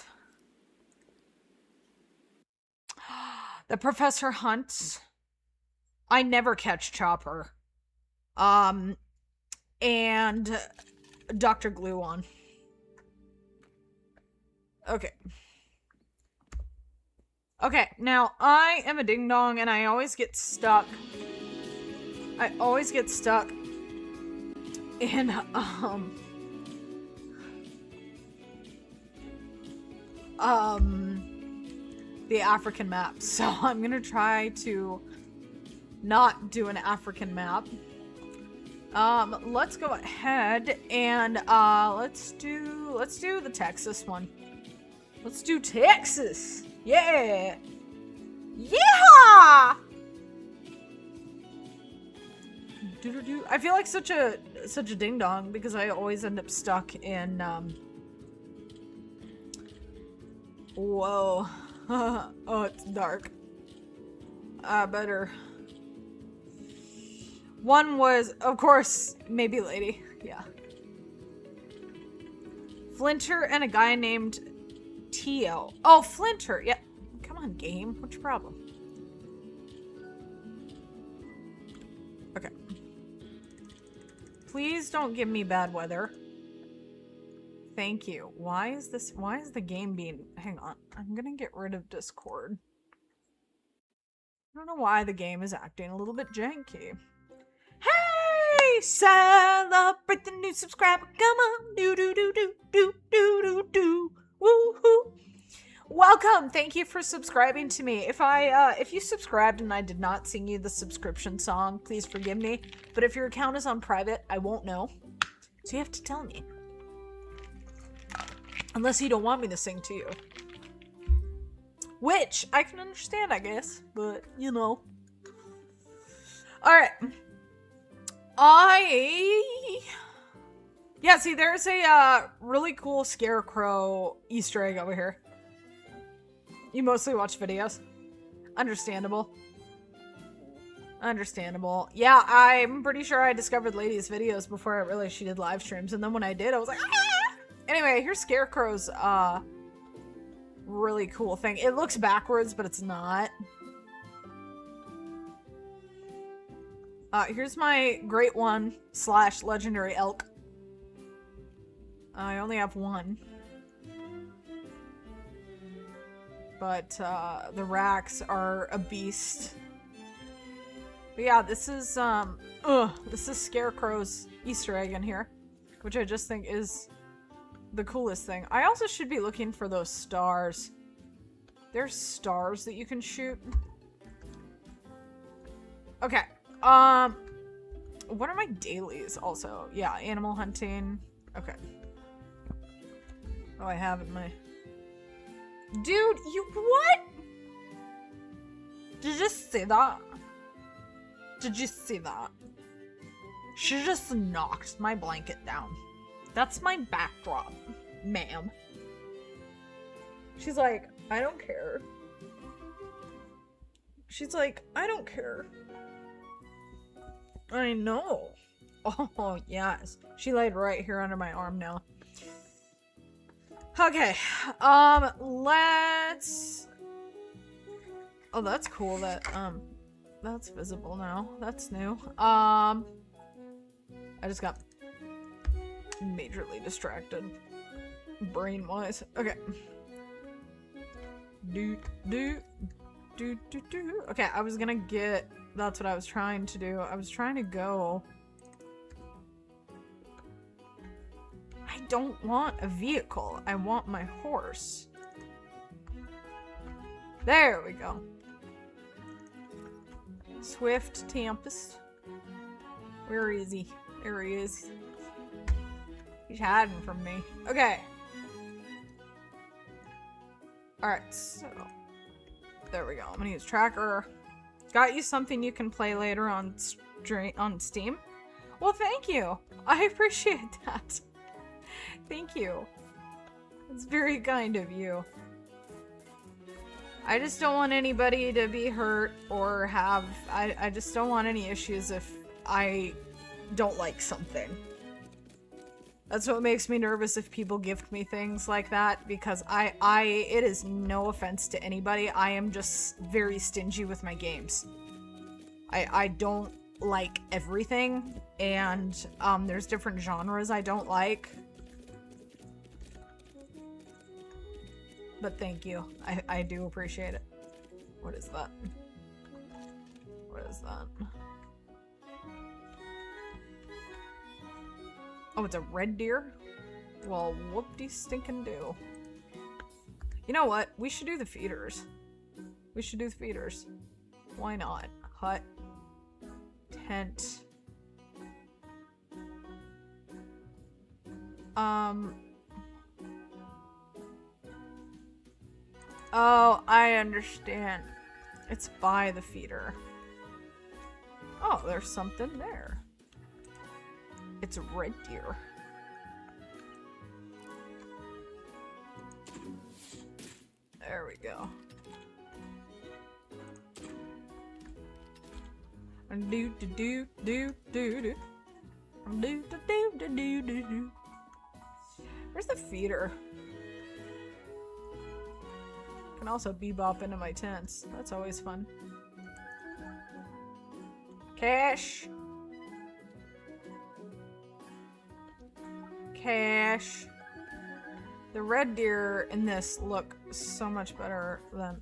The Professor Hunt. I never catch Chopper. And Dr. Gluon. Okay. Okay, now I am a ding dong and I always get stuck. I always get stuck in the African map. So I'm gonna try to not do an African map. Let's go ahead and let's do the Texas one. Let's do Texas. Yeah. Yeah. I feel like such a ding dong because I always end up stuck in whoa. Oh, it's dark. Better. One was, of course, maybe Lady. Yeah. Flinter and a guy named Tio. Oh, Flinter. Yeah. Come on, game. What's your problem? Okay. Please don't give me bad weather. Thank you. Why is the game being... Hang on. I'm gonna get rid of Discord. I don't know why the game is acting a little bit janky. Hey! Celebrate the new subscriber. Come on. Do. Woohoo. Welcome. Thank you for subscribing to me. If you subscribed and I did not sing you the subscription song, please forgive me. But if your account is on private, I won't know. So you have to tell me. Unless you don't want me to sing to you. Which I can understand, I guess. But, you know. Alright. Yeah, see, there's a really cool scarecrow Easter egg over here. You mostly watch videos. Understandable. Understandable. Yeah, I'm pretty sure I discovered Lady's videos before I realized she did live streams. And then when I did, I was like, ah! Anyway, here's Scarecrow's really cool thing. It looks backwards, but it's not. Here's my Great One / Legendary Elk. I only have one. But the racks are a beast. But yeah, this is Scarecrow's Easter egg in here, which I just think is the coolest thing. I also should be looking for those stars. There's stars that you can shoot. Okay. What are my dailies also? Yeah, animal hunting. Okay. Oh, I have in my... Dude, you what? Did you see that? Did you see that? She just knocked my blanket down. That's my backdrop, ma'am. She's like, I don't care. She's like, I don't care. I know. Oh, yes. She laid right here under my arm now. Okay. Let's... Oh, that's cool that, that's visible now. That's new. I just got majorly distracted. Brain-wise. Okay. Okay, I was gonna get... That's what I was trying to do. I was trying to go... I don't want a vehicle. I want my horse. There we go. Swift Tempest. Where is he? There he is. He's hiding from me. Okay. Alright, so there we go. I'm gonna use tracker. Got you something you can play later on Steam. Well, thank you. I appreciate that. Thank you. It's very kind of you. I just don't want anybody to be hurt or have... I just don't want any issues if I don't like something. That's what makes me nervous if people gift me things like that, because it is no offense to anybody. I am just very stingy with my games. I don't like everything, and there's different genres I don't like. But thank you. I do appreciate it. What is that? What is that? Oh, it's a red deer? Well, whoop-de-stinkin'-do. You know what? We should do the feeders. We should do the feeders. Why not? Hut. Tent. Oh, I understand. It's by the feeder. Oh, there's something there. It's a red deer. There we go. Do do do do do do. Do do do do do do do. Where's the feeder? Can also bebop into my tents. That's always fun. Cash. Cash. The red deer in this look so much better than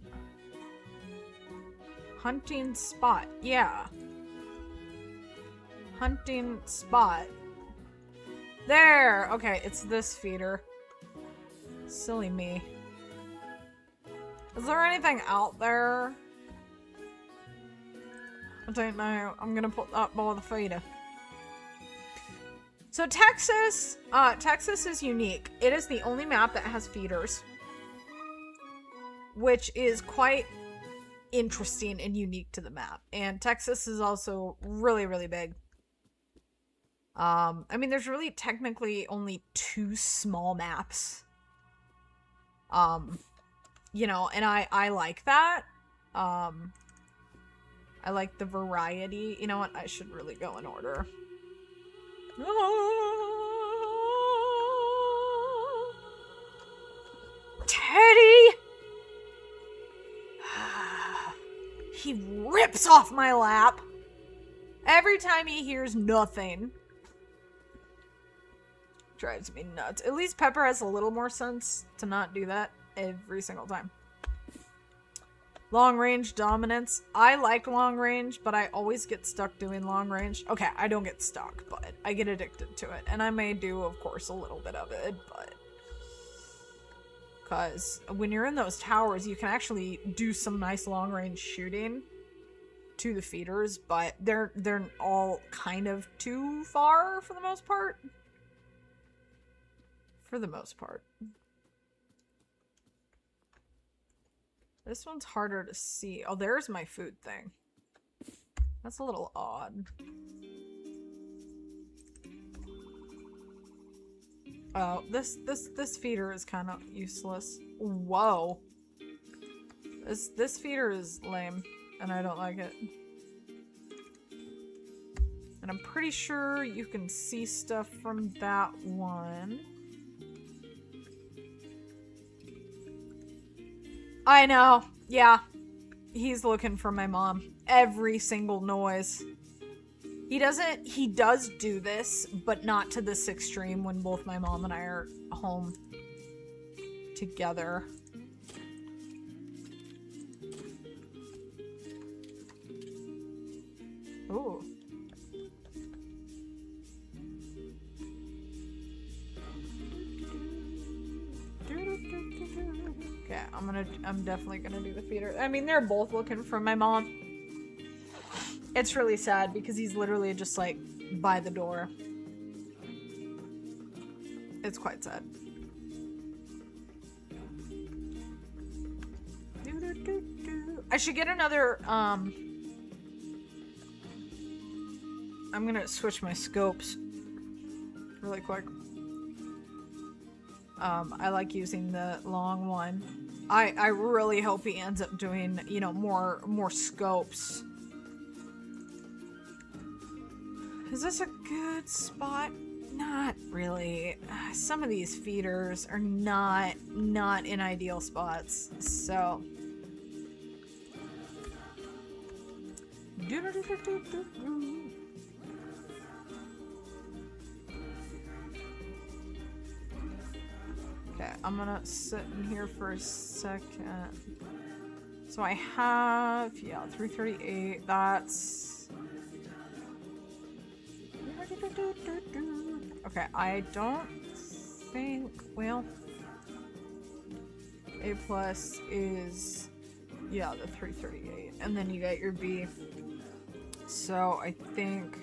hunting spot. Yeah. Hunting spot. There! Okay, it's this feeder. Silly me. Is there anything out there? I don't know. I'm gonna put that by the feeder. So Texas is unique. It is the only map that has feeders, which is quite interesting and unique to the map. And Texas is also really, really big. I mean, there's really technically only 2 small maps. You know, and I like that. I like the variety. You know what? I should really go in order. Teddy! He rips off my lap every time he hears nothing. Drives me nuts. At least Pepper has a little more sense to not do that every single time. Long range dominance. I like long range, but I always get stuck doing long range. Okay, I don't get stuck, but I get addicted to it. And I may do, of course, a little bit of it, but... Because when you're in those towers, you can actually do some nice long range shooting to the feeders, but they're all kind of too far for the most part. For the most part. This one's harder to see. Oh, there's my food thing. That's a little odd. Oh, this feeder is kind of useless. Whoa. This feeder is lame, and I don't like it. And I'm pretty sure you can see stuff from that one. I know. Yeah. He's looking for my mom. Every single noise. He does do this, but not to this extreme when both my mom and I are home together. Ooh. Okay, I'm definitely gonna do the feeder. I mean, they're both looking for my mom. It's really sad because he's literally just like by the door. It's quite sad. I should get another, I'm gonna switch my scopes really quick. I like using the long one. I really hope he ends up doing, you know, more scopes. Is this a good spot? Not really. Some of these feeders are not in ideal spots, so. Okay, I'm gonna sit in here for a second. So I have, yeah, 338. That's. Okay, I don't think, well, A plus is, yeah, the 338, and then you got your B. So I think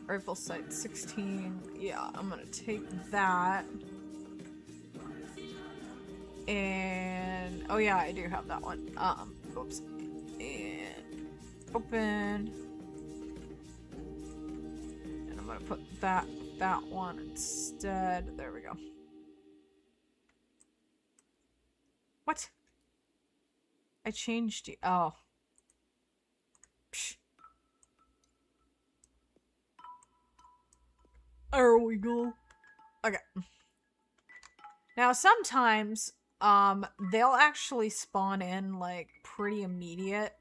rifle sight 16, yeah, I'm gonna take that. And, oh yeah, I do have that one. Oops. And open. And I'm gonna put that one instead. There we go. What? I changed it. Oh. Psh. There we go. Okay. Now sometimes, they'll actually spawn in like pretty immediate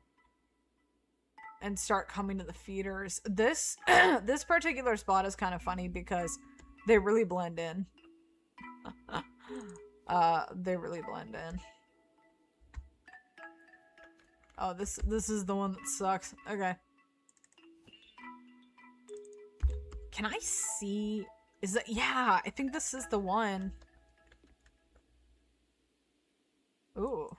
and start coming to the feeders. This this particular spot is kind of funny because they really blend in. They really blend in. Oh, this is the one that sucks. Okay. Can I see? Is that, yeah, I think this is the one. Ooh.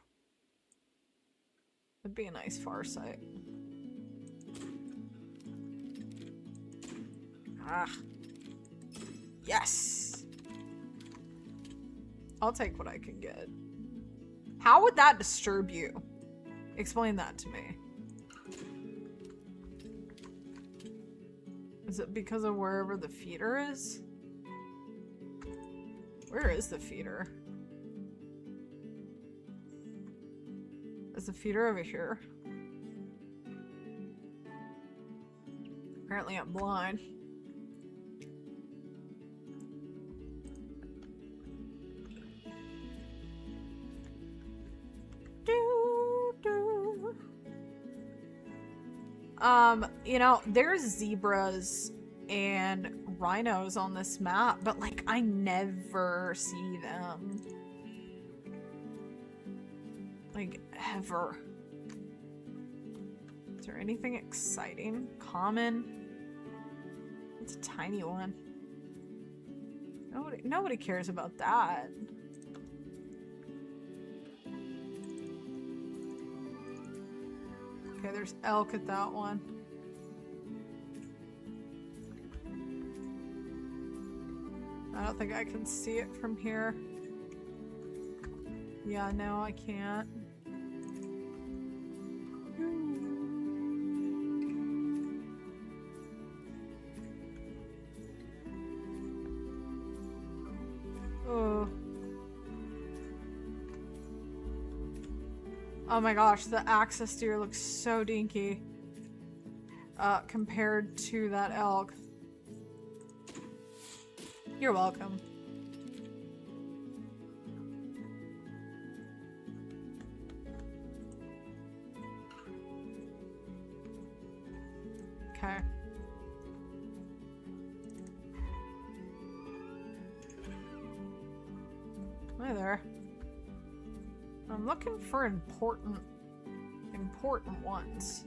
That'd be a nice far sight. Ah. Yes! I'll take what I can get. How would that disturb you? Explain that to me. Is it because of wherever the feeder is? Where is the feeder? Is the feeder over here? Apparently I'm blind. You know, there's zebras and rhinos on this map, but like I never see them. Like ever. Is there anything exciting? Common? It's a tiny one. Nobody cares about that. Okay, there's elk at that one. I don't think I can see it from here. Yeah, no, I can't. Oh my gosh, the axis deer looks so dinky compared to that elk. You're welcome. Okay. Hi there. I'm looking for important ones.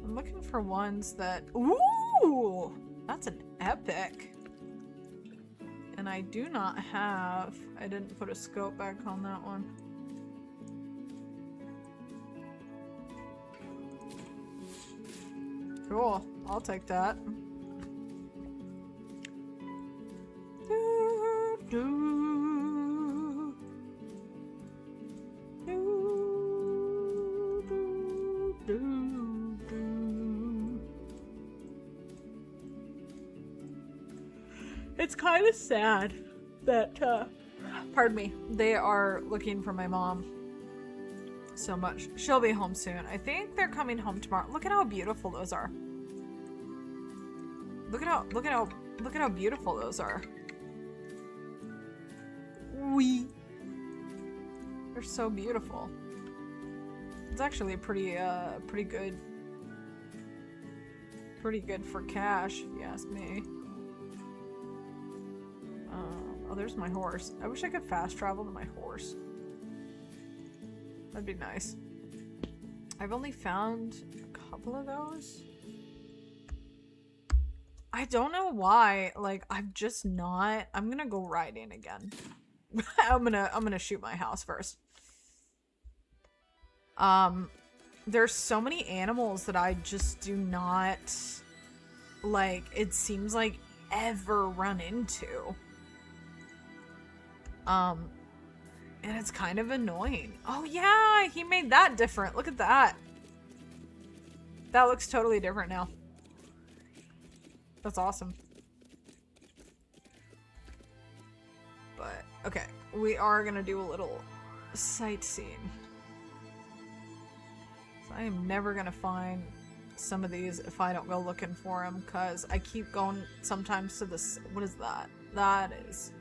I'm looking for ones that, ooh, that's an epic. And I do not have, I didn't put a scope back on that one. Cool, I'll take that. It's kind of sad that, pardon me, they are looking for my mom so much. She'll be home soon. I think they're coming home tomorrow. Look at how beautiful those are. Look at how beautiful those are. Wee. They're so beautiful. It's actually pretty good for cash, if you ask me. Oh, there's my horse. I wish I could fast travel to my horse. That'd be nice. I've only found a couple of those. I don't know why. Like, I'm just not. I'm gonna go riding again. I'm gonna shoot my house first. There's so many animals that I just do not, like, it seems like, ever run into. And it's kind of annoying. Oh yeah, he made that different. Look at that. That looks totally different now. That's awesome. But, okay. We are gonna do a little sightseeing. So I am never gonna find some of these if I don't go looking for them, because I keep going sometimes to this. What is that? That is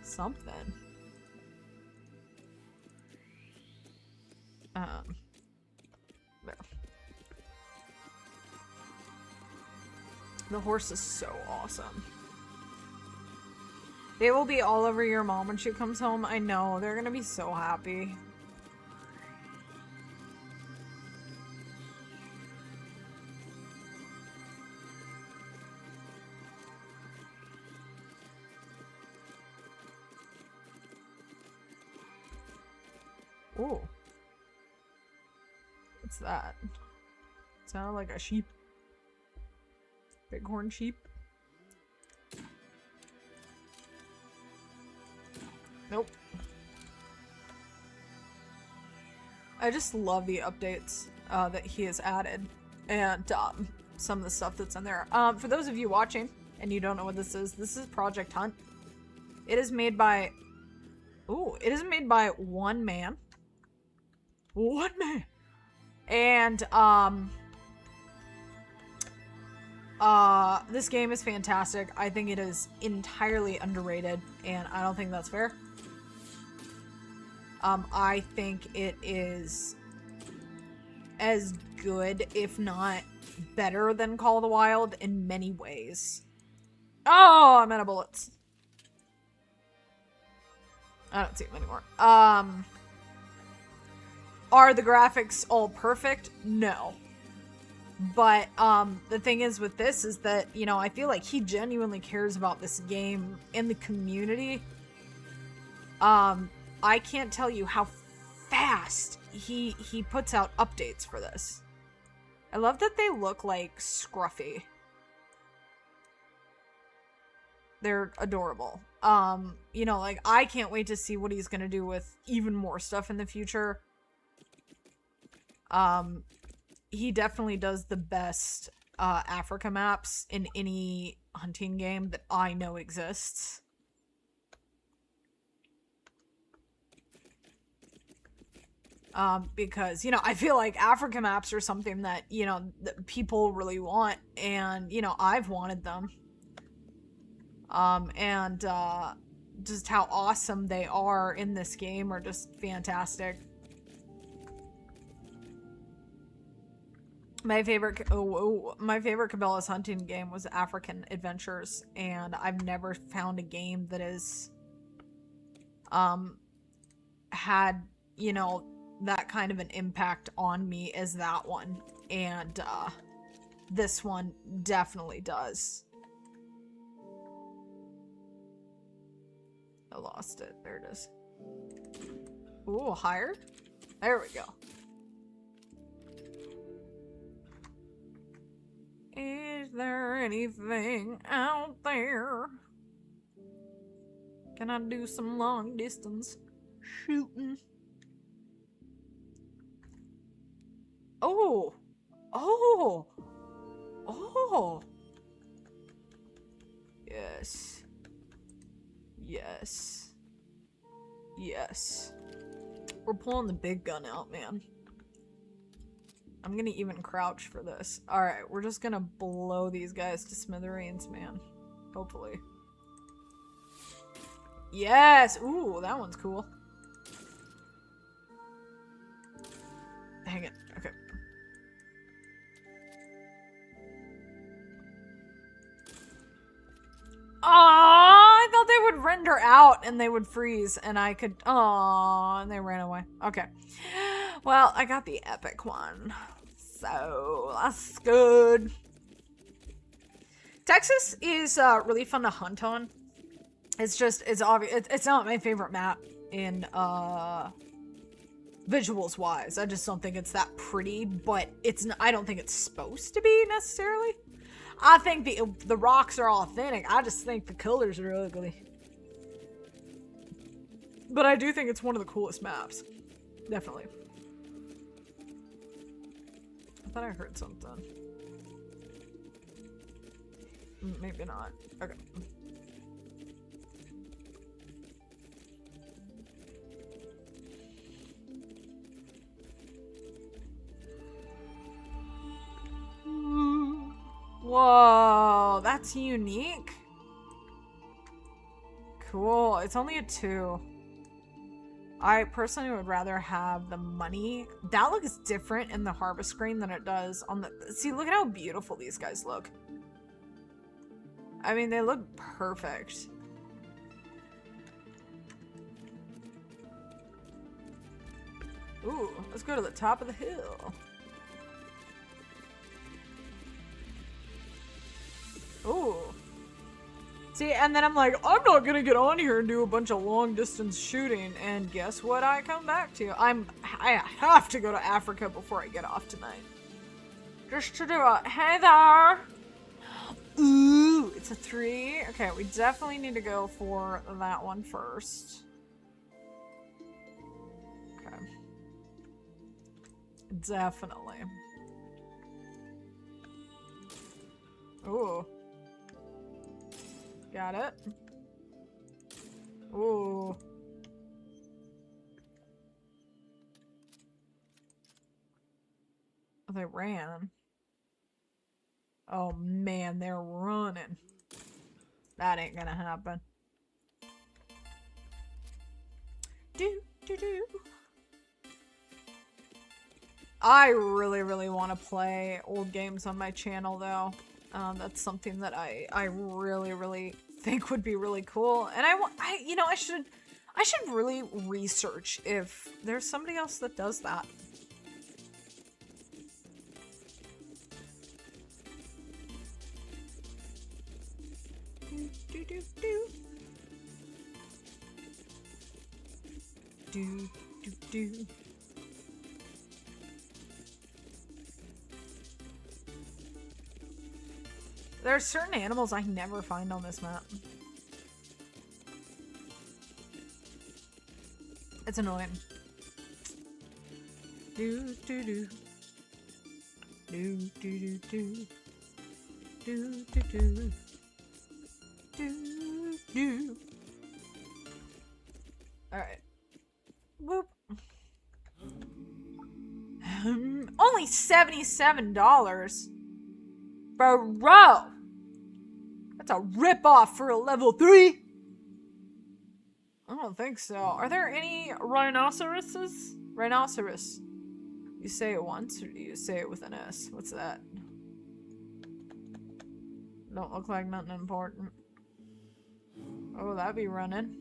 something. There. The horse is so awesome. They will be all over your mom when she comes home. I know. They're gonna be so happy. Ooh. What's that? Sounded like a sheep. Bighorn sheep. Nope. I just love the updates that he has added, and some of the stuff that's in there. For those of you watching and you don't know what this is Project Hunt. It is made by one man. One man. And this game is fantastic. I think it is entirely underrated, and I don't think that's fair. I think it is as good, if not better, than Call of the Wild in many ways. Oh, I'm out of bullets. I don't see them anymore. Are the graphics all perfect? No. But, the thing is with this is that, you know, I feel like he genuinely cares about this game and the community. I can't tell you how fast he puts out updates for this. I love that they look like scruffy. They're adorable. You know, like, I can't wait to see what he's gonna do with even more stuff in the future. He definitely does the best Africa maps in any hunting game that I know exists. Because, you know, I feel like Africa maps are something that, you know, that people really want, and, you know, I've wanted them. Just how awesome they are in this game are just fantastic. My favorite Cabela's hunting game was African Adventures, and I've never found a game that is, had, you know, that kind of an impact on me as that one. And, this one definitely does. I lost it. There it is. Ooh, higher? There we go. Is there anything out there? Can I do some long distance shooting? Oh! Oh! Oh! Yes. Yes. Yes. We're pulling the big gun out, man. I'm gonna even crouch for this. Alright, we're just gonna blow these guys to smithereens, man. Hopefully. Yes! Ooh, that one's cool. Dang it. Okay. I thought they would render out and they would freeze and I could... and they ran away. Okay. Well, I got the epic one. So, that's good. Texas is really fun to hunt on. It's just, it's obvious. It's not my favorite map in visuals wise. I just don't think it's that pretty, but I don't think it's supposed to be necessarily. I think the rocks are authentic. I just think the colors are ugly. But I do think it's one of the coolest maps. Definitely. I thought I heard something. Maybe not. Okay. Whoa, that's unique. Cool. It's only a 2. I personally would rather have the money. That looks different in the harvest screen than it does on the... See, look at how beautiful these guys look. I mean, they look perfect. Ooh, let's go to the top of the hill. Ooh. See, and then I'm like, I'm not gonna get on here and do a bunch of long distance shooting, and guess what I come back to? I have to go to Africa before I get off tonight. Just to do it. Hey there! Ooh, it's a 3. Okay, we definitely need to go for that one first. Okay. Definitely. Ooh. Got it. Ooh. Oh, they ran. Oh man, they're running. That ain't gonna happen. Do. I really want to play old games on my channel though. That's something that I really think would be really cool. And I should really research if there's somebody else that does that. Do. There are certain animals I never find on this map. It's annoying. Do. Alright. Whoop. Only $77? Bro! That's a ripoff for a level 3! I don't think so. Are there any rhinoceroses? Rhinoceros. You say it once, or do you say it with an S? What's that? Don't look like nothing important. Oh, that'd be running.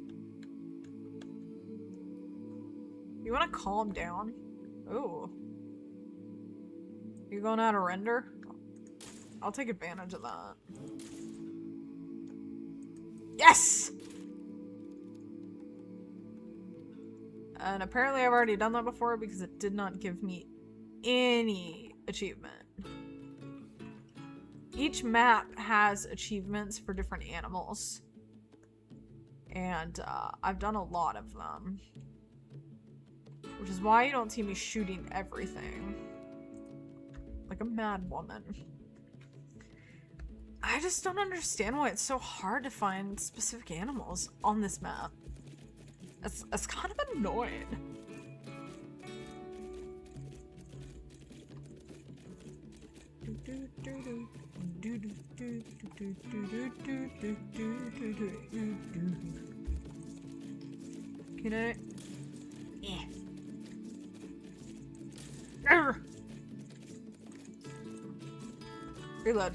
You wanna calm down? Ooh. You going out of render? I'll take advantage of that. Yes! And apparently I've already done that before because it did not give me any achievement. Each map has achievements for different animals. And I've done a lot of them. Which is why you don't see me shooting everything. Like a mad woman. I just don't understand why it's so hard to find specific animals on this map. It's kind of annoying. Can I? Yeah. Arr! Reload.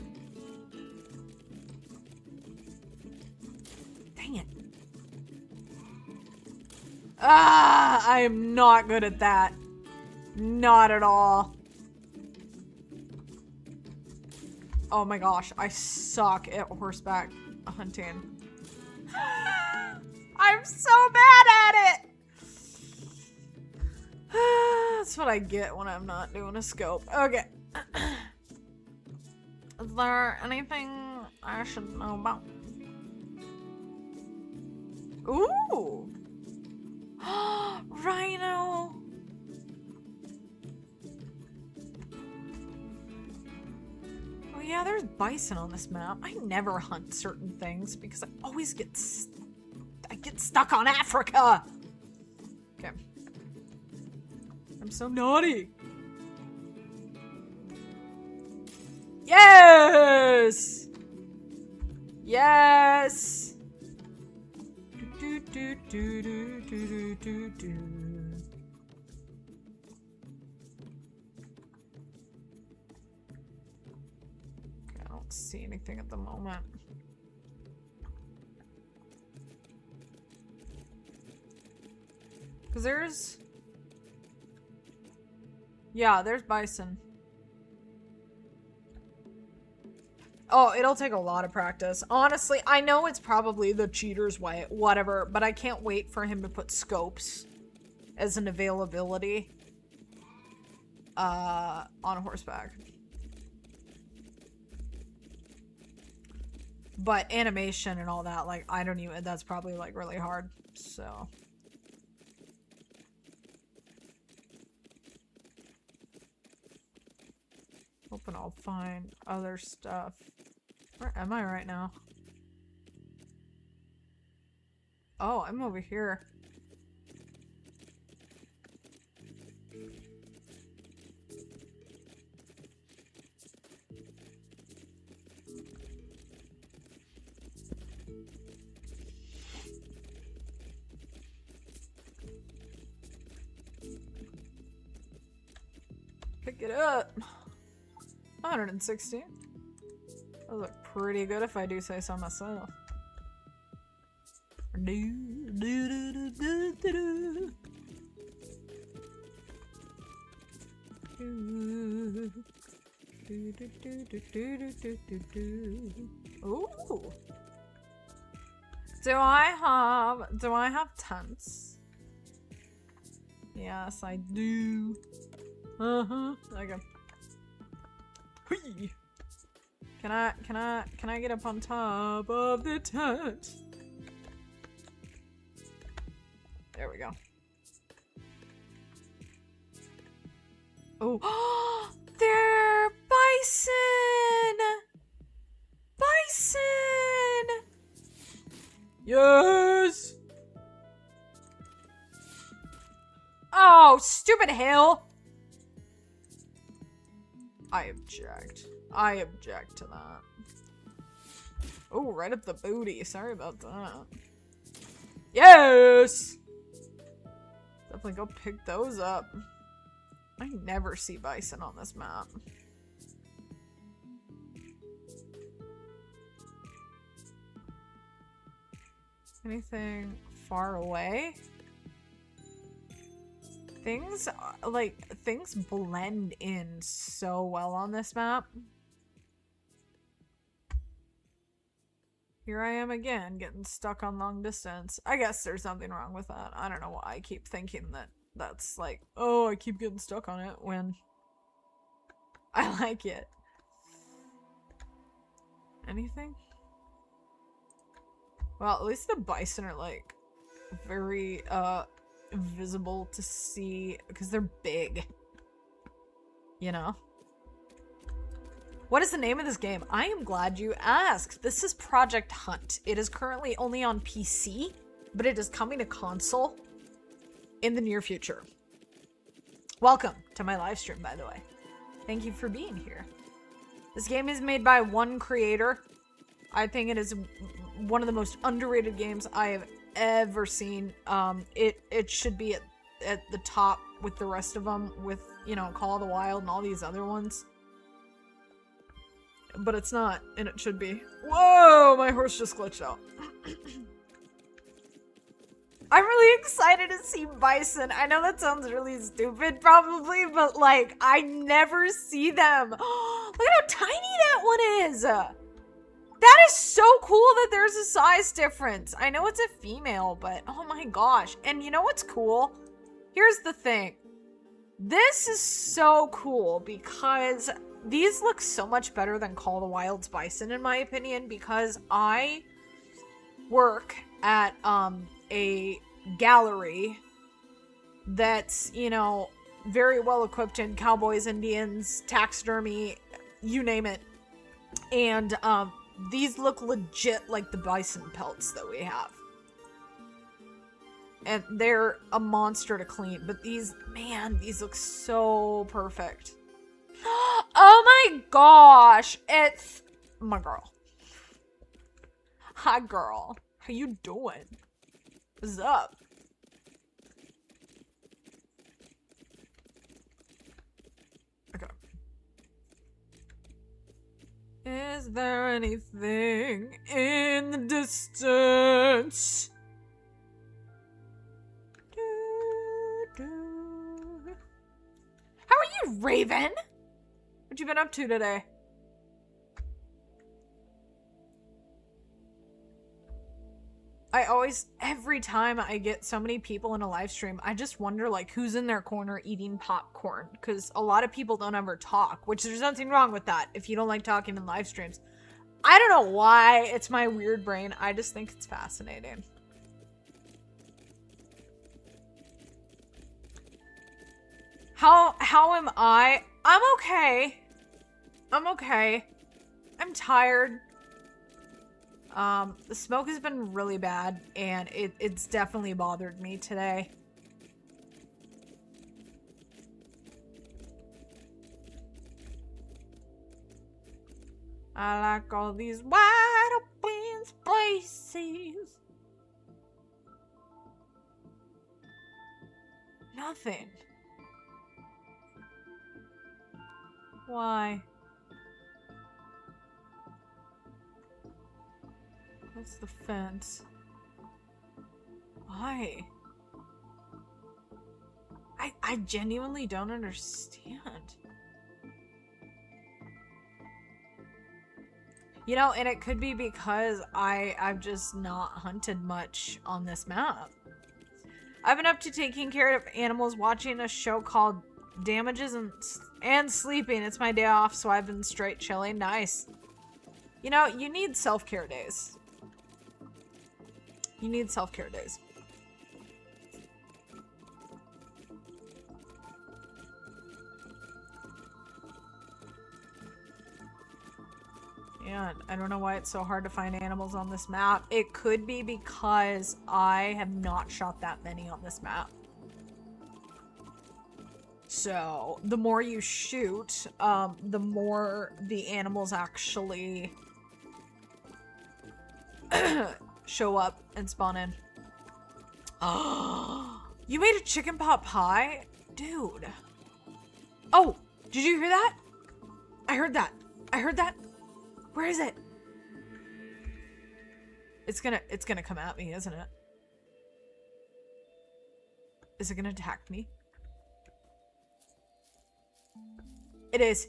Dang it. Ah, I am not good at that. Not at all. Oh my gosh, I suck at horseback hunting. I'm so bad at it! That's what I get when I'm not doing a scope. Okay. Is there anything I should know about? Ooh! Rhino! Oh yeah, there's bison on this map. I never hunt certain things because I always get stuck on Africa! Okay. I'm so naughty! Yes! Yes! Do, do, do, do, do, do, do. Okay, I don't see anything at the moment. Because there's... Yeah, there's bison. Oh, it'll take a lot of practice. Honestly, I know it's probably the cheater's way, whatever, but I can't wait for him to put scopes as an availability on horseback. But animation and all that, like, I don't even, that's probably, like, really hard, so... Hoping I'll find other stuff. Where am I right now? Oh, I'm over here. Pick it up. 160. Those look pretty good if I do say so myself. Ooh. Do I have tents? Yes, I do. Okay. Whee! Can I get up on top of the tent? There we go. Oh, they're bison! Bison! Yes! Oh, stupid hill! I object. I object to that. Oh, right up the booty. Sorry about that. Yes! Definitely go pick those up. I never see bison on this map. Anything far away? Things, things blend in so well on this map. Here I am again, getting stuck on long distance. I guess there's something wrong with that. I don't know why I keep thinking that that's like, oh, I keep getting stuck on it when I like it. Anything? Well, at least the bison are like very, visible to see because they're big, you know. What is the name of this game? I am glad you asked. This is Project Hunt. It is currently only on PC, but it is coming to console in the near future. Welcome to my live stream, by the way. Thank you for being here. This game is made by one creator. I think it is one of the most underrated games I have ever seen. It should be at the top with the rest of them, with, you know, Call of the Wild and all these other ones. But it's not, and it should be. Whoa, my horse just glitched out. I'm really excited to see bison. I know that sounds really stupid probably, but like, I never see them. Look at how tiny that one is. That is so cool that there's a size difference. I know it's a female, but oh my gosh. And you know what's cool? Here's the thing. This is so cool because these look so much better than Call of the Wild's bison, in my opinion, because I work at a gallery that's, you know, very well equipped in cowboys, Indians, taxidermy, you name it. And these look legit like the bison pelts that we have. And they're a monster to clean, but these, man, these look so perfect. Oh my gosh, it's my girl. Hi girl, how you doing? What's up? Okay. Is there anything in the distance? How are you, Raven? What you been up to today? I always, every time I get so many people in a live stream, I just wonder like who's in their corner eating popcorn, because a lot of people don't ever talk, which there's nothing wrong with that if you don't like talking in live streams. I don't know why, it's my weird brain. I just think it's fascinating. How am I? I'm okay. I'm okay. I'm tired. The smoke has been really bad, and it's definitely bothered me today. I like all these wide open places. Nothing. Why? That's the fence. Why? I genuinely don't understand. You know, and it could be because I've just not hunted much on this map. I've been up to taking care of animals, watching a show called Damages and sleeping. It's my day off, so I've been straight chilling. Nice. You know, you need self-care days. You need self-care days. And I don't know why it's so hard to find animals on this map. It could be because I have not shot that many on this map. So, the more you shoot, the more the animals actually show up and spawn in. Oh, you made a chicken pot pie? Dude. Oh, did you hear that? I heard that. I heard that. Where is it? It's gonna come at me, isn't it? Is it gonna attack me? It is.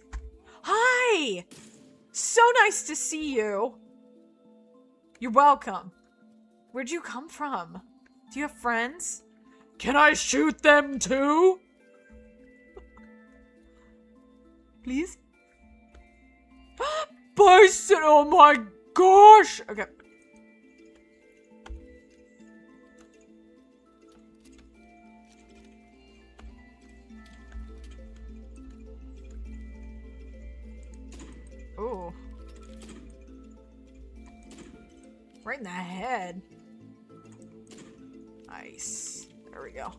Hi! So nice to see you. You're welcome. Where'd you come from? Do you have friends? Can I shoot them too? Please? Bison! Oh my gosh! Okay. Right in the head. Nice. There we go.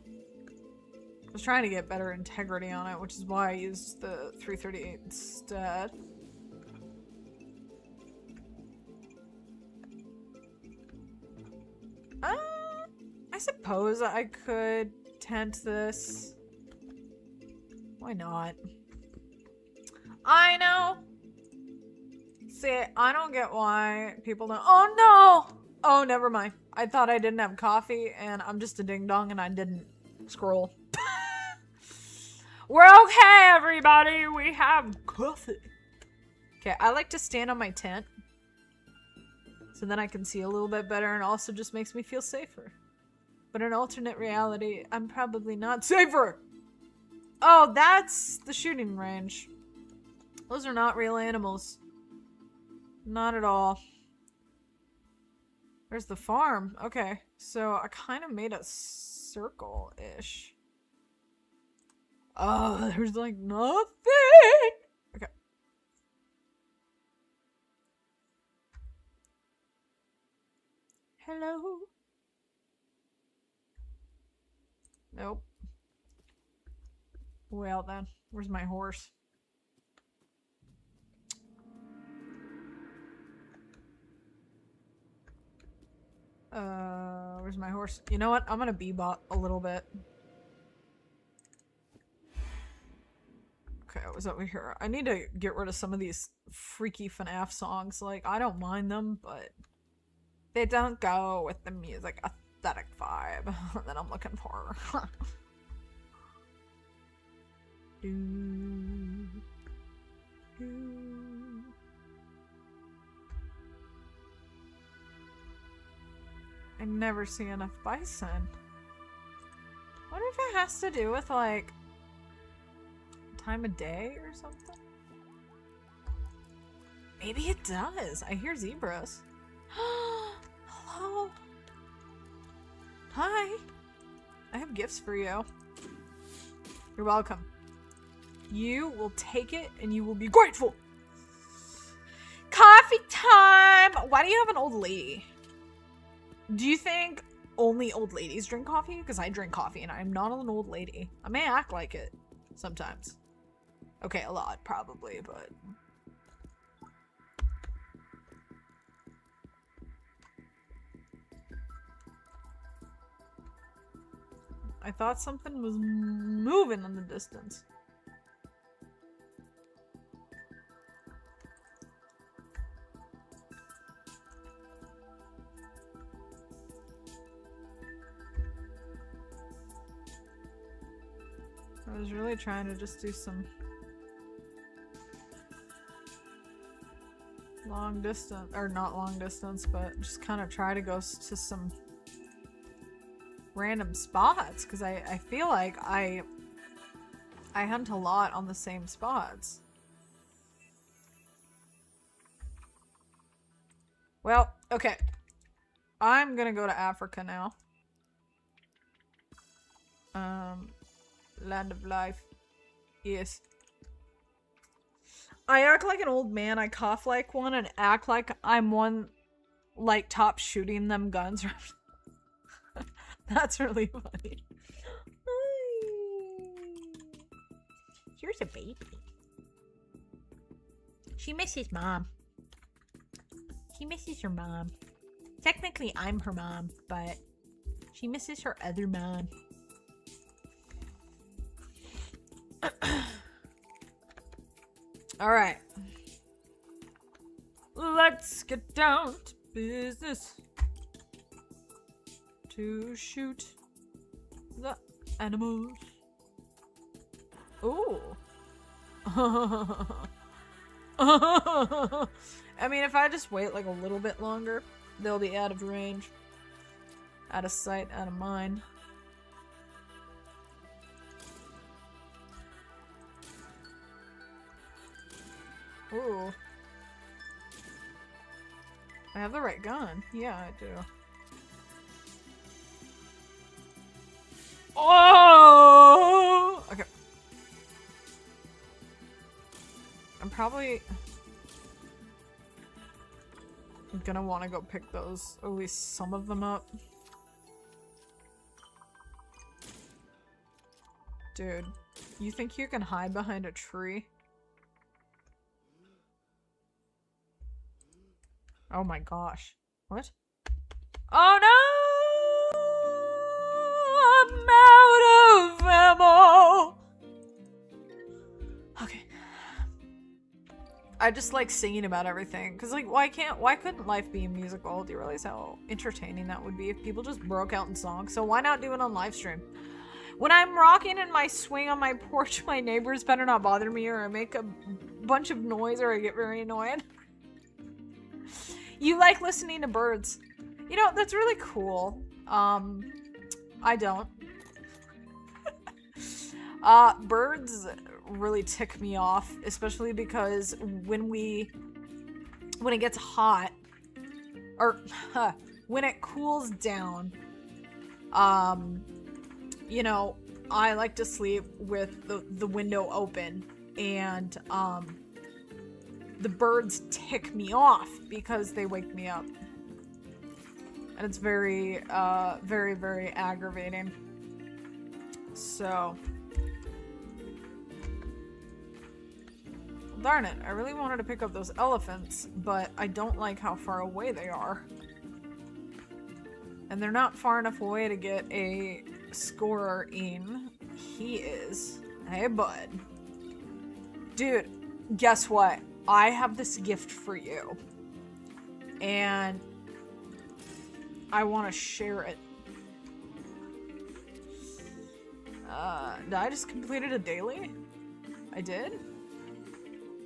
I was trying to get better integrity on it, which is why I used the 338 instead. I suppose I could tent this. Why not? I know. See, I don't get why people don't. Oh no! Oh, never mind. I thought I didn't have coffee, and I'm just a ding dong, and I didn't scroll. We're okay, everybody. We have coffee. Okay, I like to stand on my tent, so then I can see a little bit better, and also just makes me feel safer. But in alternate reality, I'm probably not safer. Oh, that's the shooting range. Those are not real animals. Not at all. There's the farm. Okay, so I kind of made a circle-ish. Oh, there's like nothing. Okay. Hello. Nope. Well then, where's my horse? Where's my horse? You know what? I'm gonna bebop a little bit. Okay, I was over here. I need to get rid of some of these freaky FNAF songs. Like, I don't mind them, but they don't go with the music aesthetic vibe that I'm looking for. I never see enough bison. I wonder if it has to do with, like, time of day or something? Maybe it does. I hear zebras. Hello. Hi. I have gifts for you. You're welcome. You will take it and you will be grateful. Coffee time! Why do you have an old lady? Do you think only old ladies drink coffee? Because I drink coffee and I'm not an old lady. I may act like it sometimes. Okay, a lot probably, but... I thought something was moving in the distance. I was really trying to just do some long distance, or not long distance, but just kind of try to go to some random spots, because I feel like I hunt a lot on the same spots. Well, okay. I'm gonna go to Africa now. Land of life. Yes. I act like an old man, I cough like one, and act like I'm one, like, top shooting them guns. That's really funny. Here's a baby. She misses mom. She misses her mom. Technically, I'm her mom, but she misses her other mom. Alright. Let's get down to business. To shoot the animals. Ooh. I mean, if I just wait like a little bit longer, they'll be out of range. Out of sight, out of mind. Ooh. I have the right gun. Yeah, I do. Oh! Okay. I'm probably gonna want to go pick those, at least some of them up. Dude, you think you can hide behind a tree? Oh my gosh. What? Oh no! I'm out of ammo! Okay. I just like singing about everything. Because, like, why couldn't life be a musical? Do you realize how entertaining that would be if people just broke out in songs? So why not do it on live stream? When I'm rocking in my swing on my porch, my neighbors better not bother me or I make a bunch of noise or I get very annoyed. You like listening to birds. You know, that's really cool. I don't. Birds really tick me off, especially because when it gets hot, or when it cools down, you know, I like to sleep with the window open, and the birds tick me off because they wake me up. And it's very, very, very aggravating. So. Darn it, I really wanted to pick up those elephants, but I don't like how far away they are. And they're not far enough away to get a scorer in. He is. Hey, bud. Dude, guess what? I have this gift for you. And I want to share it. Did I just completed a daily? I did?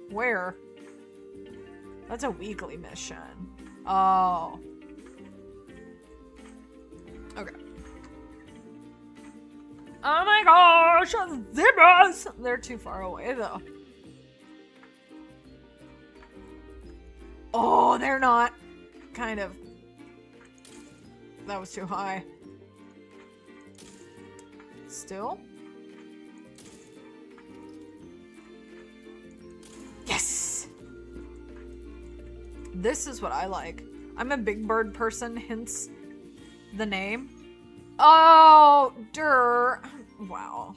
Where? That's a weekly mission. Oh. Okay. Oh my gosh! Zebras! They're too far away, though. Oh, they're not. Kind of. That was too high. Still? Yes! This is what I like. I'm a big bird person, hence the name. Oh, wow.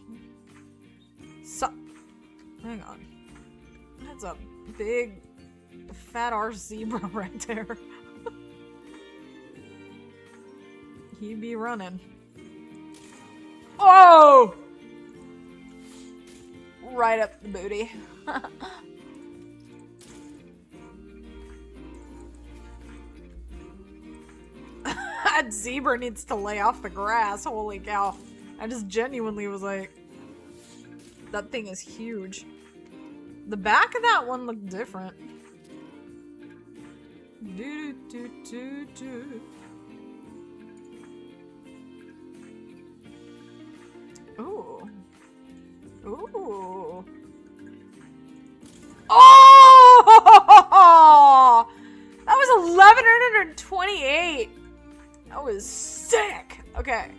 So, hang on. That's a big, fat arse zebra right there. He be running. Oh! Right up the booty. That zebra needs to lay off the grass. Holy cow. I just genuinely was like, that thing is huge. The back of that one looked different. Do, do, do, do. Ooh. Ooh. Oh! That was 1128. That was sick. Okay.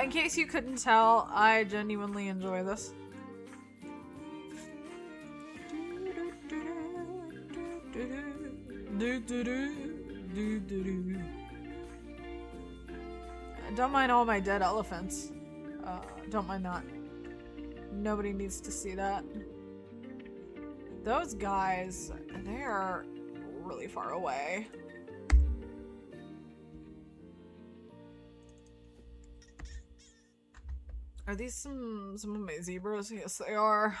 In case you couldn't tell, I genuinely enjoy this. Don't mind all my dead elephants. Don't mind that. Nobody needs to see that. Those guys, they're really far away. Are these some of my zebras? Yes, they are.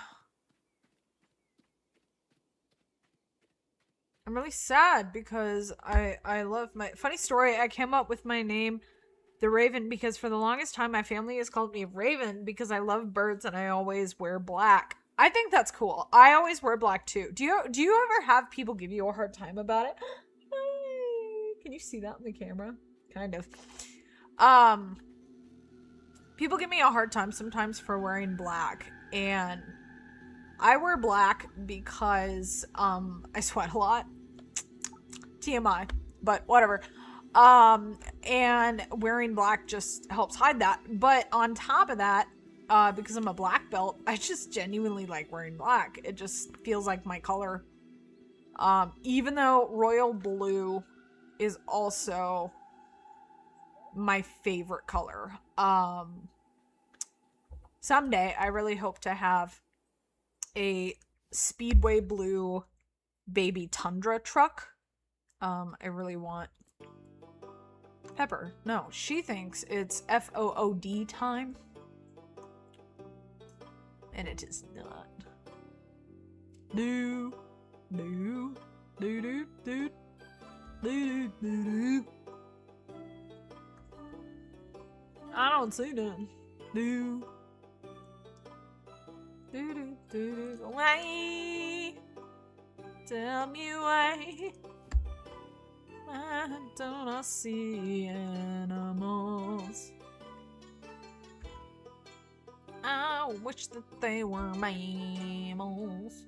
I'm really sad because I love my... Funny story, I came up with my name, the Raven, because for the longest time my family has called me Raven because I love birds and I always wear black. I think that's cool. I always wear black too. Do you ever have people give you a hard time about it? Can you see that in the camera? Kind of. People give me a hard time sometimes for wearing black, and I wear black because I sweat a lot. TMI, but whatever. And wearing black just helps hide that. But on top of that, because I'm a black belt, I just genuinely like wearing black. It just feels like my color. Even though royal blue is also my favorite color. Someday I really hope to have a speedway blue baby Tundra truck. I really want Pepper. No, she thinks it's FOOD time. And it is not. Do, do, do, do, do, do, do, do. I don't see none. Do. Do, do, do, do. Why? Tell me why. Why don't I see animals? I wish that they were mammals.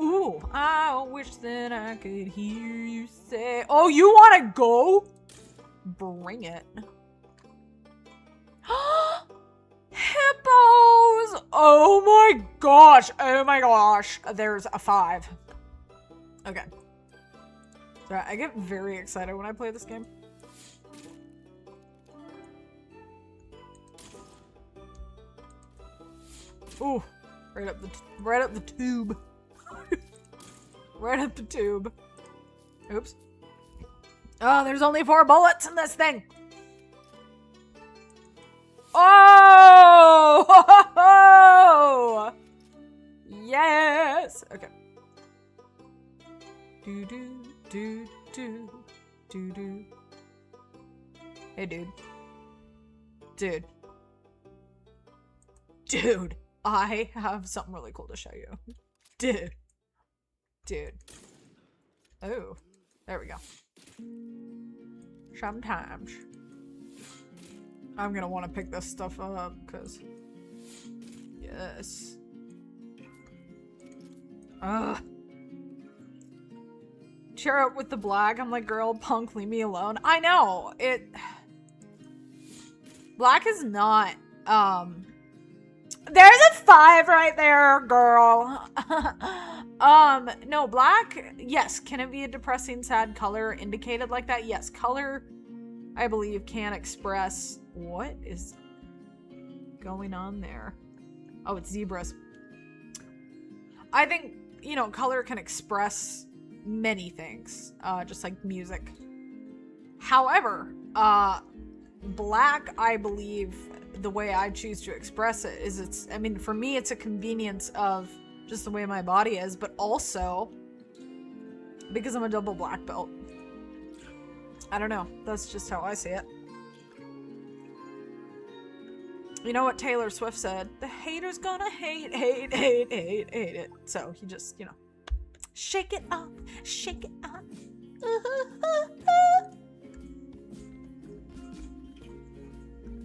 Ooh, I wish that I could hear you say, oh, you want to go? Bring it. Hippos! Oh my gosh. Oh my gosh. There's a 5. Okay. Sorry, I get very excited when I play this game. Ooh, right up the tube. Right up the tube. Oops. Oh, there's only 4 bullets in this thing. Oh! Yes. Okay. Do do do do do do. Hey, dude. Dude, I have something really cool to show you. Dude. Oh, there we go. Sometimes I'm gonna want to pick this stuff up because yes. Cheer up with the black. I'm like, girl, punk, leave me alone. I know it. Black is not. There's a 5 right there, girl. No, black, yes. Can it be a depressing, sad color indicated like that? Yes, color, I believe, can express. What is going on there? Oh, it's zebras. I think, you know, color can express many things, just like music. However, black, I believe, the way I choose to express it is it's, I mean, for me, it's a convenience of just the way my body is, but also because I'm a double black belt. I don't know. That's just how I see it. You know what Taylor Swift said? The haters gonna hate it. So he just, you know, shake it up, shake it up.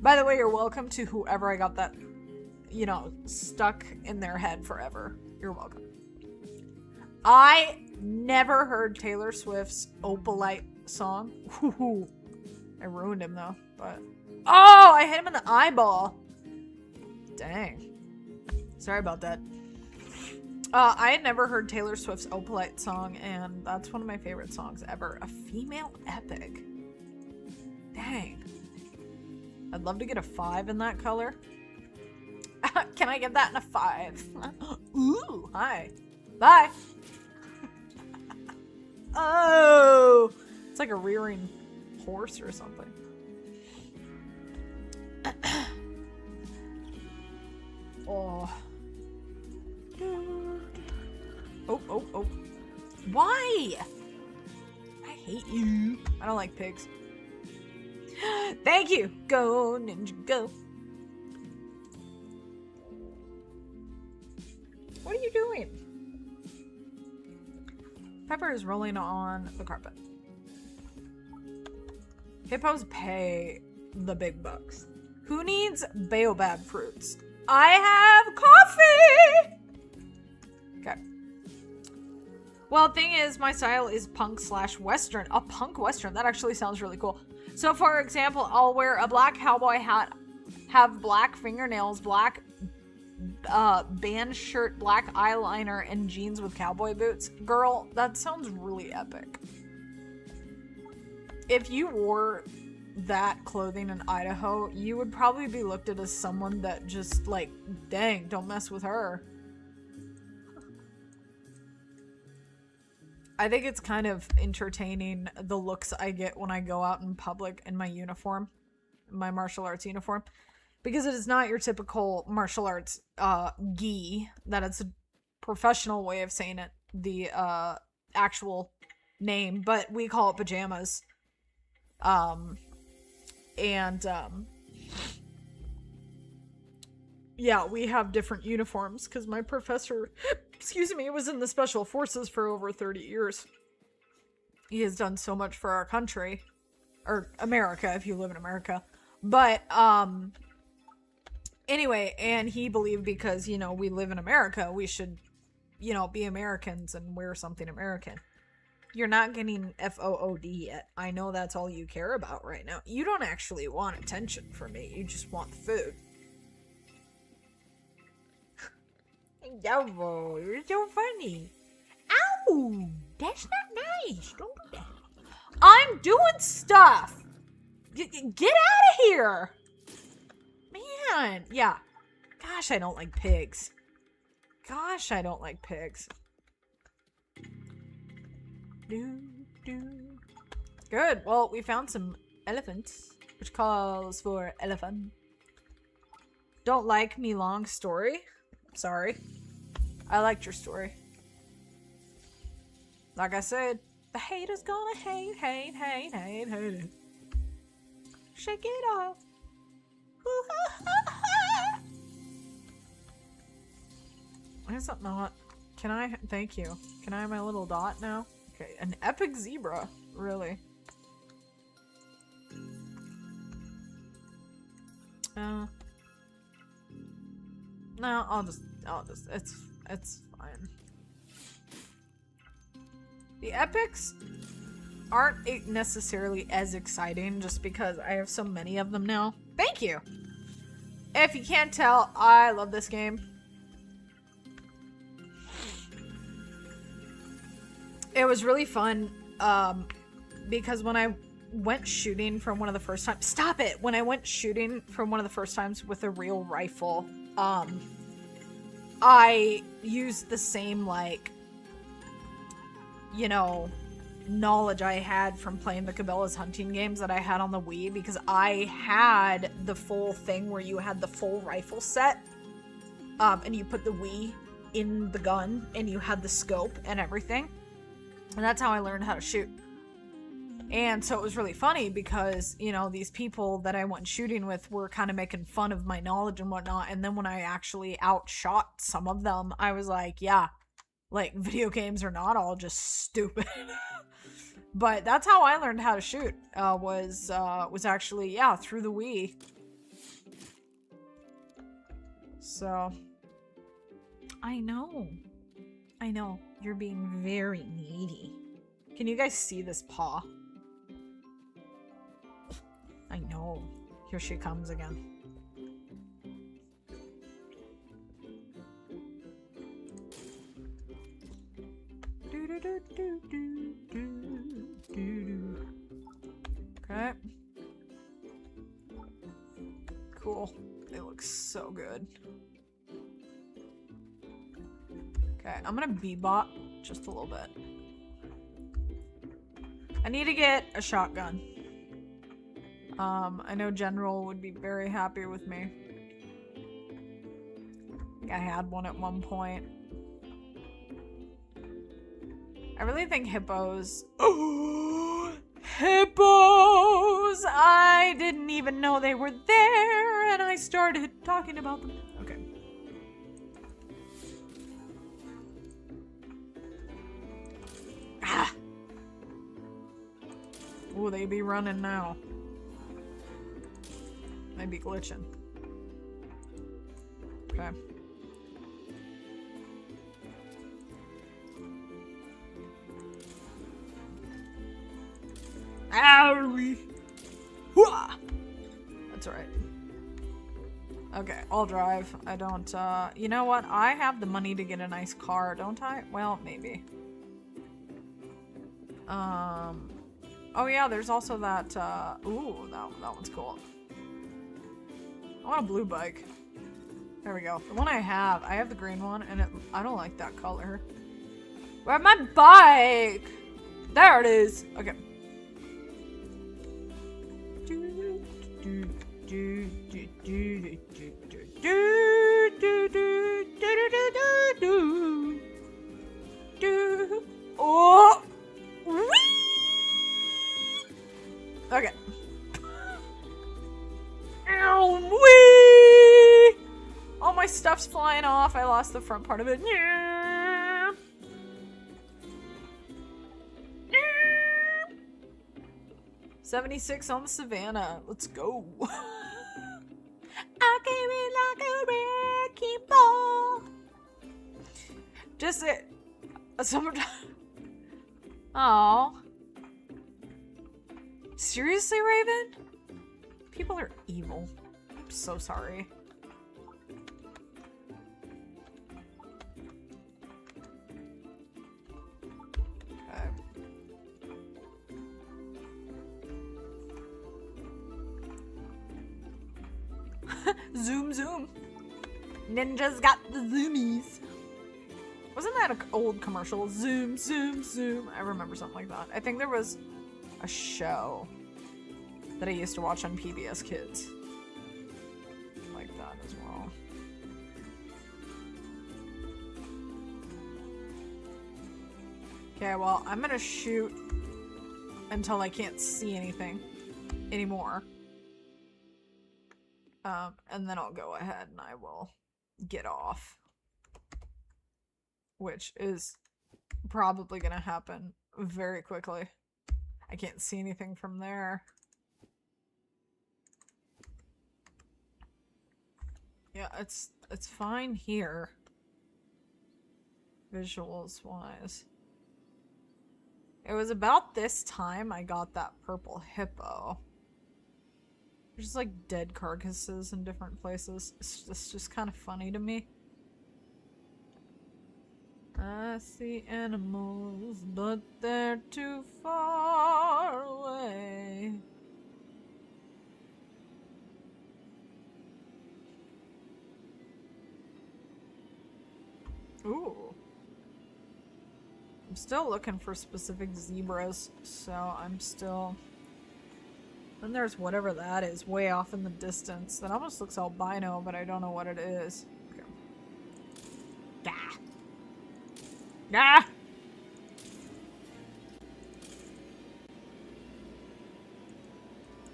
By the way, you're welcome to whoever I got that, you know, stuck in their head forever. You're welcome. I never heard Taylor Swift's Opalite song. Ooh, I ruined him though, but... Oh, I hit him in the eyeball. Dang. Sorry about that. I had never heard Taylor Swift's Opalite song, and that's one of my favorite songs ever. A female epic. Dang. I'd love to get a 5 in that color. Can I get that in a 5? Ooh, hi. Bye. Oh, it's like a rearing horse or something. Oh. Oh. Why? I hate you. I don't like pigs. Thank you. Go, ninja, go. What are you doing? Pepper is rolling on the carpet. Hippos pay the big bucks. Who needs baobab fruits? I have coffee! Okay. Well, the thing is, my style is punk/western. A punk western. That actually sounds really cool. So, for example, I'll wear a black cowboy hat, have black fingernails, black band shirt, black eyeliner, and jeans with cowboy boots. Girl, that sounds really epic. If you wore that clothing in Idaho, you would probably be looked at as someone that just, like, dang, don't mess with her. I think it's kind of entertaining, the looks I get when I go out in public in my uniform, my martial arts uniform, because it is not your typical martial arts gi. That is a professional way of saying it, the actual name, but we call it pajamas. Yeah, we have different uniforms because my professor, excuse me, was in the special forces for over 30 years. He has done so much for our country, or America if you live in America. But, anyway, and he believed because, you know, we live in America, we should, you know, be Americans and wear something American. You're not getting FOOD yet. I know that's all you care about right now. You don't actually want attention from me. You just want the food. Yo, you're so funny. Ow! That's not nice. Don't do that. I'm doing stuff. Get out of here. Man, yeah. Gosh, I don't like pigs. Gosh, I don't like pigs. Good. Well, we found some elephants, which calls for elephant. Don't like me long story. Sorry. I liked your story. Like I said, the haters gonna hate. Shake it off. Why is that not? Can I? Thank you. Can I have my little dot now? Okay, an epic zebra. Really? No, I'll just, it's fine. The epics aren't necessarily as exciting just because I have so many of them now. Thank you! If you can't tell, I love this game. It was really fun, because when I went shooting from one of the first times— stop it! When I went shooting from one of the first times with a real rifle, I used the same, like, you know, knowledge I had from playing the Cabela's hunting games that I had on the Wii, because I had the full thing where you had the full rifle set, and you put the Wii in the gun, and you had the scope and everything. And that's how I learned how to shoot. And so it was really funny because, you know, these people that I went shooting with were kind of making fun of my knowledge and whatnot. And then when I actually outshot some of them, I was like, yeah, like, video games are not all just stupid. But that's how I learned how to shoot, was actually, yeah, through the Wii. So, I know, you're being very needy. Can you guys see this paw? I know. Here she comes again. Okay. Cool. It looks so good. Okay, I'm gonna bebop just a little bit. I need to get a shotgun. I know General would be very happy with me. I think I had one at one point. I really think hippos— oh, hippos! I didn't even know they were there, and I started talking about them. Okay. Ah! Will they be running now? Might be glitching. Okay. Owie! That's alright. Okay, I'll drive. I don't, you know what? I have the money to get a nice car, don't I? Well, maybe. Oh yeah, there's also that, ooh, that one's cool. I want a blue bike. There we go. The one I have the green one, and I don't like that color. Where's my bike? There it is. Okay. Oh! Okay. Ow, wee! All my stuff's flying off. I lost the front part of it. 76 on the savannah. Let's go. I came in like a wrecking ball. Just it. Summertime. Aw. Seriously, Raven? People are evil. I'm so sorry. Zoom, zoom. Ninjas got the zoomies. Wasn't that an old commercial? Zoom, zoom, zoom. I remember something like that. I think there was a show that I used to watch on PBS Kids. Like that as well. Okay, well, I'm gonna shoot until I can't see anything anymore. And then I'll go ahead and I will get off. Which is probably gonna happen very quickly. I can't see anything from there. Yeah, it's fine here. Visuals wise. It was about this time I got that purple hippo. There's like dead carcasses in different places. It's just kind of funny to me. I see animals, but they're too far away. Ooh. I'm still looking for specific zebras, so I'm still... Then there's whatever that is way off in the distance. That almost looks albino, but I don't know what it is. Okay. Gah! Gah!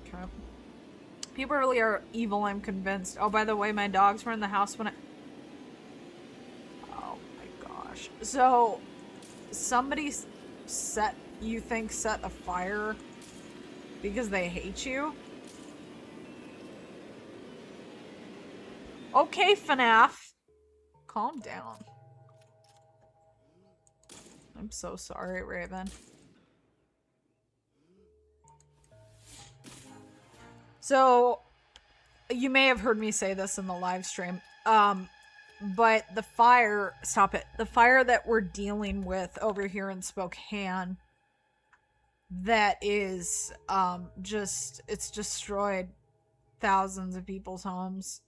Okay. People really are evil, I'm convinced. Oh, by the way, my dogs were in the house when I... Oh my gosh. So, somebody set a fire because they hate you? Okay, FNAF. Calm down. I'm so sorry, Raven. So, you may have heard me say this in the live stream, but the fire, stop it, the fire that we're dealing with over here in Spokane, that is, it's destroyed thousands of people's homes.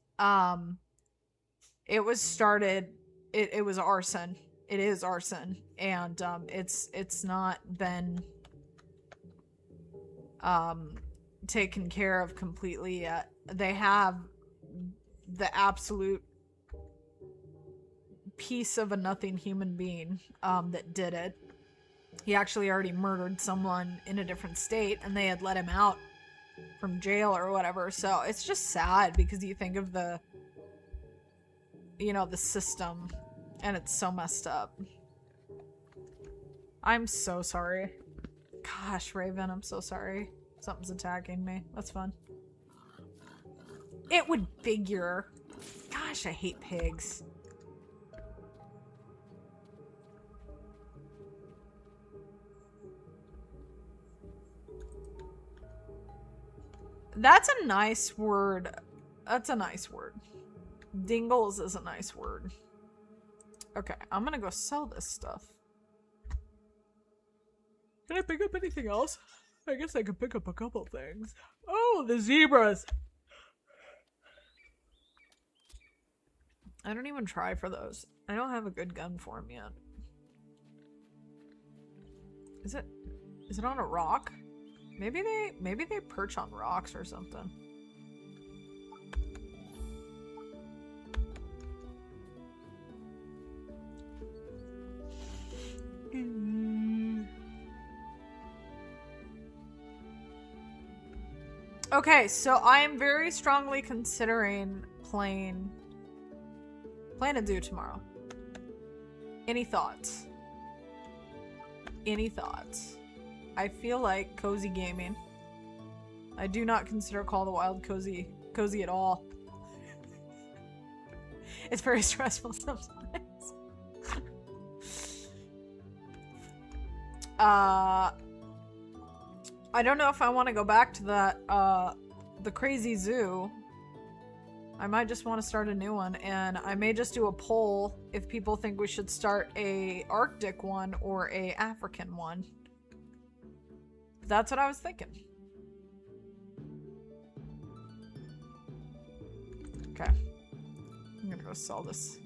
It was started, it was arson. It is arson, and, it's not been, taken care of completely yet. They have the absolute piece of a nothing human being, that did it. He actually already murdered someone in a different state, and they had let him out from jail or whatever. So it's just sad because you think of the, you know, the system, and it's so messed up. I'm so sorry. Gosh, Raven, I'm so sorry. Something's attacking me. That's fun. It would figure. Gosh, I hate pigs. That's a nice word. That's a nice word. Dingles is a nice word. Okay, I'm gonna go sell this stuff. Can I pick up anything else? I guess I could pick up a couple things. Oh, the zebras! I don't even try for those. I don't have a good gun for them yet. Is it on a rock? Maybe they perch on rocks or something. Okay, so I am very strongly considering playing a do tomorrow. Any thoughts? Any thoughts? I feel like cozy gaming. I do not consider Call of the Wild cozy at all. It's very stressful sometimes. I don't know if I want to go back to that, the crazy zoo. I might just want to start a new one, and I may just do a poll if people think we should start a Arctic one or a African one. That's what I was thinking. Okay. I'm gonna go sell this.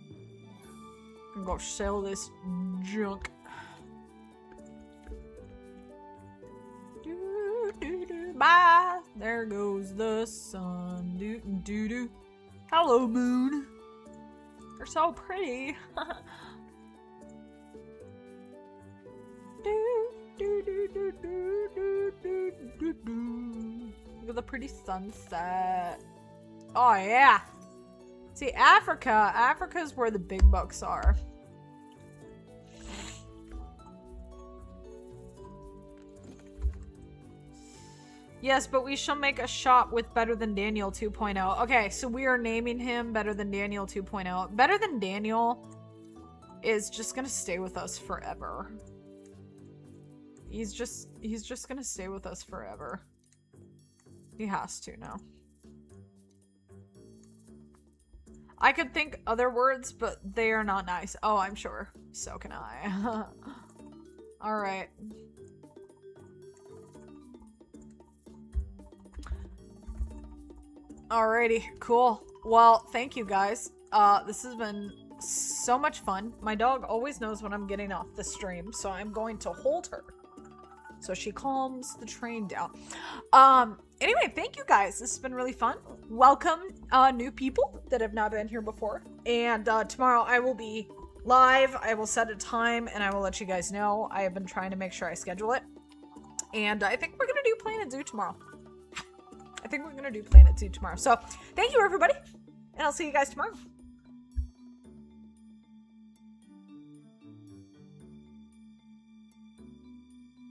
I'm gonna go sell this junk. Bye! There goes the sun. Doo-doo-doo-doo. Hello, moon. You're so pretty. Look at the pretty sunset. Oh, yeah. See, Africa's where the big bucks are. Yes, but we shall make a shop with Better Than Daniel 2.0. Okay, so we are naming him Better Than Daniel 2.0. Better Than Daniel is just gonna stay with us forever. He's just gonna stay with us forever. He has to now. I could think other words, but they are not nice. Oh, I'm sure. So can I. Alright. Alrighty, cool. Well, thank you guys. This has been so much fun. My dog always knows when I'm getting off the stream, so I'm going to hold her so she calms the train down. Anyway, thank you guys. This has been really fun. Welcome, new people that have not been here before. And tomorrow I will be live. I will set a time and I will let you guys know. I have been trying to make sure I schedule it. And I think we're gonna do Planet Zoo tomorrow. So, thank you, everybody, and I'll see you guys tomorrow.